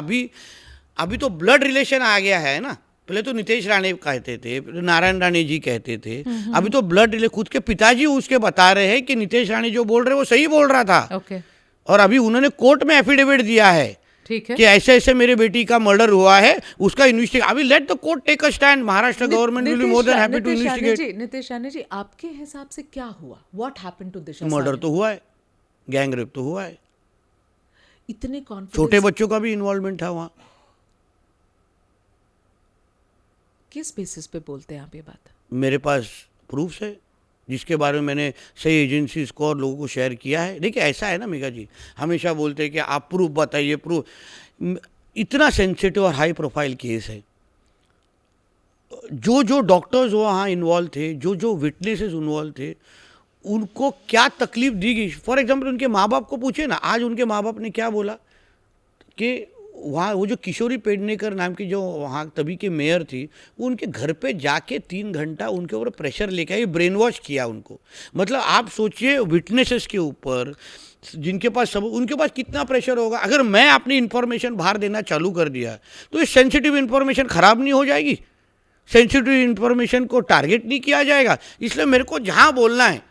अभी तो ब्लड रिलेशन आ गया है ना। पहले तो नीतीश राणे कहते थे, नारायण राणे जी कहते थे, अभी तो ब्लड रिलेशन खुद के पिताजी उसके बता रहे हैं कि नीतीश राणे जो बोल रहे वो सही बोल रहा था। ओके। और अभी उन्होंने कोर्ट में एफिडेविट दिया है, ठीक है, कि ऐसे ऐसे मेरे बेटी का मर्डर हुआ है, उसका इन्वेस्टिगेट। अभी let the court take a stand. Maharashtra government will be more than happy to investigate. Nitish Rane ji, आपके हिसाब से क्या हुआ? What happened to Disha? Murder तो हुआ है, गैंग रेप तो हुआ है, इतने कॉन्फिडेंस, छोटे बच्चों का भी इन्वॉल्वमेंट था वहाँ। किस बेसिस पे बोलते हैं आप ये बात? मेरे पास प्रूफ्स है। जिसके बारे में मैंने सही एजेंसीज को और लोगों को शेयर किया है। देखिए ऐसा है ना मेघा जी, हमेशा बोलते हैं कि आप प्रूफ बताइए, प्रूफ। इतना सेंसिटिव और हाई प्रोफाइल केस है, जो जो डॉक्टर्स वहाँ इन्वॉल्व थे, जो जो विटनेसेस इन्वॉल्व थे, उनको क्या तकलीफ दी गई। फॉर एग्जाम्पल उनके माँ बाप को पूछे ना, आज उनके माँ बाप ने क्या बोला कि वहाँ वो जो किशोरी पेडनेकर नाम की जो वहाँ तभी के मेयर थी, वो उनके घर पे जाके 3 घंटा उनके ऊपर प्रेशर लेके आई, ब्रेन वॉश किया उनको। मतलब आप सोचिए विटनेसेस के ऊपर, जिनके पास सब, उनके पास कितना प्रेशर होगा। अगर मैं अपनी इन्फॉर्मेशन बाहर देना चालू कर दिया तो ये सेंसिटिव इन्फॉर्मेशन ख़राब नहीं हो जाएगी, सेंसिटिव इन्फॉर्मेशन को टारगेट नहीं किया जाएगा। इसलिए मेरे को जहाँ बोलना है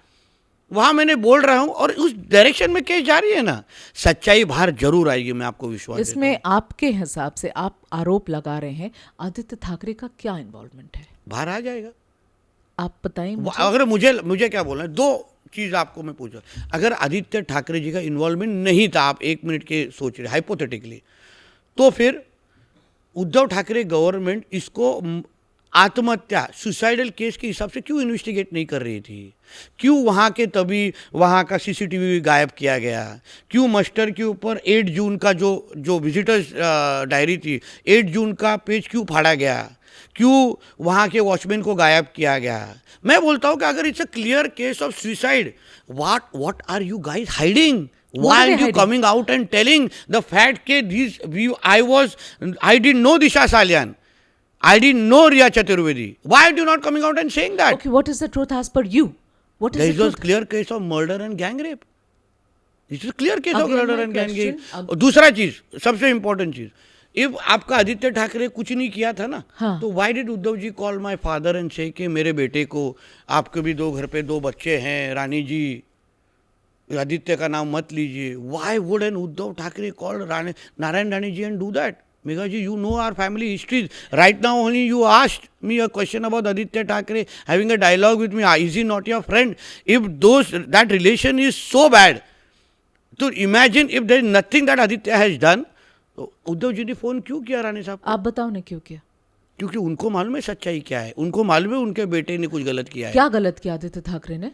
वहाँ मैंने बोल रहा हूँ, और उस डायरेक्शन में केस जा रही है ना, सच्चाई बाहर जरूर आएगी, मैं आपको विश्वास देता हूँ। इसमें आपके हिसाब से आप आरोप लगा रहे हैं, आदित्य ठाकरे का क्या इन्वॉल्वमेंट है? बाहर आ जाएगा। आप बताएं मुझे। अगर मुझे क्या बोलना है, 2 चीज़ आपको मैं पूछा। अगर आदित्य ठाकरे जी का इन्वॉल्वमेंट नहीं था, आप 1 मिनट के सोच रहे हाइपोथेटिकली, तो फिर उद्धव ठाकरे गवर्नमेंट इसको आत्महत्या सुसाइडल केस के हिसाब से क्यों इन्वेस्टिगेट नहीं कर रही थी? क्यों वहाँ के तभी वहाँ का सीसीटीवी गायब किया गया? क्यों मस्टर के ऊपर 8 जून का जो विजिटर्स डायरी थी, 8 जून का पेज क्यों फाड़ा गया? क्यों वहाँ के वॉचमैन को गायब किया गया? मैं बोलता हूँ कि अगर it's a clear case of suicide, what are you guys hiding? Why aren't you coming out and telling the fact that I didn't know Disha Salian, I didn't know Riya Chaturvedi. Why are you not coming out and saying that? Okay, what is the truth as per you? What is There the is truth? a clear case of murder and gang rape. It is a clear case of Again, murder my and gang rape. question, और दूसरा चीज, सबसे इम्पोर्टेंट चीज, इफ आपका आदित्य ठाकरे कुछ नहीं किया था ना, हाँ. तो why did Uddhav ji call my father and say कि मेरे बेटे को, आपके भी 2 घर पे 2 बच्चे हैं, रानी जी आदित्य का नाम मत लीजिए। Why would an Uddhav Thackeray call Narayan Rane ji and do that? Megha ji, you know our family history. Right now only you asked me a question about Aditya Thackeray having a dialogue with me. Is he not your friend? If that relation is so bad, तो imagine if there is nothing that Aditya has done. तो उद्धव जी ने फोन क्यों किया रानी साहब? आप बताओ ने क्यों किया? क्योंकि उनको मालूम है सच्चाई क्या है, उनको मालूम है उनके बेटे ने कुछ गलत किया है। क्या गलत किया आदित्य ठाकरे ने?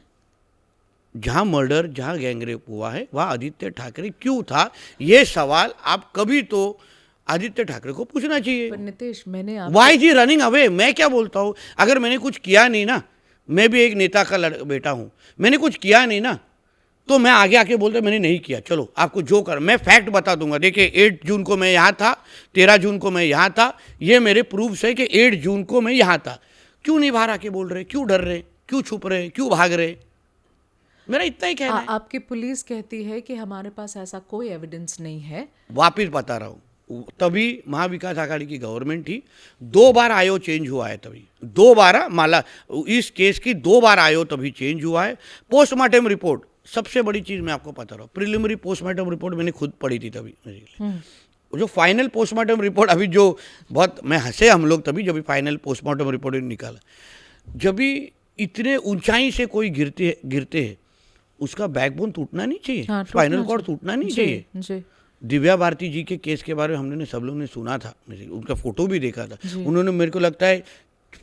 जहाँ मर्डर, जहाँ गैंगरेप हुआ है, वहाँ आदित्य ठाकरे क्यों था? ये सवाल आप कभी तो आदित्य ठाकरे को पूछना चाहिए। पर नितेश, मैंने Why is he running away? मैं क्या बोलता हूँ, अगर मैंने कुछ किया नहीं ना, मैं भी एक नेता का बेटा हूँ, मैंने कुछ किया नहीं ना, तो मैं आगे आके बोलते मैंने नहीं किया, चलो आपको जो कर, मैं फैक्ट बता दूंगा। देखिए 8 जून को मैं यहाँ था, 13 जून को मैं यहाँ था, ये मेरे प्रूफ्स है कि 8 जून को मैं यहाँ था। क्यों नहीं बाहर आके बोल रहे? क्यों डर रहे? क्यों छुप रहे? क्यों भाग रहे? मेरा इतना ही कहना है। आपकी पुलिस कहती है कि हमारे पास ऐसा कोई एविडेंस नहीं है। वापिस बता रहा हूँ, तभी महाविकास आघाड़ी की गवर्नमेंट थी, 2 बार आयो चेंज हुआ है, तभी 2 बार माला इस केस की 2 बार आयो तभी चेंज हुआ है। पोस्टमार्टम रिपोर्ट, सबसे बड़ी चीज़ मैं आपको बता रहा हूँ, प्रिलिमिनरी पोस्टमार्टम रिपोर्ट मैंने खुद पढ़ी थी तभी। जो फाइनल पोस्टमार्टम रिपोर्ट अभी जो बहुत मैं हंसे हम लोग तभी जब फाइनल पोस्टमार्टम रिपोर्ट निकाला, जब भी इतने ऊंचाई से कोई गिरते हैं उसका बैकबोन टूटना नहीं चाहिए, स्पाइनल कॉर्ड टूटना नहीं चाहिए। दिव्या भारती जी के केस के बारे में हमने सब लोगों ने सुना था, उनका फोटो भी देखा था, उन्होंने मेरे को लगता है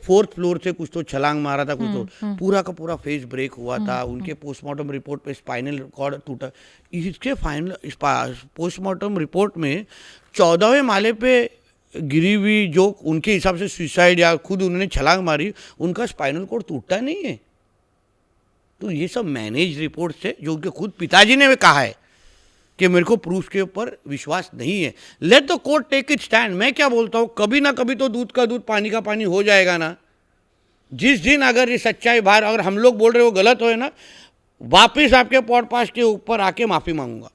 4th फ्लोर से कुछ तो छलांग मारा था, कुछ तो पूरा का पूरा फेस ब्रेक हुआ था। उनके पोस्टमार्टम रिपोर्ट पे स्पाइनल कॉर्ड टूटा। इसके फाइनल पोस्टमार्टम रिपोर्ट में 14वें माले पे गिरी हुई जो उनके हिसाब से सुसाइड या खुद उन्होंने छलांग मारी, उनका स्पाइनल कॉर्ड टूटता नहीं है। तो ये सब मैनेज रिपोर्ट से, जो उनके खुद पिताजी ने भी कहा है कि मेरे को प्रूफ के ऊपर विश्वास नहीं है। Let the court take it stand. मैं क्या बोलता हूँ, कभी ना कभी तो दूध का दूध पानी का पानी हो जाएगा ना। जिस दिन अगर ये सच्चाई बाहर, अगर हम लोग बोल रहे हो गलत हो ना, वापस आपके पॉडकास्ट के ऊपर आके माफ़ी मांगूंगा।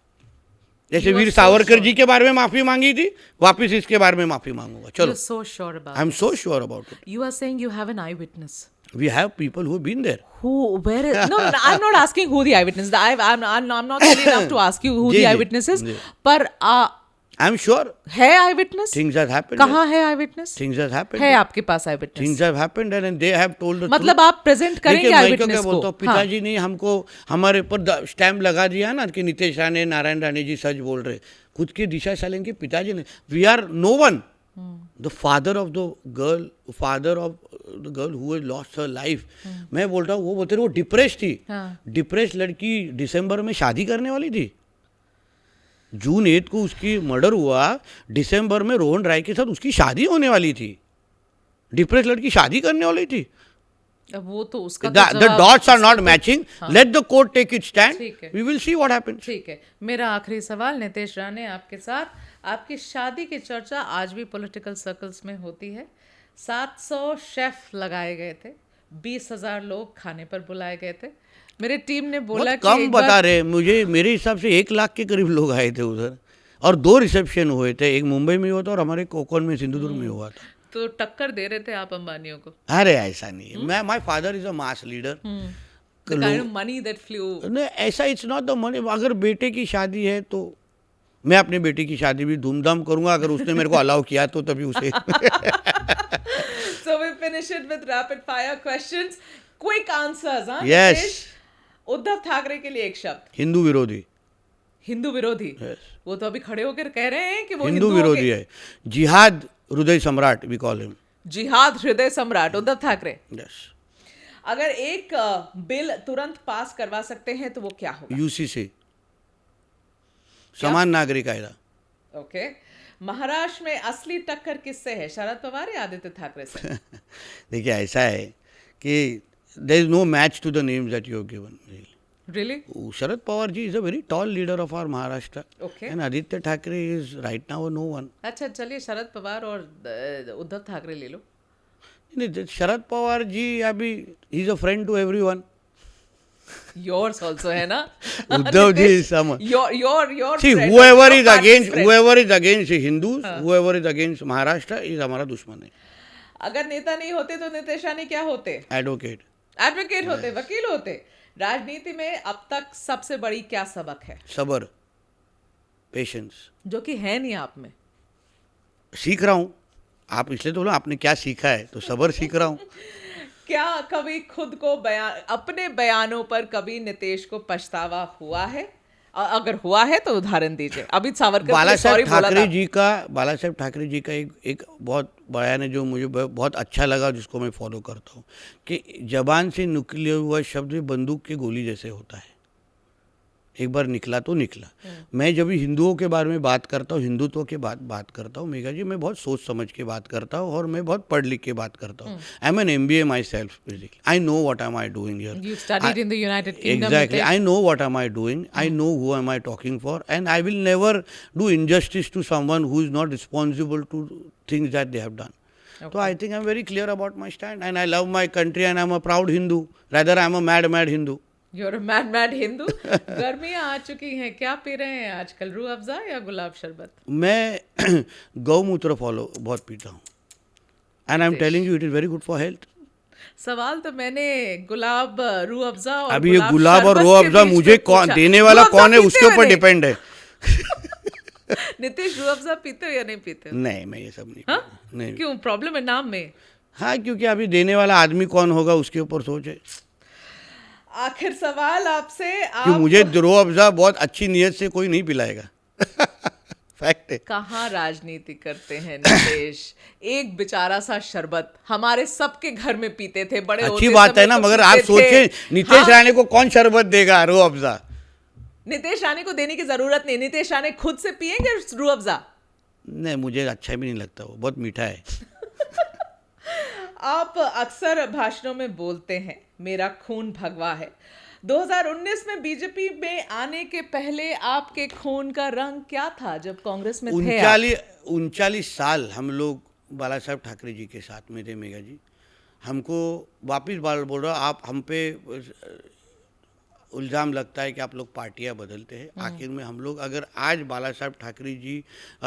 जैसे वीर सावरकर जी के बारे में माफ़ी मांगी थी, वापस इसके बारे में माफ़ी मांगूंगा। चलो, I am so sure about it. You are saying you have an eyewitness. We have people who have been there. Where? No, I'm not asking who the eyewitness. I'm not silly enough to ask you who the eyewitness is. पर I'm sure. है eyewitness? Things have happened. कहाँ है eyewitness? Things have happened. है आपके पास eyewitness? Things have happened and they have told the truth. मतलब आप प्रेजेंट करेंगे eyewitness को? बोलता हूँ, पिताजी ने हमको हमारे ऊपर स्टैम्प लगा दिया ना कि नितेश राणे, नारायण राणे जी सच बोल रहे। खुद के दिशा सालिन के पिताजी ने, we are no one. The father of the girl, father of the girl who has lost her life, मैं बोल रहा हूँ वो बोलते रहे वो डिप्रेस थी। डिप्रेस लड़की दिसंबर में शादी करने वाली थी। जून 8 को उसकी मर्डर हुआ, दिसंबर में रोहन राय के साथ उसकी शादी होने वाली थी। डिप्रेस लड़की शादी करने वाली थी। अब वो तो उसका the dots are not matching. Let the court take its stand. We will see what happens. ठीक है, मेरा आखिरी सवाल नितेश राणे आपके साथ, आपकी शादी की चर्चा आज भी पॉलिटिकल सर्कल्स में होती है। 700 शेफ लगाए गए थे, 20,000 लोग खाने पर बुलाए गए थे। मेरे टीम ने बोला कि कम बता रहे मुझे, मेरे हिसाब से 1 लाख के करीब लोग आए थे उधर, और 2 रिसेप्शन हुए थे, एक मुंबई में हुआ था और हमारे कोकण में सिंधुदुर्ग में हुआ था। तो टक्कर दे रहे थे आप अंबानियों को? अरे ऐसा नहीं है, मैं my father is a mass leader. Money that flu, नहीं ऐसा, इट्स नॉट द मनी। अगर बेटे की शादी है तो मैं अपने बेटे की शादी भी धूमधाम करूंगा, अगर उसने मेरे को अलाउ किया तो तभी उसे। So we finish it with rapid fire questions, quick answers, हाँ? Yes. उद्धव ठाकरे के लिए एक शब्द। हिंदू विरोधी। हिंदू विरोधी? Yes. वो तो अभी खड़े होकर कह रहे हैं कि वो हिंदू विरोधी है। जिहाद हृदय सम्राट वी कॉल हिम। जिहाद हृदय सम्राट उद्धव ठाकरे। यस। अगर एक बिल तुरंत पास करवा सकते हैं तो वो क्या होगा? यूसीसी, समान नागरिक कायदा। ओके। महाराष्ट्र में असली टक्कर किससे है, शरद पवार या आदित्य ठाकरे से? देखिए ऐसा है कि there is no match to the names that you have given. Really? Sharad Pawar ji is a very tall leader of our Maharashtra. Okay. And Aditya Thackeray is right now a no one. अच्छा चलिए शरद पवार और उद्धव ठाकरे ले लो। नहीं, शरद पवार जी अभी he is a friend to everyone. Yours also है ना? Uddhav ji is someone. Your See, friend, whoever is against Hindus, whoever is against Maharashtra is हमारा दुश्मन है। अगर नेता नहीं होते तो नितेश राणे क्या होते? एडवोकेट। एडवोकेट होते, वकील होते। राजनीति में अब तक सबसे बड़ी क्या सबक है? सब्र, पेशेंस, जो कि है नहीं आप में। सीख रहा हूँ। आप इसलिए तो बोलो आपने क्या सीखा है, तो सब्र सीख रहा हूँ। क्या कभी खुद को अपने बयानों पर कभी नितेश को पछतावा हुआ है? अगर हुआ है तो उदाहरण दीजिए। अभी सावरकर बाला साहेब ठाकरे जी का एक बहुत बयान है जो मुझे बहुत अच्छा लगा, जिसको मैं फॉलो करता हूँ, कि जबान से निकले हुआ शब्द बंदूक की गोली जैसे होता है, एक बार निकला तो निकला। मैं जब भी हिंदुओं के बारे में बात करता हूँ, हिंदुत्व के बात करता हूँ मेघा जी, मैं बहुत सोच समझ के बात करता हूँ और मैं बहुत पढ़ लिख के बात करता हूँ। I am an MBA myself, I know what am I doing here. You studied in the United Kingdom. Exactly. I know what am I doing. I know who am I talking for, and I will never do injustice to someone who is not responsible to things that they have done. Okay. So I think I'm very clear about my stand, and I love my country, and I'm a proud Hindu. Rather, I'm a mad Hindu. You're a mad Hindu. गर्मियाँ आ चुकी हैं, क्या पी रहे हैं आजकल, रूह अफ़ज़ा या गुलाब शरबत? मैं गौमूत्र बहुत पीता हूँ, and I'm telling you it is very good for health. सवाल तो मैंने गुलाब, रूह अफ़ज़ा और अभी ये गुलाब और रूह अफ़ज़ा मुझे कौन देने वाला कौन है उसके ऊपर डिपेंड है। नितेश, रूह अफ़ज़ा पीते हो या नहीं पीते? नहीं, मैं ये सब नहीं। हाँ? नहीं। क्यों, प्रॉब्लम है नाम में? हाँ, क्योंकि अभी देने वाला आदमी कौन होगा उसके ऊपर सोचे। आखिर सवाल आपसे, कि मुझे रूह अफ़ज़ा बहुत अच्छी नीयत से कोई नहीं पिलाएगा। फैक्ट है। कहाँ राजनीति करते हैं नितेश? एक बेचारा सा शरबत हमारे सबके घर में पीते थे बड़े। अच्छी बात है ना, मगर आप सोचें नितेश राणे को कौन शरबत देगा रूह अफ़ज़ा? नितेश राणे को देने की जरूरत नहीं, नितेश राणे खुद से पिएंगे रूह अफ़ज़ा। नहीं, मुझे अच्छा भी नहीं लगता, वो बहुत मीठा है। आप अक्सर भाषणों में बोलते हैं मेरा खून भगवा है। 2019 में बीजेपी में आने के पहले आपके खून का रंग क्या था जब कांग्रेस में थे? 39 साल हम लोग बाला साहब ठाकरे जी के साथ में थे मेघा जी। हमको वापिस बोल रहा, आप हम पे इल्ज़ाम लगता है कि आप लोग पार्टियां बदलते हैं। आखिर में हम लोग अगर आज बाला साहब ठाकरे जी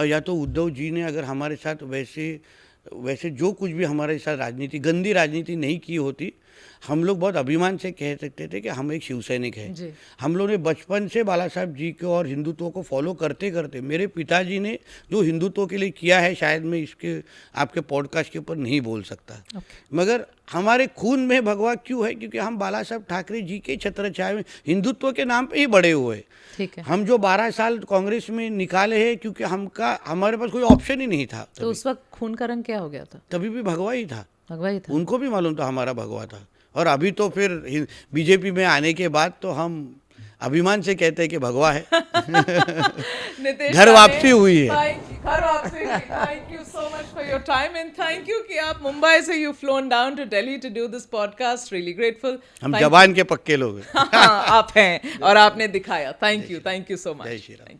या तो उद्धव जी ने अगर हमारे साथ वैसे जो कुछ भी हमारे साथ राजनीति, गंदी राजनीति नहीं की होती, हम लोग बहुत अभिमान से कह सकते थे कि हम एक शिवसैनिक हैं। हम लोग ने बचपन से बाला साहब जी को और हिंदुत्व को फॉलो करते करते, मेरे पिताजी ने जो हिंदुत्व के लिए किया है शायद मैं इसके आपके पॉडकास्ट के ऊपर नहीं बोल सकता। मगर हमारे खून में भगवा क्यों है? क्योंकि हम बाला साहब ठाकरे जी के छत्रछाया में हिंदुत्व के नाम पे ही बड़े हुए। ठीक है। हम जो 12 साल कांग्रेस में निकाले हैं क्योंकि हमारे पास कोई ऑप्शन ही नहीं था। तो उस वक्त खून का रंग क्या हो गया था? तभी भी भगवा ही था। भगवा ही था। उनको भी मालूम था हमारा भगवा था। और अभी तो फिर बीजेपी में आने के बाद तो हम अभिमान से कहते हैं कि भगवा है। नितेश घर वापसी हुई है। घर वापसी हुई। Thank you so much for your time and thank you कि आप मुंबई से you flown down to Delhi to do this podcast. Really grateful. हम जबान के पक्के लोग हैं। आप हैं और आपने दिखाया। Thank you so much. जय श्री राम।